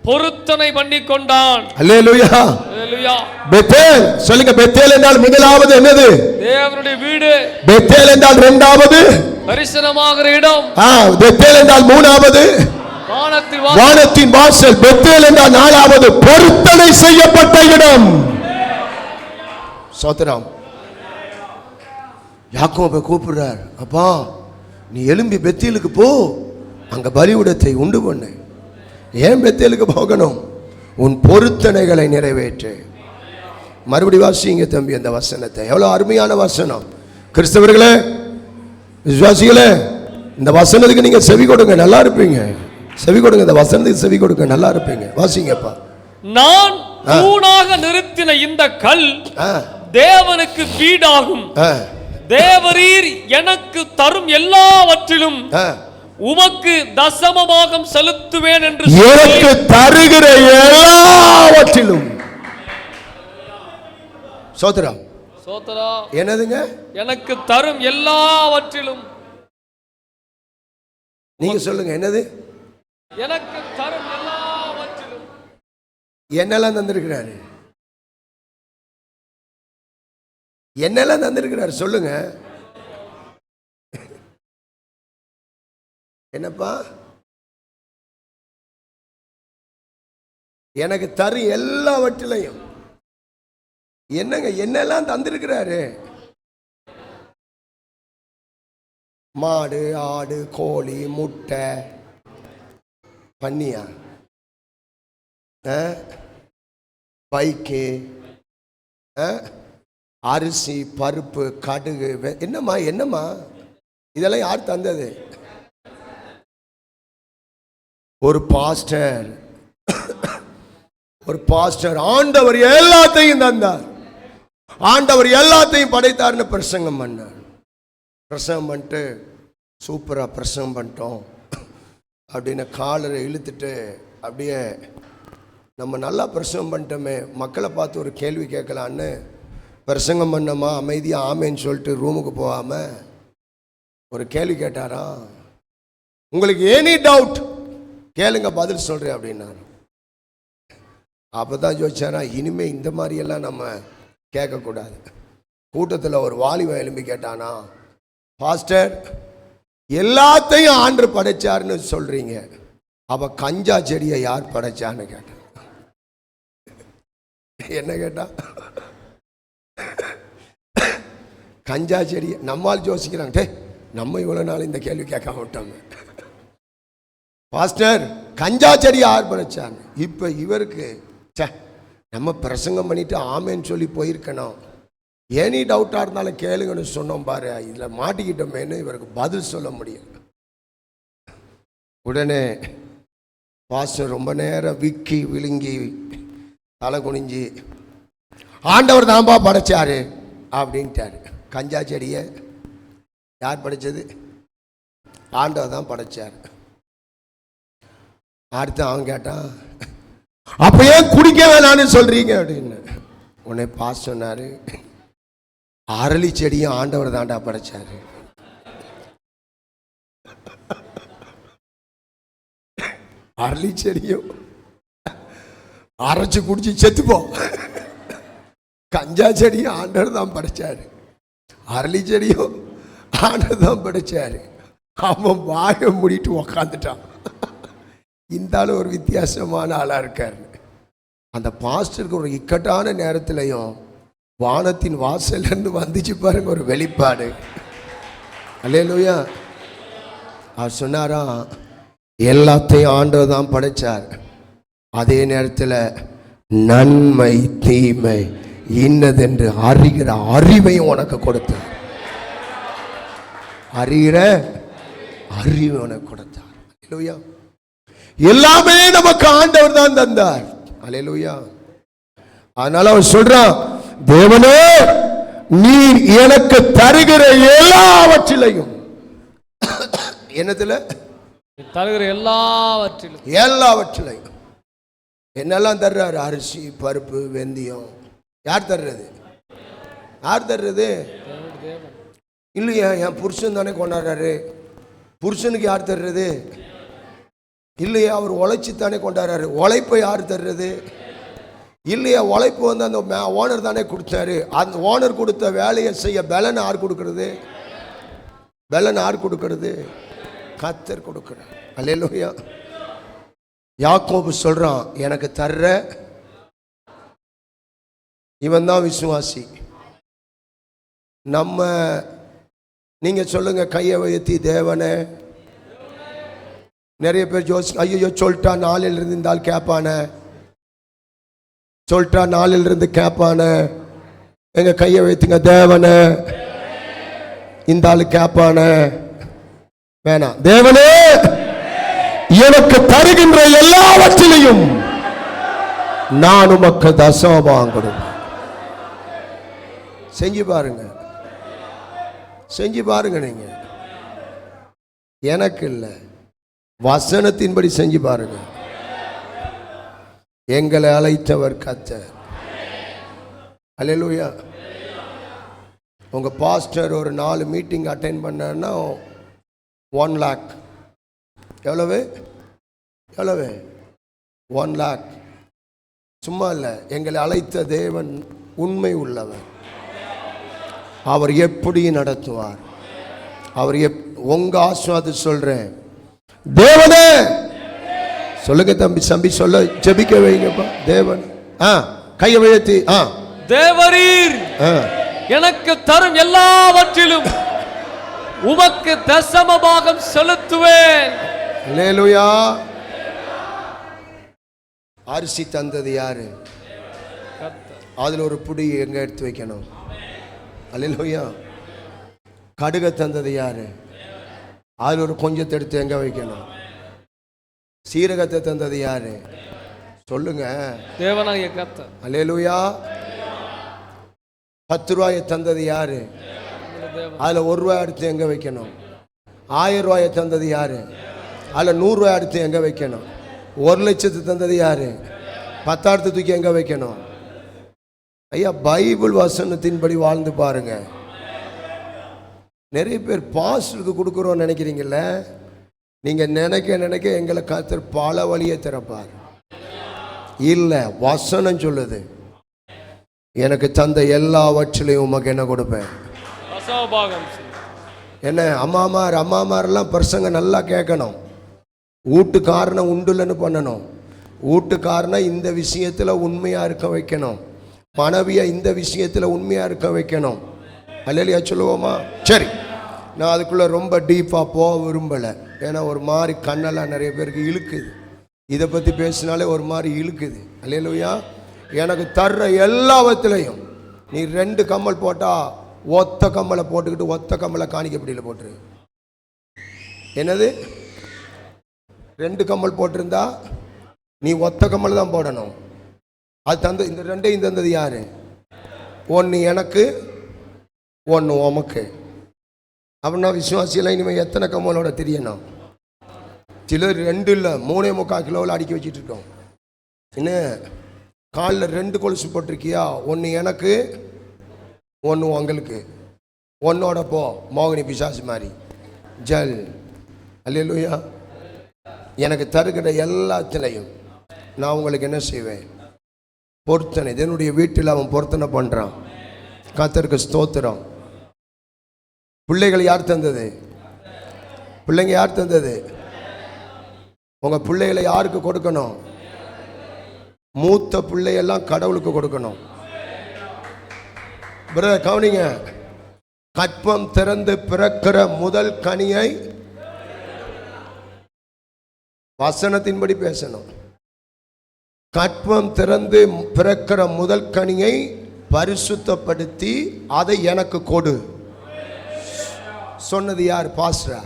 பொருத்தனை பண்ணி கொண்டான். அல்லேலூயா. அல்லேலூயா. பெத்தேல் சொல்லுங்க. பெத்தேல் என்றால் முதலாவது என்னது? தேவனுடைய வீடு. பெத்தேல் என்றால் 2வது தரிசனமாகிற இடம். பெத்தேல் என்றால் 3வது வானத்தின் வாசல். பெத்தேல் என்றால் 4வது பொருத்தனை செய்யப்பட்ட இடம். ஸ்தோத்திரம். யாக்கோபை கூப்பிடுறார், அப்பா நீ எழும்பி பெத்தேலுக்கு போ, அங்க பலிபீடத்தை உண்டு பண்ணு. ஏன் பெத்தேலுக்கு போகணும்? உன் பொருத்தனைகளை நிறைவேற்று. மறுபடி வாசிங்க தம்பி அந்த வசனத்தை. எவ்வளவு அருமையான வசனம். கிறிஸ்தவர்களே, விசுவாசிகளே, இந்த வசனத்துக்கு நீங்க செவி கொடுங்க, நல்லா இருப்பீங்க. செவி கொடுங்க, இந்த வசனத்துக்கு செவி கொடுங்க, நல்லா இருப்பீங்க. வாசிங்கப்பா. நான் தூணாக நிறுத்தின இந்த கல் தேவனுக்கு வீடாகும். தேவரீர் எனக்கு தரும் எல்லாவற்றிலும் உமக்கு தசமபாகம் செலுத்துவேன் என்று எனக்கு தருகிற எல்லாவற்றிலும். சோதரம் சோதரா என்னதுங்க? எனக்கு தரும் எல்லாவற்றிலும். நீங்க சொல்லுங்க, என்னது? எனக்கு தரும் எல்லாவற்றிலும். என்னெல்லாம் தந்திருக்கிறாரு? என்னெல்லாம் தந்திருக்கிறாரு சொல்லுங்க. என்னப்பா? எனக்கு தரும் எல்லாவற்றிலையும். என்னங்க என்னெல்லாம் தந்திருக்கிறாரு? மாடு, ஆடு, கோழி, முட்டை, பன்னியா, பைக்கு, அரிசி, பருப்பு, கடுகு, என்னம்மா என்னம்மா இதெல்லாம் யார் தந்தது? ஒரு பாஸ்டர் ஆண்டவர் எல்லாத்தையும் தந்தார். ஆண்டவர் எல்லாத்தையும் படைத்தார்னு பிரசங்கம் பண்ணார். பிரசங்கம் பண்ணிட்டு சூப்பரா பிரசங்கம் பண்ணிட்டோம் அப்படின்னு காலரை இழுத்துட்டு அப்படியே நம்ம நல்லா பிரசங்கம் பண்ணிட்டோமே, மக்களை பார்த்து ஒரு கேள்வி கேட்கலான்னு பிரசங்கம் பண்ணோமா, அமைதியாக ஆமேன்னு சொல்லிட்டு ரூமுக்கு போகாமல் ஒரு கேள்வி கேட்டாரா, உங்களுக்கு எனி டவுட் கேளுங்க பதில் சொல்கிறேன் அப்படின்னாரு. அப்போ தான் யோசிச்சாரா, இனிமேல் இந்த மாதிரியெல்லாம் நம்ம கேட்கக்கூடாது. கூட்டத்தில் ஒரு வாலிபன் எழும்பி கேட்டானா, பாஸ்டர் எல்லாத்தையும் ஆண்டவர் படைச்சாருன்னு சொல்கிறீங்க, அப்போ கஞ்சா செடியை யார் படைச்சான்னு கேட்டான். என்ன கேட்டா? கஞ்சா செடி. நம்மால் யோசிக்கிறாங்க, நம்ம இவ்வளோ நாள் இந்த கேள்வி கேட்காம விட்டாங்க. பாஸ்டர் கஞ்சா செடி யார் படைச்சாங்க? இப்போ இவருக்கு நம்ம பிரசங்கம் பண்ணிட்டு ஆமேன்னு சொல்லி போயிருக்கணும், எனி டவுட்டாக இருந்தாலும் கேளுங்கன்னு சொன்னோம் பாரு, இதில் மாட்டிக்கிட்டோமேன்னு இவருக்கு பதில் சொல்ல முடியும். உடனே பாஸ்டர் ரொம்ப நேரம் விக்கி விழுங்கி தலை குனிஞ்சி, ஆண்டவர் தான்பா படைச்சாரு அப்படின்ட்டாரு. கஞ்சா செடியை யார் படைச்சது? ஆண்டவர் தான் படைச்சார். அடுத்து அவன் கேட்டான், அப்ப ஏன் குடிக்க வேணான்னு சொல்றீங்க அப்படின்னு. உடனே பாஸ் சொன்னாரு, அரளி செடியும் ஆண்டவர் தாண்டா படைச்சாரு. அரளி செடியும் அரைச்சு குடிச்சு செத்துப்போம். கஞ்சா செடியும் ஆண்டவர் தான் படைச்சாரு, அரளி செடியும் ஆண்டவர் தான் படைச்சாரு. அவன் வாயை மூடிட்டு உக்காந்துட்டான். இந்த ஆளு ஒரு வித்தியாசமான ஆளா இருக்காரு. அந்த பாஸ்டருக்கு ஒரு இக்கட்டான நேரத்திலையும் வானத்தின் வாசல்ல இருந்து வந்துச்சு பாருங்க ஒரு வெளிப்பாடு. அல்லேலூயா. அவர் சொன்னாரா, எல்லாத்தையும் ஆண்டவர் தான் படைச்சார், அதே நேரத்தில் நன்மை தீமை இன்னதென்று அறிகிற அறிவையும் உனக்கு கொடுத்தார். அறிகிற அறிவை உனக்கு கொடுத்தார். அல்லேலூயா. எல்லாமே நமக்கு ஆண்டவர் தான் தந்தார். அல்லேலூயா. அதனால அவர் சொல்றான், தேவனே நீர் எனக்கு தருகிற எல்லாவற்றிலையும். என்னத்துல? தருகிற எல்லாவற்றிலும். எல்லாவற்றிலையும் என்னெல்லாம் தர்றாரு? அரிசி, பருப்பு, வெந்தயம். யார் தர்றது? யார் தர்றது? இல்லையா, என் புருஷன் தானே கொண்டாடுறாரு. புருஷனுக்கு யார் தர்றது? இல்லையா, அவர் உழைச்சி தானே கொண்டாடுறாரு. உழைப்பை யார் தர்றது? இல்லையா, உழைப்பு வந்து அந்த ஓனர் தானே கொடுத்தாரு. அந்த ஓனர் கொடுத்த வேலையை செய்ய பலன் யார் கொடுக்கறது? பலன் யார் கொடுக்கறது? கர்த்தர் கொடுக்கிறார். அல்லேலூயா. யாக்கோபு சொல்றான், எனக்கு தர்ற இவன் தான் விசுவாசி. நம்ம நீங்க சொல்லுங்க, கையை உயர்த்தி, தேவனே. நிறைய பேர் ஐயோ சொல்லிட்டா நாளில் இருந்து இந்த ஆள் கேட்பான, சொல்லிட்டா நாளில் இருந்து கேட்பான. எங்க கையை வைத்துங்க, தேவனே இந்த ஆளு கேட்பான வேணாம். தேவனே எனக்கு தருகின்ற எல்லாவற்றிலையும் நான் உமக்கு தசமபாகம் கொடுப்பேன். செஞ்சு பாருங்க, செஞ்சு பாருங்க. நீங்க எனக்கு இல்லை, வசனத்தின்படி செஞ்சு பாருங்க. எங்களை அழைத்தவர் கர்த்தர். அல்லேலூயா. உங்க பாஸ்டர் ஒரு 4 மீட்டிங் அட்டெண்ட் பண்ணா 1 lakh. எவ்வளவு? 1 lakh. சும்மா இல்லை, எங்களை அழைத்த தேவன் உண்மை உள்ளவர். அவர் எப்படி நடத்துவார்? அவர் உங்க ஆசீர்வாதத்தை சொல்றேன். தேவனே சொல்லுங்க தம்பி சொல்ல ஜெபிக்க வைங்கப்பா. தேவன் கையை உயர்த்தி, தேவரீர் எனக்கு தரும் எல்லாவற்றிலும் உமக்கு தசமபாகம் செலுத்துவேன். அல்லேலூயா. அரிசி தந்தது யாரு? அதுல ஒரு புடி எங்க எடுத்து வைக்கணும்? அல்லேலூயா. கடுகு தந்தது யாரு? அதுல ஒரு கொஞ்சத்தை எடுத்து எங்க வைக்கணும்? சீரகத்தை தந்தது யாரு? சொல்லுங்க, தேவனாகிய கர்த்தர். அல்லேலூயா. 10 ரூபாயை தந்தது யாரு? அதுல 1 ரூபாய் எடுத்து எங்க வைக்கணும்? 1000 ரூபாயை தந்தது யாரு? அதுல 100 ரூபாய் எடுத்து எங்க வைக்கணும்? 1 லட்சத்தை தந்தது யாரு? 10,000 தூக்கி எங்க வைக்கணும்? ஐயா, பைபிள் வசனத்தின்படி வாழ்ந்து பாருங்க. நிறைய பேர் பாஸ்டருக்கு கொடுக்குறோம் நினைக்கிறீங்கல்ல, நீங்க நினைக்க எங்களை கர்த்தர் பல வழியை திறப்பார். இல்ல, வசனம் சொல்லுது, எனக்கு தந்த எல்லாவற்றிலையும் உமக்கு என்ன கொடுப்பேன்? என்ன அம்மாமாரெல்லாம் பிரசங்க நல்லா கேட்கணும். வீட்டுக்காரனை உண்டுலன்னு பண்ணணும். வீட்டுக்காரனை இந்த விஷயத்துல உண்மையா இருக்க வைக்கணும். மனைவியை இந்த விஷயத்துல உண்மையா இருக்க வைக்கணும். அல்லேலூயா சொல்லுவோமா? சரி, நான் அதுக்குள்ள ரொம்ப டீப்பா போக விரும்பலை. ஏன்னா ஒரு மாதிரி கண்ணெல்லாம் நிறைய பேருக்கு இழுக்குது. இதை பற்றி பேசினாலே ஒரு மாதிரி இழுக்குது. அல்லேலூயா. எனக்கு தர்ற எல்லாவற்றிலையும் நீ 2 கம்மல் போட்டா ஒத்த கம்மலை போட்டுக்கிட்டு ஒத்த கம்மலை காணிக்கப்படியில் போட்டுரு. என்னது? 2 கம்மல் போட்டிருந்தா நீ ஒத்த கம்மல் தான் போடணும். அது தந்த இந்த 2ஐயும் தந்தது யாரு? 1 எனக்கு 1 உமக்கு. அப்படின்னா விசுவாசியெல்லாம் இனிமேல் எத்தனை கம்மலோட தெரியணும்? சிலர் 2 இல்லை 3.25 கிலோவில் அடுக்கி வச்சுட்டு இருக்கோம். என்ன, காலில் 2 கொலுசு போட்டிருக்கியா? 1 எனக்கு 1 உங்களுக்கு. 1ஓட போ மோகினி பிசாசு மாதிரி ஜல். அல்லேலூயா. எனக்கு தருகிற எல்லாத்திலையும் நான் உங்களுக்கு என்ன செய்வேன்? பொருத்தனை. என்னுடைய வீட்டில் அவன் பொருத்தனை பண்ணுறான். கர்த்தருக்கு ஸ்தோத்திரம். பிள்ளைகள் யார் தந்தது? பிள்ளைங்க யார் தந்தது? உங்க பிள்ளைகளை யாருக்கு கொடுக்கணும்? மூத்த பிள்ளையெல்லாம் கடவுளுக்கு கொடுக்கணும். பிரதர் கவனிங்க, கற்பம் திறந்து பிறக்கிற முதல் கனியை வசனத்தின்படி பேசணும். கற்பம் திறந்து பிறக்கிற முதல் கனியை பரிசுத்தப்படுத்தி அதை எனக்கு கொடு சொன்னது யார்? பாஸ்டரா?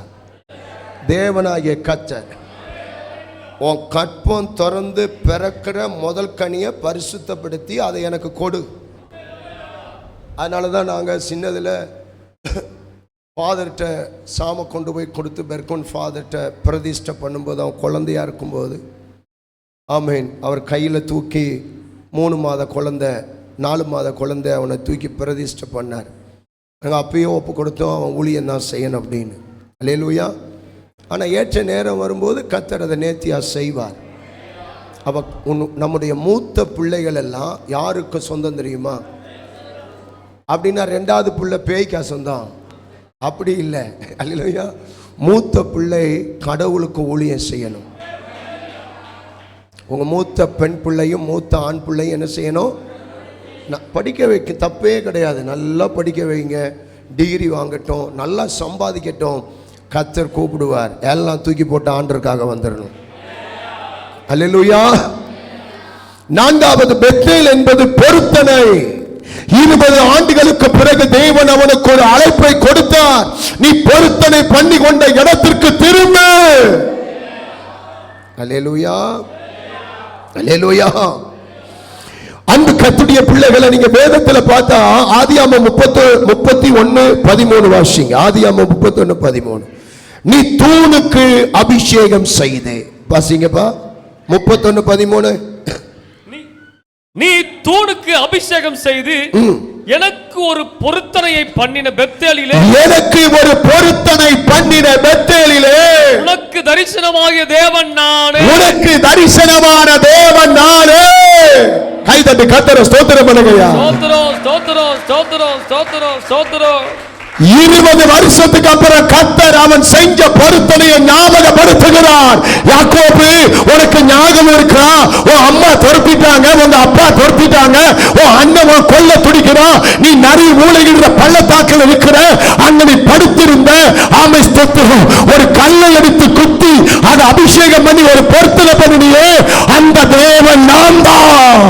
தேவனாகிய கர்த்தர். உன் கற்பம் திறந்து பிறக்கிற முதல் கனியை பரிசுத்தப்படுத்தி அதை எனக்கு கொடு. அதனால தான் நாங்கள் சின்னதில் ஃபாதர்கிட்ட சாம கொண்டு போய் கொடுத்து பெர்கோன் ஃபாதர்கிட்ட பிரதிஷ்டை பண்ணும்போது, அவன் குழந்தையாக இருக்கும்போது, ஆமீன், அவர் கையில் தூக்கி 3 மாத குழந்தை 4 மாத குழந்தை அவனை தூக்கி பிரதிஷ்டை பண்ணார். நாங்கள் அப்பயே ஒப்பு கொடுத்தோம், அவன் ஊழியம் தான் செய்யணும் அப்படின்னு. அல்லேலூயா. ஆனால் ஏற்ற நேரம் வரும்போது கர்த்தர் அதை நேர்த்தியாக செய்வார். அப்போ நம்முடைய மூத்த பிள்ளைகள் எல்லாம் யாருக்கு சொந்தம் தெரியுமா? அப்படின்னா 2வது பிள்ளை பேய்க்கா சொந்தம்? அப்படி இல்லை. அல்லேலூயா. மூத்த பிள்ளை கடவுளுக்கு ஊழியம் செய்யணும். உங்கள் மூத்த பெண் பிள்ளையும் மூத்த ஆண் பிள்ளையும் என்ன செய்யணும்? படிக்க வைக்க தப்பே கிடையாது. நல்லா படிக்க வைங்க. டிகிரி வாங்கட்டும், நல்லா சம்பாதிக்கட்டும், கர்த்தர் கூப்பிடுவார். எல்லாம் தூக்கி போட்டு ஆண்டவருக்காக வந்துடணும். அல்லேலூயா. நான்காவது பெத்தேல் என்பது பொருத்தனை. 20 ஆண்டுகளுக்கு பிறகு தேவன் அவனுக்கு ஒரு அழைப்பை கொடுத்தார். நீ பொருத்தனை பண்ணி கொண்ட இடத்திற்கு திரும்ப. அல்லேலூயா, அல்லேலூயா. அன்பு கர்த்தருடைய பிள்ளைகளை, நீங்க வேதத்துல பார்த்தா ஆதியாகமம் 31:13 வாசிங்க. ஆதியாகமம் 31:13. நீ தூணுக்கு அபிஷேகம் செய்து, வாசிங்கப்பா 31:13. நீ தூணுக்கு அபிஷேகம் செய்து எனக்கு ஒரு பொருத்தனையை பண்ணின பெத்தேலிலே, எனக்கு ஒரு பொருத்தனை பண்ணின பெத்தேலிலே உனக்கு தரிசனமாகிய தேவன் நானே, உனக்கு தரிசனமான தேவன் நானே. கைதட்டி கர்த்தரை ஸ்தோத்திரம் பண்ணுங்கயா. ஸ்தோத்திரம், ஸ்தோத்திரம், ஸ்தோத்திரம், ஸ்தோத்திரம், ஸ்தோத்திரம். 20 வருஷத்துக்கு அப்புறம் கர்த்தர் அவன் செஞ்ச பொருத்தனையை ஞாபகப்படுத்துகிறார். யாக்கோபு, உனக்கு ஞாபகம் இருக்கா? உன் அம்மா துரத்திட்டாங்க, உங்க அப்பா துரத்திட்டாங்க, உன் அண்ணன் கொல்ல துடிக்கிறான், நீ நரி மூளைகின்ற பள்ளத்தாக்கில் இருக்கிற, அங்க நீ படுத்திருந்த. ஆமை ஸ்தோத்திரம். ஒரு கல்லை எடுத்து குத்தி அதை அபிஷேகம் பண்ணி ஒரு பொருத்தனை பண்ணினியே, அந்த தேவன் நான் தான்,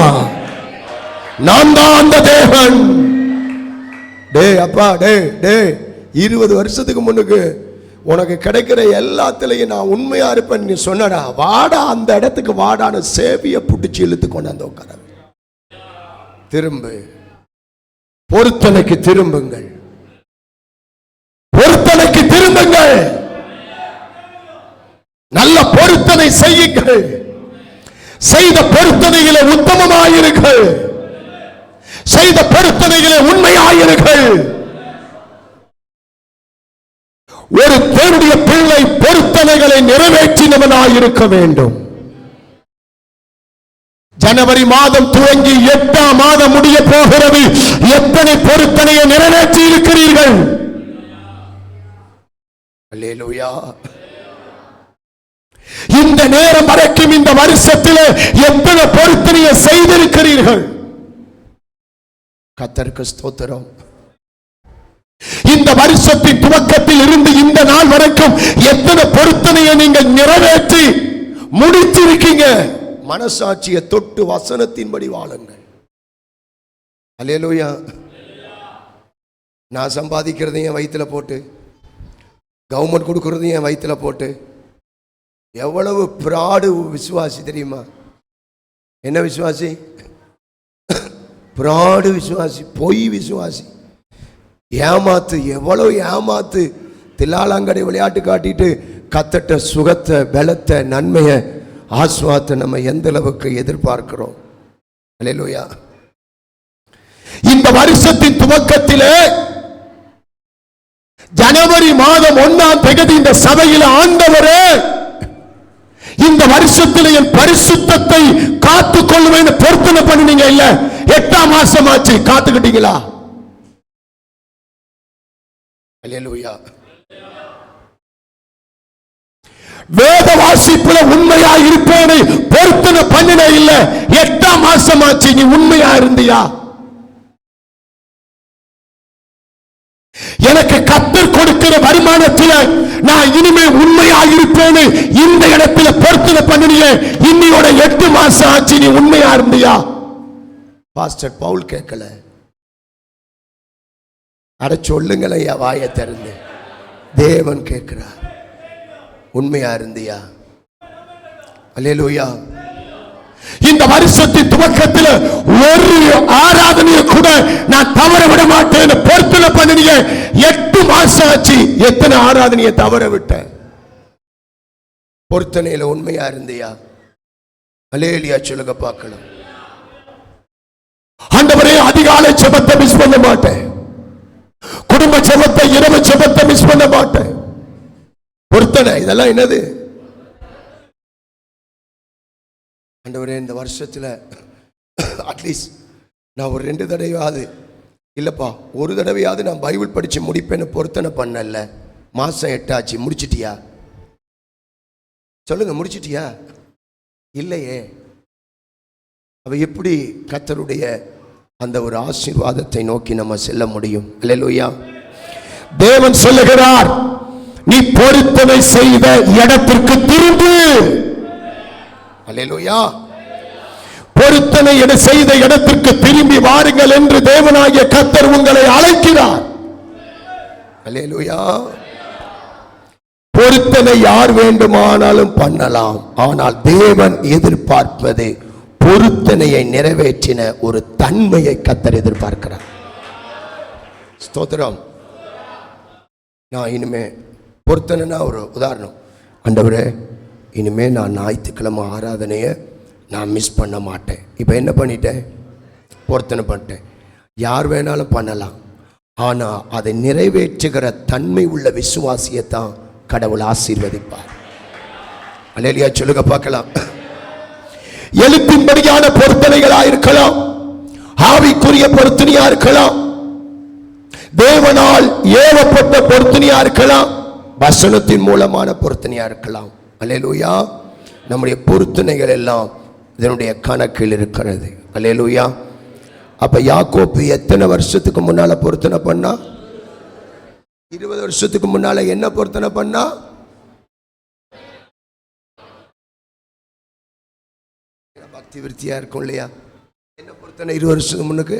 நான் தான் அந்த தேவன். டே அப்பா, டே டே 20 வருஷத்துக்கு முன்னுக்கு உனக்கு கிடைக்கிற எல்லாத்திலையும் நான் உண்மையா இருப்பேன் நீ சொன்னடா, வாடா அந்த இடத்துக்கு வாடான்னு சேவிய புடிச்சு இழுத்து கொண்டாந்து உட்கார. திரும்பு, பொருத்தனைக்கு திரும்புங்கள், பொருத்தனைக்கு திரும்புங்கள், நல்ல பொருத்தனை செய்யுங்கள், செய்த பொருத்தனைகளை உத்தமமாயிருங்கள், செய்த பொருத்தனைகளை உண்மையாயிருங்கள். ஒரு தேவனுடைய பிள்ளை பொருத்தனைகளை நிறைவேற்றினவனாயிருக்க வேண்டும். ஜனவரி மாதம் துவங்கி 8ஆம் மாதம் முடிய போகிறது. எத்தனை பொருத்தனையை நிறைவேற்றி இருக்கிறீர்கள்? அல்லேலூயா. இந்த நேரம் வரைக்கும் இந்த வருஷத்தில் எத்தனை பொருத்தனையை செய்திருக்கிறீர்கள்? கர்த்தருக்கு ஸ்தோத்திரம். இந்த வருஷத்தின் துவக்கத்தில் இருந்து இந்த நாள் வரைக்கும் எத்தனை பொருத்தனையை நீங்கள் நிறைவேற்றி முடித்திருக்கீங்க? மனசாட்சியை தொட்டு வசனத்தின்படி வாழுங்கள். அல்லேலூயா. நான் சம்பாதிக்கிறதையும் என் வயிற்றுல போட்டு, கவர்மெண்ட் கொடுக்கறதையும் என் வயிற்றுல போட்டு, எவ்வளவு பிராடு விசுவாசி தெரியுமா? என்ன விசுவாசி? பிராடு விசுவாசி, பொய் விசுவாசி, ஏமாத்து, எவ்வளவு ஏமாத்து. தில்லாலங்கடை விளையாட்டு காட்டிட்டு கத்தட்ட சுகத்தை, பலத்தை, நன்மையை, ஆஸ்வாத்தை நம்ம எந்த அளவுக்கு எதிர்பார்க்கிறோம்? அல்லேலூயா. இந்த வருஷத்தின் துவக்கத்திலே ஜனவரி மாதம் 1ஆம் தேதி இந்த சபையில் ஆண்டவரே, இந்த வருஷத்தில் என் பரிசுத்தத்தை காத்துக் கொள்வேன் பொருத்தனை பண்ணினீங்க இல்ல, 8ஆம் மாசம் ஆச்சு, காத்துக்கிட்டீங்களா? அல்லேலூயா. வேத வாசிப்புல உண்மையா இருப்பேன்னு பொருத்தனை பண்ணின இல்ல, 8ஆம் மாசம் ஆச்சு, நீ உண்மையா இருந்தியா? எனக்கு கர்த்தர் கொடுக்கிற வருமானத்தில் நான் இனிமே உண்மையா இருப்பேன்னு இந்த இடத்துல பொருத்தனை பண்ணினியே, இன்னையோட 8 மாசம் ஆச்சு, நீ உண்மையா இருந்தியா? பாஸ்டர் பவுல் கேட்கல. அட சொல்லுங்களேன் வாயை திறந்து. தேவன் கேட்கிறார், உண்மையா இருந்தியா? அல்லேலூயா. இந்த வருஷத்தின் துவக்கத்தில் ஒரு ஆராதனையை கூட நான் தவற விட மாட்டேன் பொருத்தனை பண்ணினிய 8 மாசம் ஆச்சு. எத்தனை ஆராதனையை தவற விட்ட? பொருத்தனையில உண்மையா இருந்தியா? அல்லேலூயா சொல்லுங்க பார்க்கலாம். ஆண்டவரே, அதிகாலை ஜெபத்தை மிஸ் பண்ண மாட்டேன், குடும்ப ஜெபத்தை, இரவு ஜெபத்தை மிஸ் பண்ண மாட்டேன். பொருத்தனை இதெல்லாம் என்னது? ஆண்டவரே, இந்த வருஷத்துல அட்லீஸ்ட் நான் ஒரு 2 தடவையாவது இல்லப்பா, ஒரு தடவையாவது நான் பைபிள் படிச்சு முடிப்பேன்னு பொருத்தனை பண்ணல. மாசம் 8 ஆச்சு, முடிச்சிட்டியா? சொல்லுங்க, முடிச்சிட்டியா? இல்லையே. அவ எப்படி கர்த்தருடைய அந்த ஒரு ஆசீர்வாதத்தை நோக்கி நம்ம செல்ல முடியும்? அல்லேலூயா. தேவன் சொல்லுகிறார், நீ பொருத்தனை செய்த இடத்திற்கு திரும்பு. அல்லேலூயா. பொருத்தனை செய்த இடத்திற்கு திரும்பி வாருங்கள் என்று தேவனாகிய கர்த்தர் உங்களை அழைக்கிறார். அல்லேலூயா. பொருத்தனை யார் வேண்டுமானாலும் பண்ணலாம். ஆனால் தேவன் எதிர்பார்ப்பது பொருத்தனையை நிறைவேற்றின ஒரு தன்மையை கர்த்தர் எதிர்பார்க்கிறார். ஸ்தோத்திரம். நான் இனிமே பொருத்தனைனா ஒரு உதாரணம், ஆண்டவரே இனிமே நான் ஞாயிற்றுக்கிழமை ஆராதனையை நான் மிஸ் பண்ண மாட்டேன். இப்போ என்ன பண்ணிட்டேன்? பொருத்தனை பண்ணிட்டேன். யார் வேணாலும் பண்ணலாம். ஆனால் அதை நிறைவேற்றுகிற தன்மை உள்ள விசுவாசியை தான் கடவுள் ஆசீர்வதிப்பார். அல்லேலூயா சொல்லுங்க பார்க்கலாம். எழுத்தின்படியான பொருத்தனைகளா இருக்கலாம், ஆவிக்குரிய பொருத்தனையா இருக்கலாம், தேவனால் ஏவப்பட்ட பொருத்தனையா இருக்கலாம், வசனத்தின் மூலமான பொருத்தனையா இருக்கலாம். அல்லேலூயா. நம்முடைய பொருத்தனைகள் எல்லாம் இதனுடைய கணக்கில் இருக்கிறது. அல்லேலூயா. அப்ப யாக்கோபு எத்தனை வருஷத்துக்கு முன்னால பொருத்தனை பண்ணா? 20 வருஷத்துக்கு முன்னால என்ன பொருத்தனை பண்ணா? பக்தி விருத்தியா இருக்கும் இல்லையா? என்ன பொருத்தனை 20 வருஷத்துக்கு முன்னுக்கு?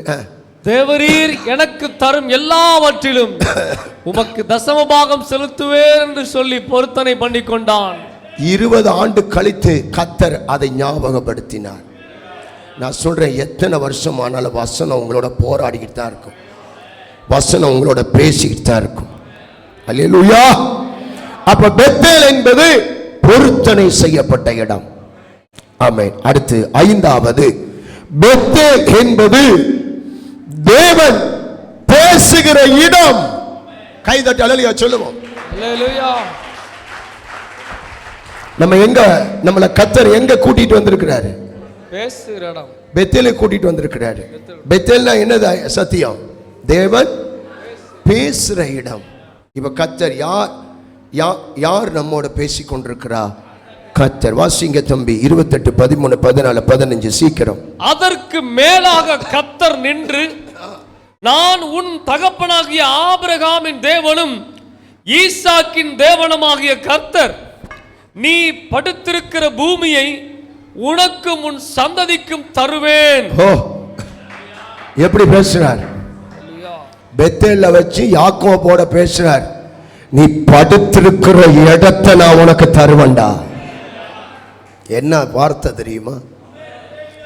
தேவரீர் எனக்கு தரும் எல்லாவற்றிலும் உமக்கு தசம பாகம் செலுத்துவேன் என்று சொல்லி பொருத்தனை பண்ணி கொண்டான். 20 ஆண்டு கழித்து கர்த்தர் அதை ஞாபகப்படுத்தினார். நான் சொல்றேன், எத்தனை வருஷம் ஆனாலும் வசனம் உங்களோட போராடிக்கிட்டு தான் இருக்கும், வசனம் உங்களோட பேசிக்கிட்டு தான் இருக்கும். அல்லேலூயா. அப்ப பெத்தேல் என்பது பொருத்தனை செய்யப்பட்ட இடம். ஆமென். அடுத்து 5வது, பெத்தேல் என்பது தேவன் பேசுகிற இடம். கைதட்டி அல்லேலூயா சொல்லுவோம். அல்லேலூயா. நம்ம எங்க, நம்மள கர்த்தர் எங்க கூட்டிட்டு வந்திருக்கிறாரு? பேசுகிற இடம். பெத்தேலுக்கு கூட்டிட்டு வந்திருக்கிறாரு. பெத்தேல்னா என்னது? சத்தியம். தேவன் பேசுற இடம். இப்ப கர்த்தர் யார் நம்மோட பேசிக் கொண்டிருக்கிறா? கர்த்தர். வாசிங்க தம்பி 28, 13, 14, 15 சீக்கிரம். அதற்கு மேலாக கர்த்தர் நின்று, நான் உன் தகப்பனாகிய ஆபிரகாமின் தேவனும் ஈசாக்கின் தேவனுமாகிய கர்த்தர், நீ படுத்திருக்கிற பூமியை உனக்கும் உன் சந்ததிக்கும் தருவேன். எப்படி பேசுறார்? பெத்தேல்ல வச்சு யாக்கோபோட பேசுறார். நீ படுத்திருக்கிற இடத்தை நான் உனக்கு தருவேன்டா. என்ன வார்த்தை தெரியுமா?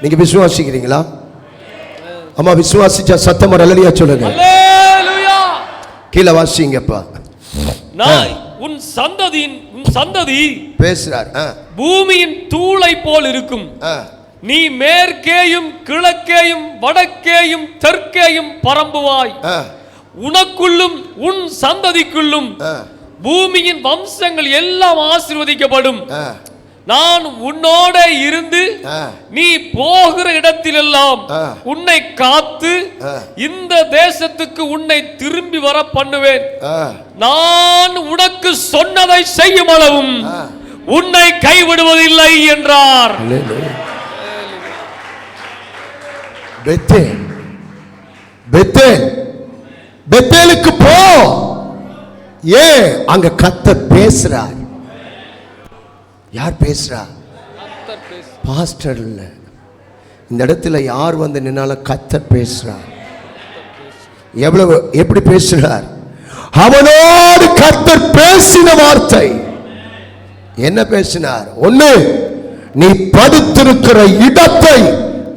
நீங்க விசுவாசிக்கிறீங்களா? அம்மா விசுவாசிச்சா சத்தம் அல்லேலூயா சொல்லுங்க. அல்லேலூயா. கீழே வாசிங்கப்பா. நான் உன் சந்ததி பேசுறார். பூமியின் தூளை போல் இருக்கும். நீ மேற்கேயும் கிழக்கேயும் வடக்கேயும் தெற்கேயும் பரம்புவாய். உனக்குள்ளும் உன் சந்ததிக்குள்ளும் பூமியின் வம்சங்கள் எல்லாம் ஆசீர்வதிக்கப்படும். நான் உன்னோட இருந்து நீ போகிற இடத்திலெல்லாம் உன்னை காத்து இந்த தேசத்துக்கு உன்னை திரும்பி வர பண்ணுவேன். நான் உனக்கு சொன்னதை செய்யும் அளவும் உன்னை கைவிடுவதில்லை என்றார். பெத்தேலுக்கு போ. ஏன்? அங்க கர்த்தர் பேசுறார். யார் பேசுறா? பாஸ்டர் இல்ல. இந்த இடத்துல யார் வந்து நின்னாலும் கர்த்தர் பேசுறார். எவ்வளவு எப்படி பேசுறார்? அவனோடு கர்த்தர் பேசின வார்த்தை என்ன பேசினார்? ஒண்ணு, நீ படுத்திருக்கிற இடத்தை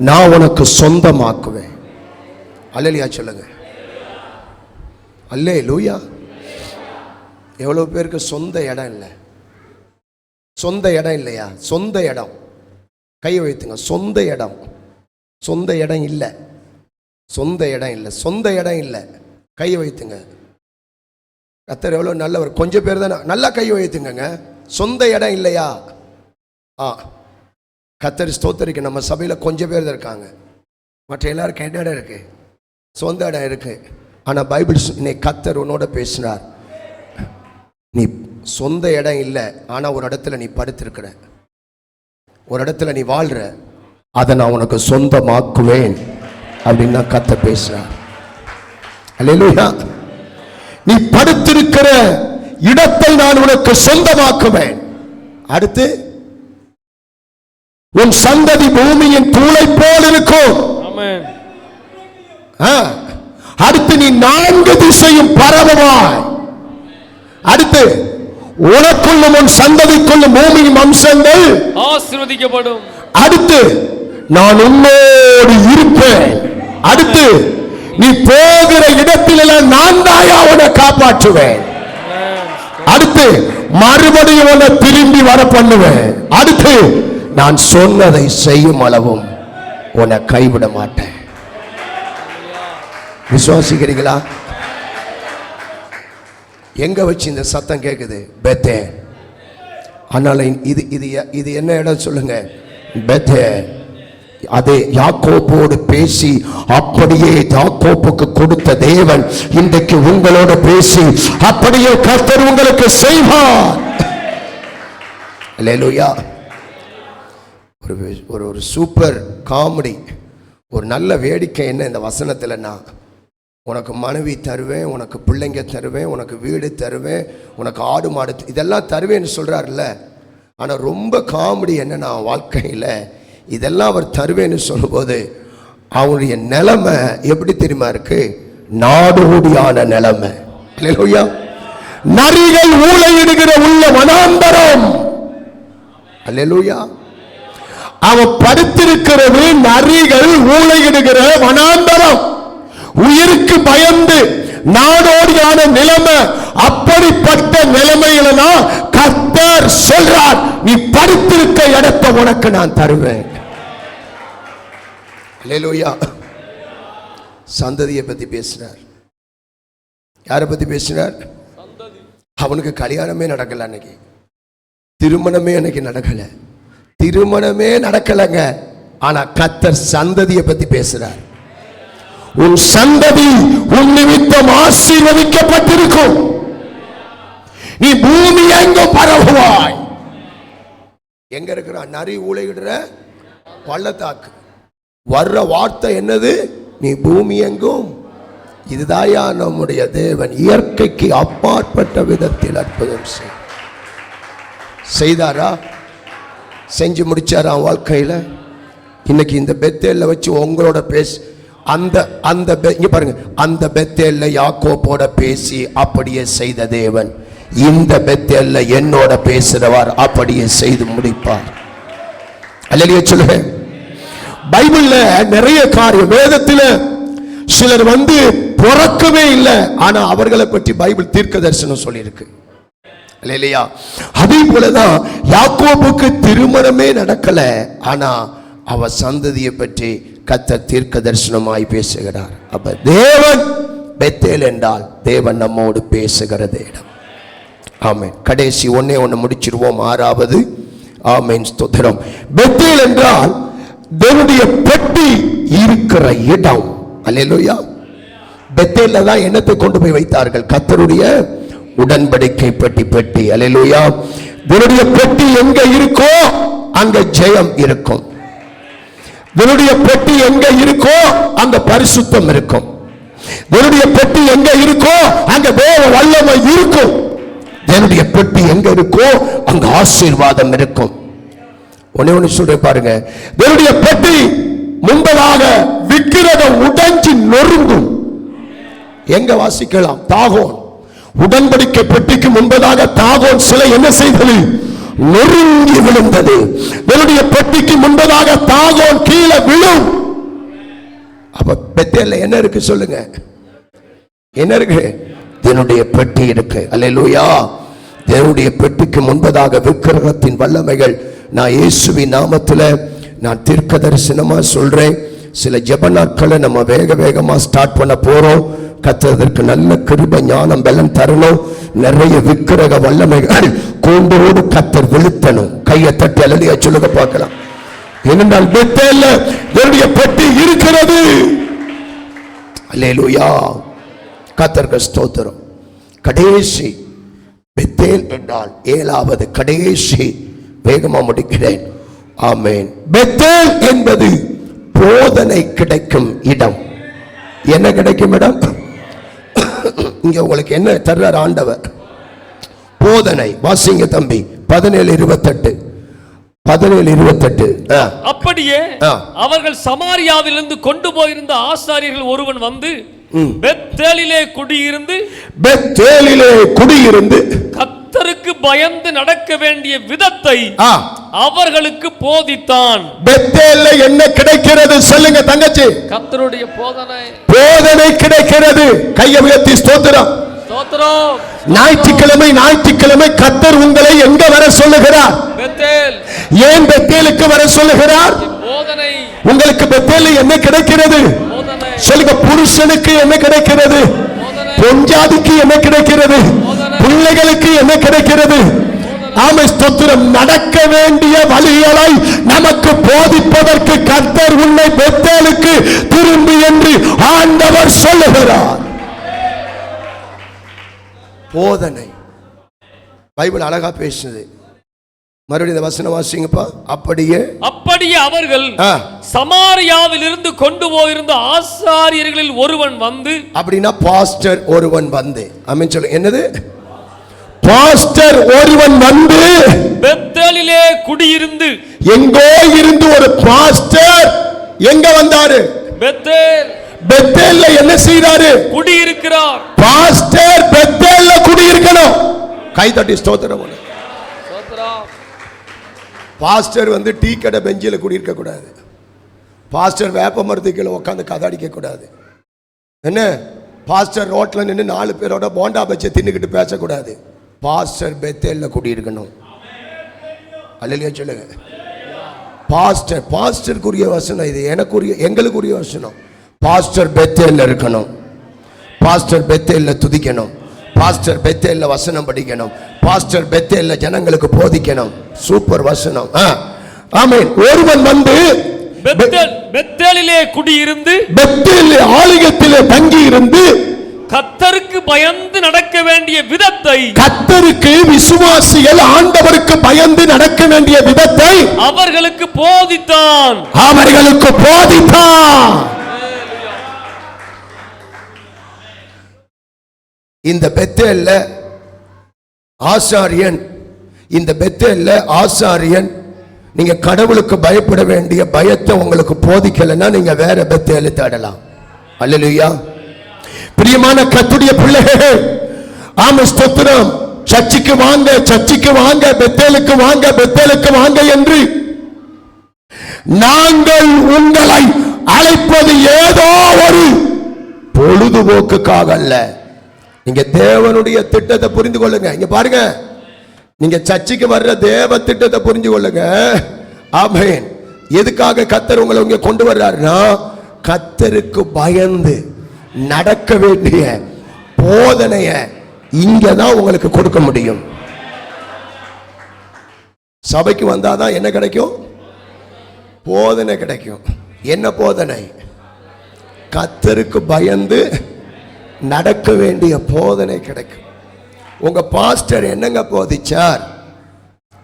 நான் உனக்கு சொந்தமாக்குவேன். அல்லேலூயா சொல்லுங்க. அல்லேலூயா. எவ்வளவு பேருக்கு சொந்த இடம் இல்லை? சொந்த இடம் இல்லையா? சொந்த இடம் கையை வைத்துங்க. சொந்த இடம், சொந்த இடம் இல்லை, சொந்த இடம் இல்லை, சொந்த இடம் இல்லை. கையை வைத்துங்க. கர்த்தர் எவ்வளோ நல்லவர். கொஞ்சம் பேர் தான் நல்லா கையை வைத்துங்க. சொந்த இடம் இல்லையா? கர்த்தர் ஸ்தோத்திரிக்கு. நம்ம சபையில் கொஞ்சம் பேர் தான் இருக்காங்க. மற்ற எல்லாருக்கும் என்ன இடம் இருக்கு? சொந்த இடம் இருக்கு. ஆனால் பைபிள் இன்னைக்கு கர்த்தர் உன்னோட பேசினார். நீ சொந்த இடம் இல்லை, ஆனால் ஒரு இடத்துல நீ படுத்திருக்கிற, ஒரு இடத்துல நீ வாழ்ற, அதை நான் உனக்கு சொந்தமாக்குவேன் அப்படின்னு கர்த்தர் பேசுறார். அல்லேலூயா. நீ படுத்திருக்கிற இடத்தை நான் உனக்கு சொந்தமாக்குவேன். அடுத்து உன் சந்ததி பூமியின் தூளை போல் இருக்கும். ஆமென். அடுத்து நீ 4 திசையும் பரவுவாய். அடுத்து உனக்குள்ளும் உன் சந்ததிக்குள்ளும் பூமியின் வம்சங்கள் ஆசீர்வதிக்கப்படும். அடுத்து நான் உன்னோடு இருப்பேன். அடுத்து நீ போகிற இடத்திலெல்லாம் நான் தாயா உன்னை காப்பாற்றுவேன். அடுத்து மறுபடியும் உன்னை திரும்பி வர பண்ணுவேன். அடுத்து நான் சொன்னதை செய்யும் அளவும் உன்னை கைவிட மாட்டேன். விசுவாசிக்கிறீங்களா? எங்க வச்சு இந்த சத்தம் கேக்குது? பெத்தேல். அதனால இது இது இது என்ன இடம் சொல்லுங்க? பெத்தேல். அதே யாக்கோபோடு பேசி அப்படியே யாக்கோபுக்கு கொடுத்த தேவன் இன்றைக்கு உங்களோட பேசி அப்படியே கர்த்தர் உங்களுக்கு செய்வார். அல்லேலூயா. ஒரு சூப்பர் காமெடி, ஒரு நல்ல வேடிக்கை என்ன இந்த வசனத்துலன்னா, உனக்கு மனைவி தருவேன், உனக்கு பிள்ளைங்க தருவேன், உனக்கு வீடு தருவேன், உனக்கு ஆடு மாடு இதெல்லாம் தருவேன்னு சொல்றாருல்ல. ஆனால் ரொம்ப காமெடி என்னன்னா, வாழ்க்கையில் இதெல்லாம் அவர் தருவேன்னு சொல்லும்போது அவருடைய நிலைமை எப்படி தெரியுமா இருக்கு? நாடோடியான நிலைமை. அல்லேலூயா. நரிகள் ஊளையிடுகிற உள்ள வனாந்தரம். அல்லேலூயா. அவன் படுத்திருக்கிறது நரிகள் ஊளையிடுகிற வனாந்தரம். உயிருக்கு பயந்து நாடோடியான நிலைமை. அப்படிப்பட்ட நிலைமையில தான் கர்த்தர் சொல்றார், நீ படுத்திருக்க இடத்தை உனக்கு நான் தருவேன். அல்லேலூயா. சந்ததியை பத்தி பேசினார். யாரை பத்தி பேசினார்? அவனுக்கு கல்யாணமே நடக்கல, அன்னைக்கு திருமணமே அன்னைக்கு நடக்கல, திருமணமே நடக்கலங்க. ஆனா கர்த்தர் சந்ததியை பத்தி பேசுறார். உன் சந்ததி உன் நிமித்தம் ஆசீர்வதிக்கப்பட்டிருக்கும். நீ பூமி எங்கும் பரவுவாய். எங்க இருக்கிற நரி ஊளையிடுற பள்ளத்தாக்கு. வர்ற வார்த்தை என்னது? நீ பூமி எங்கும். இதுதாயா நம்முடைய தேவன் இயற்கைக்கு அப்பாற்பட்ட விதத்தில் அற்புதம் செய்தாரா? செஞ்சு முடிச்சாரா வாழ்க்கையில? இன்னைக்கு இந்த பெத்தேல்ல வச்சு உங்களோட பேசி அந்த பாருங்க, அந்த பெத்தேல்ல யாக்கோபோட பேசி அப்படியே செய்த தேவன் இந்த பெத்தேல்ல என்னோட பேசுறவர் அப்படியே செய்து முடிப்பார். அல்லேலூயா சொல்லுங்க. பைபிள்ல நிறைய காரியம், வேதத்துல சிலர் பிறக்கவே இல்லை, ஆனா அவர்களை பற்றி பைபிள் தீர்க்க தரிசனம் சொல்லியிருக்கு. அல்லேலூயா. அதே போலதான் யாக்கோபுக்கு திருமணமே நடக்கல, ஆனா அவ சந்ததியை பற்றி கர்த்தர் தீர்க்க தரிசனமாய் பேசுகிறார். அப்ப தேவன் பெத்தேல் என்றால் தேவன் நம்மோடு பேசுகிறது இடம். ஆமென். கடைசி ஒண்ணு முடிச்சிருவோம். 6வது. ஆமென். ஸ்தோத்திரம். பெத்தேல் என்றால் தேவனுடைய பெட்டி இருக்கிற இடம். அல்லேலூயா. பெத்தேல்ல தான் என்னத்தை கொண்டு போய் வைத்தார்கள்? கர்த்தருடைய உடன்படிக்கை பெட்டி. அல்லேலூயா. தேவனுடைய பெட்டி எங்க இருக்கோ அங்க ஜெயம் இருக்கும். தேவனுடைய பெட்டி எங்க இருக்கோ அங்க பரிசுத்தம் இருக்கும். தேவனுடைய பெட்டி எங்க இருக்கோ அங்க தேவ வல்லமை இருக்கும். தேவனுடைய பெட்டி எங்க இருக்கோ அங்க ஆசீர்வாதம் இருக்கும். ஒண்ணு சொல்றேன் பாருங்க. தேவனுடைய பெட்டி முன்பதாக விக்கிரகம் உடைஞ்சு நொறுங்கும். எங்க வாசிக்கலாம்? தாகோன் உடன்படிக்கை பெட்டிக்கு முன்பதாக தாகோன் சிலை என்ன செய்தது? நொறுங்கி விழுந்தது. தேவனுடைய பெட்டிக்கு முன்பதாக தாகோன் கீழே விழும். அப்ப பெத்தேல்ல என்ன இருக்கு சொல்லுங்க? என்ன இருக்கு? தேவனுடைய பெட்டி இருக்கு. அல்லேலூயா. தேவனுடைய பெட்டிக்கு முன்பதாக விக்கிரகத்தின் வல்லமைகள். நான் இயேசுவின் நாமத்துல நான் தீர்க்க தரிசனமா சொல்றேன். சில ஜெப நாட்களை நம்ம வேகமா ஸ்டார்ட் பண்ண போறோம். கர்த்தருக்கு நல்ல கிருபை ஞானம் பலன் தரணும். நிறைய விக்கிரக வல்லமைகள் கூண்டோடு கர்த்தர் விழுத்தணும். கையை தட்டி அல்லேலூயா சொல்லுங்க பார்க்கலாம். ஏனென்றால் பெத்தேல்ல தேவனுடைய பெட்டி இருக்கிறது. அல்லேலூயா. கர்த்தருக்கு ஸ்தோத்திரம். கடைசி பெத்தேல் என்றால் 7வது கடைசி. வேகமா முடிக்கிறேன். ஆமென். பெத்தேல் என்பது போதனை கிடைக்கும் இடம். என்ன கிடைக்கும் இடம்? இங்க உங்களுக்கு என்ன தர்றார் ஆண்டவர்? போதனை. வாசிங்க தம்பி 17:28. 17:28. அப்படியே அவர்கள் சமாரியாவிலிருந்து கொண்டு போயிருந்த ஆசாரியர்கள் ஒருவன் வந்து பெத்தேலிலே குடியிருந்து கர்த்தருக்கு பயந்து நடக்க வேண்டிய விதத்தை அவர்களுக்கு போதித்தான். பெத்தேல்ல என்ன கிடைக்கிறது சொல்லுங்க தங்கச்சி? கர்த்தருடைய போதனை கிடைக்கிறது. கையை உயர்த்தி ஸ்தோத்திரம். ஞாயிற்றுக்கிழமை கர்த்தர் உங்களை எங்க வர சொல்லுகிறார்? பெத்தேல். ஏன் பெத்தேலுக்கு வர சொல்லுகிறார்? உங்களுக்கு பெத்தேலில் என்ன கிடைக்கிறது சொல்லுங்க? புருஷனுக்கு என்ன கிடைக்கிறது? பொஞ்சாதிக்கு என்ன கிடைக்கிறது? பிள்ளைகளுக்கு என்ன கிடைக்கிறது? ஆமை ஸ்தோத்திரம். நடக்க வேண்டிய வழிகளை நமக்கு போதிப்பதற்கு கர்த்தர் உன்னை பெத்தேலுக்கு திரும்பி என்று ஆண்டவர் சொல்லுகிறார். போதனை. பைபிள் அழகா பேசுது. மறுபடியும் இந்த வசனம் வாசிங்கப்பா. அப்படியே அவர்கள் சமாரியாவில் இருந்து கொண்டு போயிருந்த ஆசாரியர்களில் ஒருவன் வந்து, அப்படின்னா பாஸ்டர் ஒருவன் வந்து, ஆமென் சொல்லுங்க. என்னது? பாஸ்டர் ஒருவன் வந்து பெத்தேலிலே குடியிருந்து. எங்கோ இருந்து ஒரு பாஸ்டர் எங்க வந்தாரு? பெத்தேல்ல என்ன செய்றாரு? குடியிருக்கிறார். பாஸ்டர் பெத்தேல்ல குடியிருக்கணும். கை தட்டி ஸ்தோத்திரம். பாஸ்டர் வந்து டீ கடை பெஞ்சில் குடியிருக்க கூடாது. பாஸ்டர் வேப்ப மரத்துக்கு உட்காந்து கதாடிக்க கூடாது. என்ன? பாஸ்டர் ரோட்ல நின்று 4 பேரோட போண்டா பச்சை தின்னுக்கிட்டு பேசக்கூடாது. பாஸ்டர் பெத்தேல்ல குடியிருக்கணும். அல்லேலூயா சொல்லுங்க. பாஸ்டருக்குரிய வசனம் இது. எங்களுக்குரிய வசனம். பாஸ்டர் பெத்தேல்ல இருக்கணும். பாஸ்டர் பெத்தேல்ல துதிக்கணும். பாஸ்டர் பெத்தேல்ல வசனம் படிக்கணும். பாஸ்டர் பெத்தேல்ல ஜனங்களுக்கு போதிக்கணும். சூப்பர் வசனம். ஆமென். ஒருவன் வந்து பெத்தேலிலே குடியிருந்து, பெத்தேல் ஆலயத்திலே தங்கி இருந்து கர்த்தருக்கு பயந்து நடக்க வேண்டிய விதத்தை, கர்த்தருக்கு விசுவாசிகள் ஆண்டவருக்கு பயந்து நடக்க வேண்டிய விதத்தை அவர்களுக்கு போதித்தான். இந்த பெத்தேல்ல ஆசாரியன் நீங்க கடவுளுக்கு பயப்பட வேண்டிய பயத்தை உங்களுக்கு போதிக்கலைன்னா நீங்க வேற பெத்தேலை தேடலாம். அல்லேலூயா. பிரியமான கர்த்தருடைய பிள்ளைகளே, ஆமென் ஸ்தோத்திரம். சர்ச்சுக்கு வாங்க, பெத்தேலுக்கு வாங்க என்று நாங்கள் உங்களை அழைப்பது ஏதோ ஒரு பொழுதுபோக்குக்காக அல்ல. நீங்க தேவனுடைய திட்டத்தை புரிந்து கொள்ளுங்க. இங்க பாருங்க, நீங்க சர்ச்சுக்கு வர்ற தேவ திட்டத்தை புரிஞ்சு கொள்ளுங்க. ஆமென். எதுக்காக கர்த்தர் உங்களை இங்க கொண்டு வர்றாருன்னா, கர்த்தருக்கு பயந்து நடக்க வேண்டிய போதனைய இங்கதான் உங்களுக்கு கொடுக்க முடியும். சபைக்கு வந்தாதான் என்ன கிடைக்கும்? போதனை கிடைக்கும். என்ன போதனை? கர்த்தருக்கு பயந்து நடக்க வேண்டிய போதனை கிடைக்கும். உங்க பாஸ்டர் என்னங்க போதிச்சார்?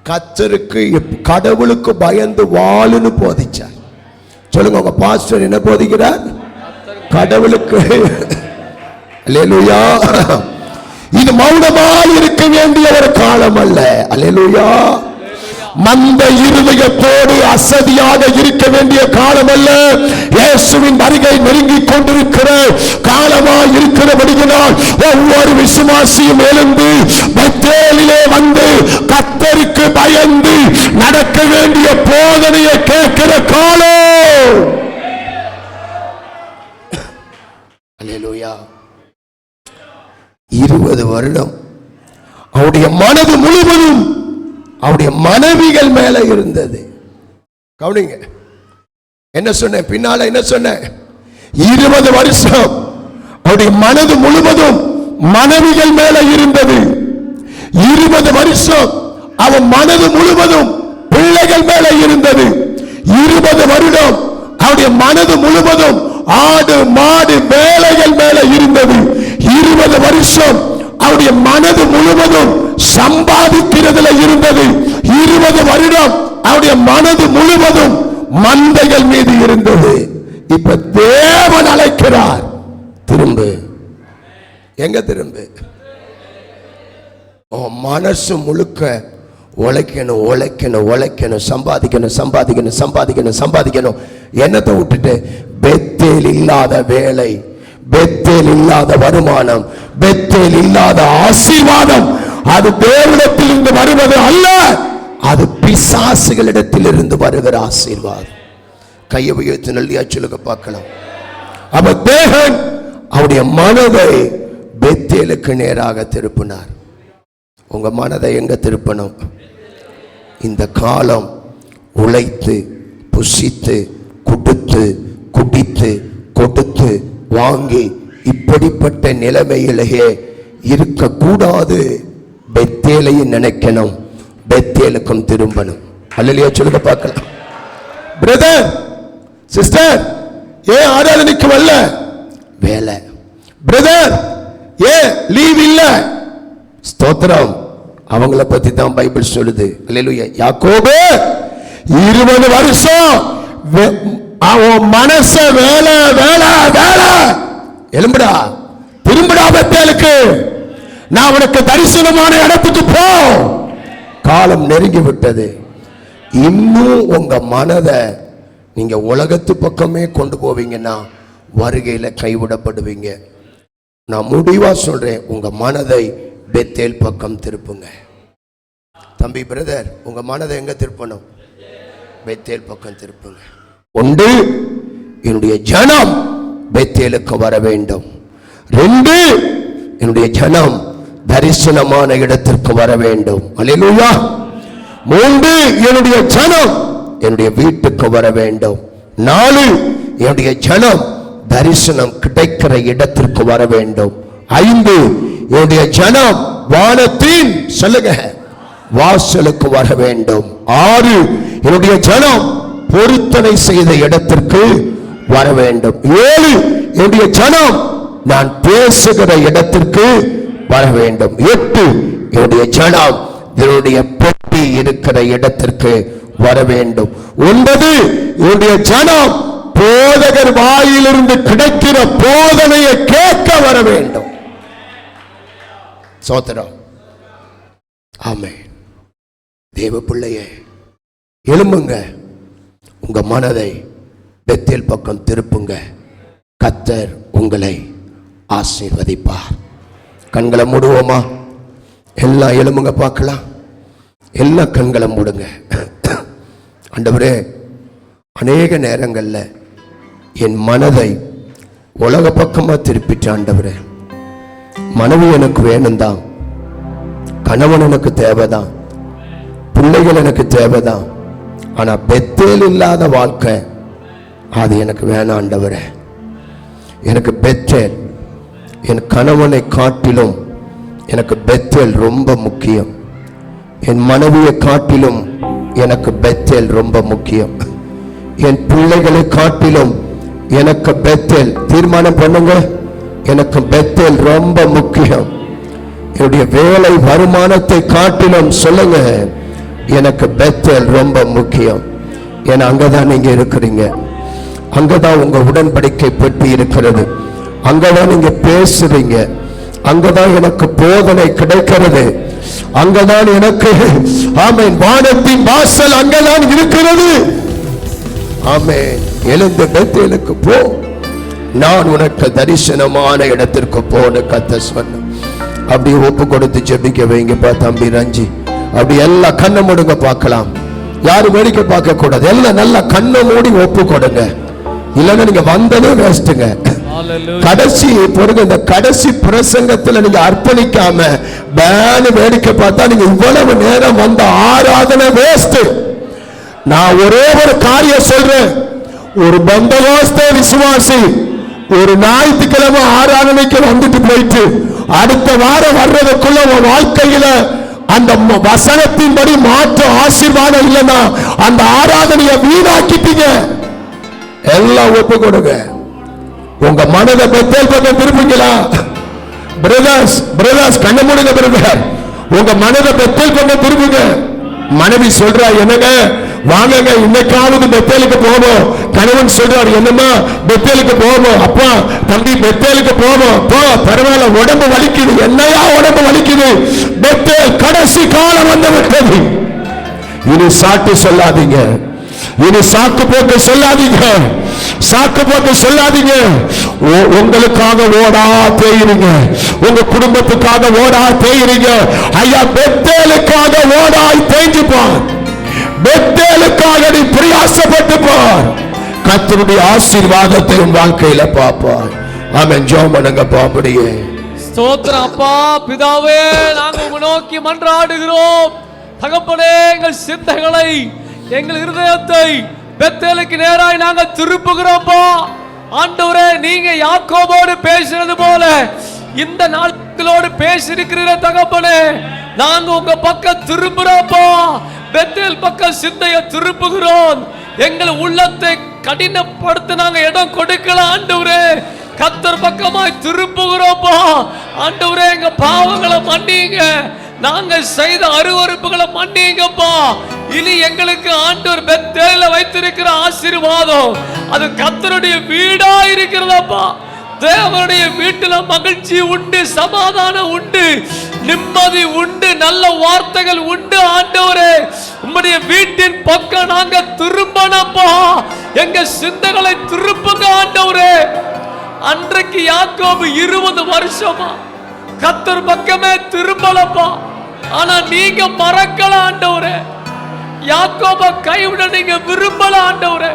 கர்த்தருக்கு கடவுளுக்கு பயந்து வாழுன்னு போதிச்சார். சொல்லுங்க, உங்க பாஸ்டர் என்ன போதிக்கிறார்? கடவுளுக்கு. அல்லேலூயா. இது மௌனமாக இருக்க வேண்டிய ஒரு காலம் அல்ல. அல்லேலூயா. மந்த இருதயத்தோடு அசதியாக இருக்க வேண்டிய காலம் அல்ல. இயேசுவின் வருகை நெருங்கிக் கொண்டிருக்கிற காலமாய் இருக்கிறபடியால் ஒவ்வொரு விசுவாசியும் எழுந்து பெத்தேலிலே வந்து கர்த்தருக்கு பயந்து நடக்க வேண்டிய போதனையை கேட்கிற காலம். அல்லேலூயா. 20 வருடம் அவருடைய மனது முழுவதும் அவருடைய மனைவிகள் மேல இருந்தது. கவனிங்க, என்ன சொன்ன? பின்னால என்ன சொன்ன? 20 வருஷம் அவருடைய மனது முழுவதும் மனைவிகள் மேல இருந்தது. 20 வருஷம் அவன் மனது முழுவதும் பிள்ளைகள் மேல இருந்தது. 20 வருடம் அவருடைய மனது முழுவதும் ஆடு மாடு வேலைகள் மேல இருந்தது. 20 வருஷம் அவருடைய மனது முழுவதும் சம்பாதிக்கிறதுல இருந்தது. 20 வருடம் அவருடைய மனது முழுவதும் மந்தைகள் மீது இருந்தது. இப்ப தேவன் அழைக்கிறார், திரும்ப. எங்க திரும்பு? மனசு முழுக்க உழைக்கணும் உழைக்கணும் உழைக்கணும், சம்பாதிக்கணும் சம்பாதிக்கணும் சம்பாதிக்கணும் சம்பாதிக்கணும். என்னத்தை விட்டுட்டு பெத்தேல் இல்லாத வேலை, பெத்தேல் இல்லாத வருமானம், பெத்தேல் இல்லாத ஆசீர்வாதம் அது தேவனிடத்தில் இருந்து வருவது அல்ல, அது பிசாசுகளிடத்தில் இருந்து வருகிற ஆசீர்வாதம். கையை உயர்த்தி நல்லியா சொல்லுங்க பார்க்கலாம். அப்ப தேவன் அவருடைய மனதை பெத்தேலுக்கு நேராக திருப்பினார். உங்க மனதை எங்க திருப்பணும்? இந்த காலம் உழைத்து புசித்து குடுத்து குடித்து கொடுத்து வாங்கி இப்படிப்பட்ட நிலைமையிலேயே இருக்கக்கூடாது. பெத்தேலையும் நினைக்கணும், பெத்தேலுக்கும் திரும்பணும். அல்லேலூயா சொல்லுங்க பார்க்கலாம். பிரதர் சிஸ்டர், ஏன் ஆராதனைக்கு வரல? வேலை. பிரதர் ஏன் லீவ் இல்ல? ஸ்தோத்திரம். அவங்கள பத்தி தான் பைபிள் சொல்லுது. அல்லேலூயா. யாக்கோபு 20 வருஷம் அவன் மனச வேலை வேலை வேலை. எழும்புடா, திரும்புடா பெத்தேலுக்கு, நான் உனக்கு தரிசனமான இடத்துக்கு போ. காலம் நெருங்கி விட்டது. இன்னும் உங்க மனதை நீங்க உலகத்து பக்கமே கொண்டு போவீங்கன்னா வருகையில கைவிடப்படுவீங்க. நான் முடிவா சொல்றேன், உங்க மனதை பெத்தேல் பக்கம் திருப்புங்க. தம்பி பிரதர், உங்க மனதை எங்க திருப்பணும்? பெத்தேல் பக்கம் திருப்புங்க. ஒன்று, என்னுடைய ஜனம் பெத்தேலுக்கு வர வேண்டும். 2, என்னுடைய ஜனம் தரிசனமான இடத்திற்கு வர வேண்டும். அல்லேலூயா. 3, என்னுடைய ஜனம் என்னுடைய வீட்டுக்கு வர வேண்டும். 4, என்னுடைய ஜனம் தரிசனம் கிடைக்கிற இடத்திற்கு வர வேண்டும். 5, என்னுடைய ஜனம் வானத்தின் சொல்லுங்க வாசலுக்கு வர வேண்டும். 6, என்னுடைய ஜனம் பொருத்தனை செய்த இடத்திற்கு வர வேண்டும். 7, என்னுடைய ஜனம் நான் பேசுகிற இடத்திற்கு வர வேண்டும். 8, என்னுடைய ஜனம் என்னுடைய பெட்டி இருக்கிற இடத்திற்கு வர வேண்டும். 9, என்னுடைய ஜனம் போதகர் வாயிலிருந்து கிடைக்கிற போதனையை கேட்க வர வேண்டும். சோதரம். ஆமென். தேவ பிள்ளையே, எழும்புங்க, உங்க மனதை பெத்தேல் பக்கம் திருப்புங்க. கர்த்தர் உங்களை ஆசீர்வதிப்பார். கண்களை மூடுவோமா? எல்லாம் எழும்புங்க பார்க்கலாம். எல்லாம் கண்களை மூடுங்க. ஆண்டவரே, அநேக நேரங்கள்ல என் மனதை உலக பக்கமா திருப்பிட்டு, ஆண்டவரே மனைவி எனக்கு வேணும் தான், கணவன் எனக்கு தேவைதான், பிள்ளைகள் எனக்கு தேவைதான், ஆனா பெத்தேல் இல்லாத வாழ்க்கை அது எனக்கு வேணாம். ஆண்டவரே, எனக்கு பெத்தேல், என் கணவனை காட்டிலும் எனக்கு பெத்தேல் ரொம்ப முக்கியம். என் மனைவியை காட்டிலும் எனக்கு பெத்தேல் ரொம்ப முக்கியம். என் பிள்ளைகளை காட்டிலும் எனக்கு பெத்தேல், தீர்மானம் பண்ணுங்க, எனக்கு பெத்தேல் ரொம்ப முக்கியம். என்னுடைய வேலை வருமானத்தை காட்டிலும் சொல்லுங்க, எனக்கு பெத்தேல் ரொம்ப முக்கியம். ஏன்னா அங்கதான் நீங்க இருக்கிறீங்க, அங்கதான் உங்க உடன்படிக்கை பெட்டி இருக்கிறது, அங்கதான் நீங்க பேசுறீங்க, அங்கதான் எனக்கு போதனை கிடைக்கிறது, அங்கதான் எனக்கு ஆமென் வானத்தின் வாசல் அங்கதான் இருக்கிறது. ஆமென். எழுந்து பெத்தேலுக்கு போ, நான் உனக்கு தரிசனமான இடத்திற்கு போன கர்த்தர் சொன்ன. அப்படியே ஒப்பு கொடுத்து ஜெபிக்க வைங்கப்பா தம்பி ரஞ்சி. அப்படி எல்லாம் கண்ணை மூடுங்க பார்க்கலாம். யாரும் வேடிக்கை பார்க்க கூடாது. எல்லாம் நல்லா கண்ணை மூடி ஒப்பு கொடுங்க. இல்லைன்னா நீங்க வந்ததே வேஸ்ட்டுங்க. கடைசி பொருங்க, இந்த கடைசி பிரசங்கத்துல நீங்க அர்ப்பணிக்காம பேனு வேடிக்கை பார்த்தா நீங்க இவ்வளவு நேரம் வந்த ஆராதனை வேஸ்ட். நான் ஒரே ஒரு காரியம் சொல்றேன், ஒரு பந்தவாஸ்த விசுவாசி ஒரு ஞாயிற்றுக்கிழமை ஆராதனைக்கு வந்துட்டு போயிட்டு அடுத்த வாரம் வர்றதுக்குள்ள உன் வாழ்க்கையில அந்த வசனத்தின்படி மாற்ற ஆசீர்வாதம் இல்லைன்னா அந்த ஆராதனையை வீணாக்கிட்டீங்க. எல்லாம் ஒப்பு கொடுங்க. உங்க மனதை பெத்தேல் பக்கம் திருப்பிங்களா? பிரதர்ஸ் கண்ண மூடுங்க. பிரதர், உங்க மனதை பெத்தேல் பக்கம் திருப்புங்க. மனைவி சொல்றா, என்னங்க வாங்கங்க இன்னைக்காவது பெத்தேலுக்கு போவோம். கணவன் சொல்றாரு, என்னம்மா பெத்தேலுக்கு போவோம். அப்பா தம்பி பெத்தேலுக்கு போவோம். போ, பரவாயில்ல, உடம்பு வலிக்குது. என்னையா உடம்பு வலிக்குது? பெத்தேல் கடைசி காலம் வந்து விட்டது. இனி சாட்டு சொல்லாதீங்க, இனி சாக்கு போக்கு சொல்லாதீங்க, சாக்கு போக்கு சொல்லாதீங்க. உங்களுக்காக ஓடா தேயுறீங்க, உங்க குடும்பத்துக்காக ஓடா தேயுறீங்க. ஐயா பெத்தேலுக்காக ஓடாய் தேய்ஞ்சு பார், பெத்தேலுக்காக நீ பிரயாசப்பட்டு பார். கர்த்தருடைய ஆசீர்வாதத்தை உன் வாழ்க்கையில பாப்பார். ஆமென். ஜெபம் பண்ணுங்கப்பா. அப்படியே ஸ்தோத்திரம் அப்பா. பிதாவே, நாங்கள் உம்மை நோக்கி மன்றாடுகிறோம். தகப்பனே, எங்கள் சிந்தைகளை, எங்கள் இருதயத்தை பெத்தேலுக்கு நேராய் நாங்கள் திருப்புகிறோம்ப்பா. ஆண்டவரே, நீங்க யாக்கோபோடு பேசினது போல இந்த நாட்களோடு பேசியிருக்கிற தகப்பனே, நாங்க உங்க பக்கம் திரும்புறோம்ப்பா. பெத்தேல் பக்கம் சிந்தையை திருப்புகிறோம். எங்கள் உள்ளத்தை கடினப்படுத்த நாங்க இடம் கொடுக்கல ஆண்டவரே. கர்த்தர் பக்கமாய் திருப்புகிறோம்ப்பா. ஆண்டவரே, எங்க பாவங்களை மன்னிங்க, நாங்க செய்த அருவருப்புகளை மன்னிங்கப்பா. இனி எங்களுக்கு ஆண்டவர் பெத்தேல வைத்திருக்கிற ஆசீர்வாதம் அது கர்த்தருடைய வீடா இருக்கிறதப்பா. தேவனுடைய வீட்டில மகிழ்ச்சி உண்டு, சமாதானம் உண்டு, நிம்மதி உண்டு, நல்ல வார்த்தைகள் உண்டு. ஆண்டவரே, உம்முடைய வீட்டின் பக்கம் நாங்க திரும்பணும்ப்பா. எங்க சிந்தைகளை திருப்புங்க ஆண்டவரே. அன்றைக்கு யாக்கோபு 20 வருஷமா கர்த்தர் பக்கமே திரும்பலப்பா. ஆனா நீங்க மறக்கல ஆண்டவரே. யாக்கோப கைவிட நீங்க விரும்பல ஆண்டவரே.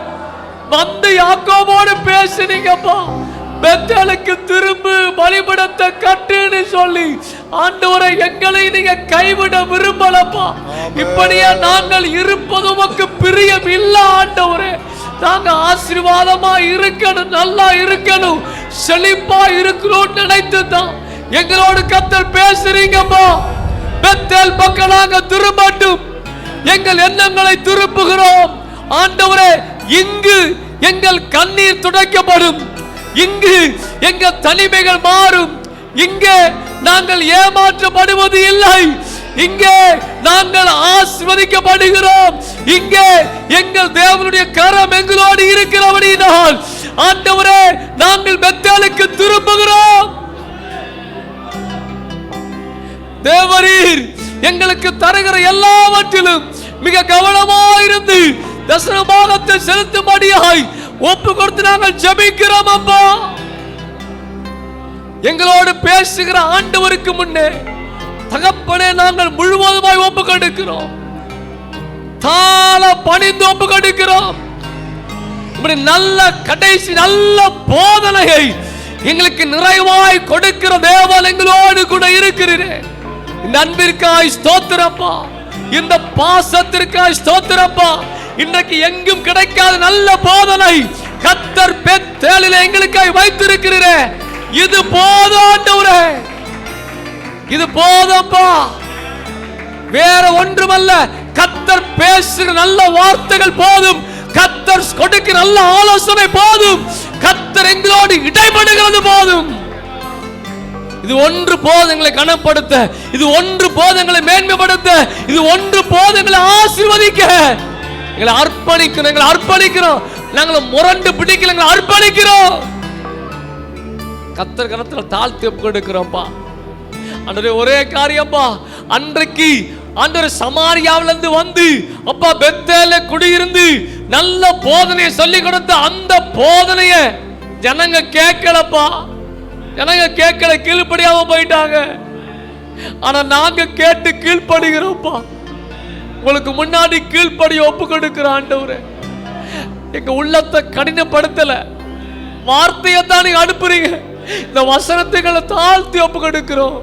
வந்து யாக்கோபோடு பேசுனீங்கப்பா. பெத்தேலுக்கு திரும்பு, பலிபீடத்தை கட்டுன்னு சொல்லி ஆண்டவரை எங்களை நீங்க கைவிட விரும்பலப்பா. இப்படியே நாங்கள் இருப்பது உமக்கு பிரியம் இல்ல ஆண்டவரே. நாங்க ஆசீர்வாதமா இருக்கணும், நல்லா இருக்கணும், செழிப்பா இருக்கணும் நினைத்து தான் எங்களோடு கர்த்தர் பேசுறீங்கப்பா. பெத்தேல் பக்கம் நாங்க திரும்பட்டும், எங்கள் எண்ணங்களை திருப்புகிறோம் ஆண்டவரே. இங்கு எங்கள் கண்ணீர் துடைக்கப்படும், இங்கு எங்கள் தனிமைகள் மாறும், இங்கே நாங்கள் ஏமாற்றப்படுவது இல்லை, இங்கே நாங்கள் ஆசீர்வதிக்கப்படுகிறோம், இங்கே எங்கள் தேவனுடைய கரம் எங்களோடு இருக்கிறபடியால் ஆண்டவரே நாங்கள் பெத்தேலுக்கு திரும்புகிறோம். தேவரீர் எங்களுக்கு தருகிற எல்லாவற்றிலும் மிக கவனமாயிருந்து தசமபாகத்தை செலுத்தும்படியாய் ஒப்பு கொடுத்து நாங்கள் ஜெபிக்கிறோம் அப்பா. எங்களோடு பேசுகிற ஆண்டவருக்கு முன்னே தகப்பனே நாங்கள் முழுவதுமாய் ஒப்பு கொடுக்கிறோம், தாள பணிந்து ஒப்பு கொடுக்கிறோம். நல்ல கடைசி நல்ல போதனையை எங்களுக்கு நிறைவாய் கொடுக்கிற தேவன் எங்களோடு கூட இருக்கிறேன். இந்த அன்பிற்காய் ஸ்தோத்திரப்பா, இந்த பாசத்திற்காய் ஸ்தோத்திரப்பா. இன்றைக்கு எங்கும் கிடைக்காத நல்ல போதனை கர்த்தர் பெத்தேலிலே எங்களுக்காய் வைத்திருக்கிறீரே. இது போதும் ஆண்டவரே, இது போதும்பா, வேற ஒன்றுமல்ல. கர்த்தர் பேசுகிற நல்ல வார்த்தைகள் போதும், கர்த்தர் கொடுக்கிற நல்ல ஆலோசனை போதும், கர்த்தர் எங்களோடு இடைபடுகிறது போதும். இது ஒன்று போதும் எங்களை கனப்படுத்த, இது ஒன்று போதும் எங்களை மேன்மைப்படுத்த, இது ஒன்று போதும் எங்களை ஆசீர்வதிக்க. எங்களை அர்ப்பணிக்கிறோம், எங்களை அர்ப்பணிக்கிறோம். நாங்கள் முரண்டு பிடிக்கல, எங்களை அர்ப்பணிக்கிறோம். கர்த்தர் கரத்துல தாழ்த்தி கொடுக்கிறோம்ப்பா. ஆண்டவரே, ஒரே காரியம்ப்பா, அன்றைக்கு ஆண்டவர் சமாரியாவில இருந்து வந்து அப்பா பெத்தேல குடியிருந்து நல்ல போதனையை சொல்லி கொடுத்த அந்த போதனைய ஜனங்க கேட்கலப்பா. ஜனங்க கேட்கல, கீழ்ப்படியாம போயிட்டாங்க. ஆனா நாங்க கேட்டு கீழ்ப்படுகிறோம்ப்பா. உங்களுக்கு முன்னாடி கீழ்ப்படிய ஒப்பு கொடுக்கிற ஆண்டவரே, எங்க உள்ளத்தை கடினப்படுத்தல, வார்த்தையை தான் நீங்க அனுப்புறீங்க. இந்த வசனத்துகளை தாழ்த்தி ஒப்பு கொடுக்கிறோம்.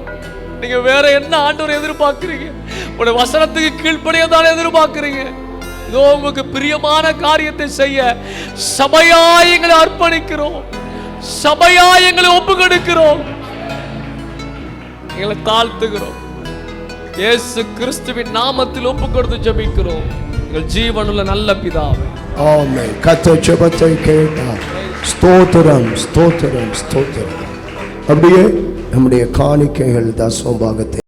நீங்க வேற என்ன ஆண்டவரை எதிர்பார்க்கிறீங்க? உடைய வசனத்துக்கு கீழ்ப்படிய தான் எதிர்பார்க்கிறீங்க. இதோ உங்களுக்கு பிரியமான காரியத்தை செய்ய சபையாய் எங்களை அர்ப்பணிக்கிறோம், சபையாய் எங்களை ஒப்பு கொடுக்கிறோம், எங்களை தாழ்த்துகிறோம். இயேசு கிறிஸ்துவின் நாமத்தில் ஒப்பு கொடுத்து ஜெபிக்கிறோம் எங்கள் ஜீவனுள்ள நல்ல பிதாவே, ஆமென். கர்த்தர் ஜெபத்தை கேட்டார். ஸ்தோத்திரம், ஸ்தோத்திரம், ஸ்தோத்திரம். அப்படியே நம்முடைய காணிக்கைகள் தசமபாகத்தை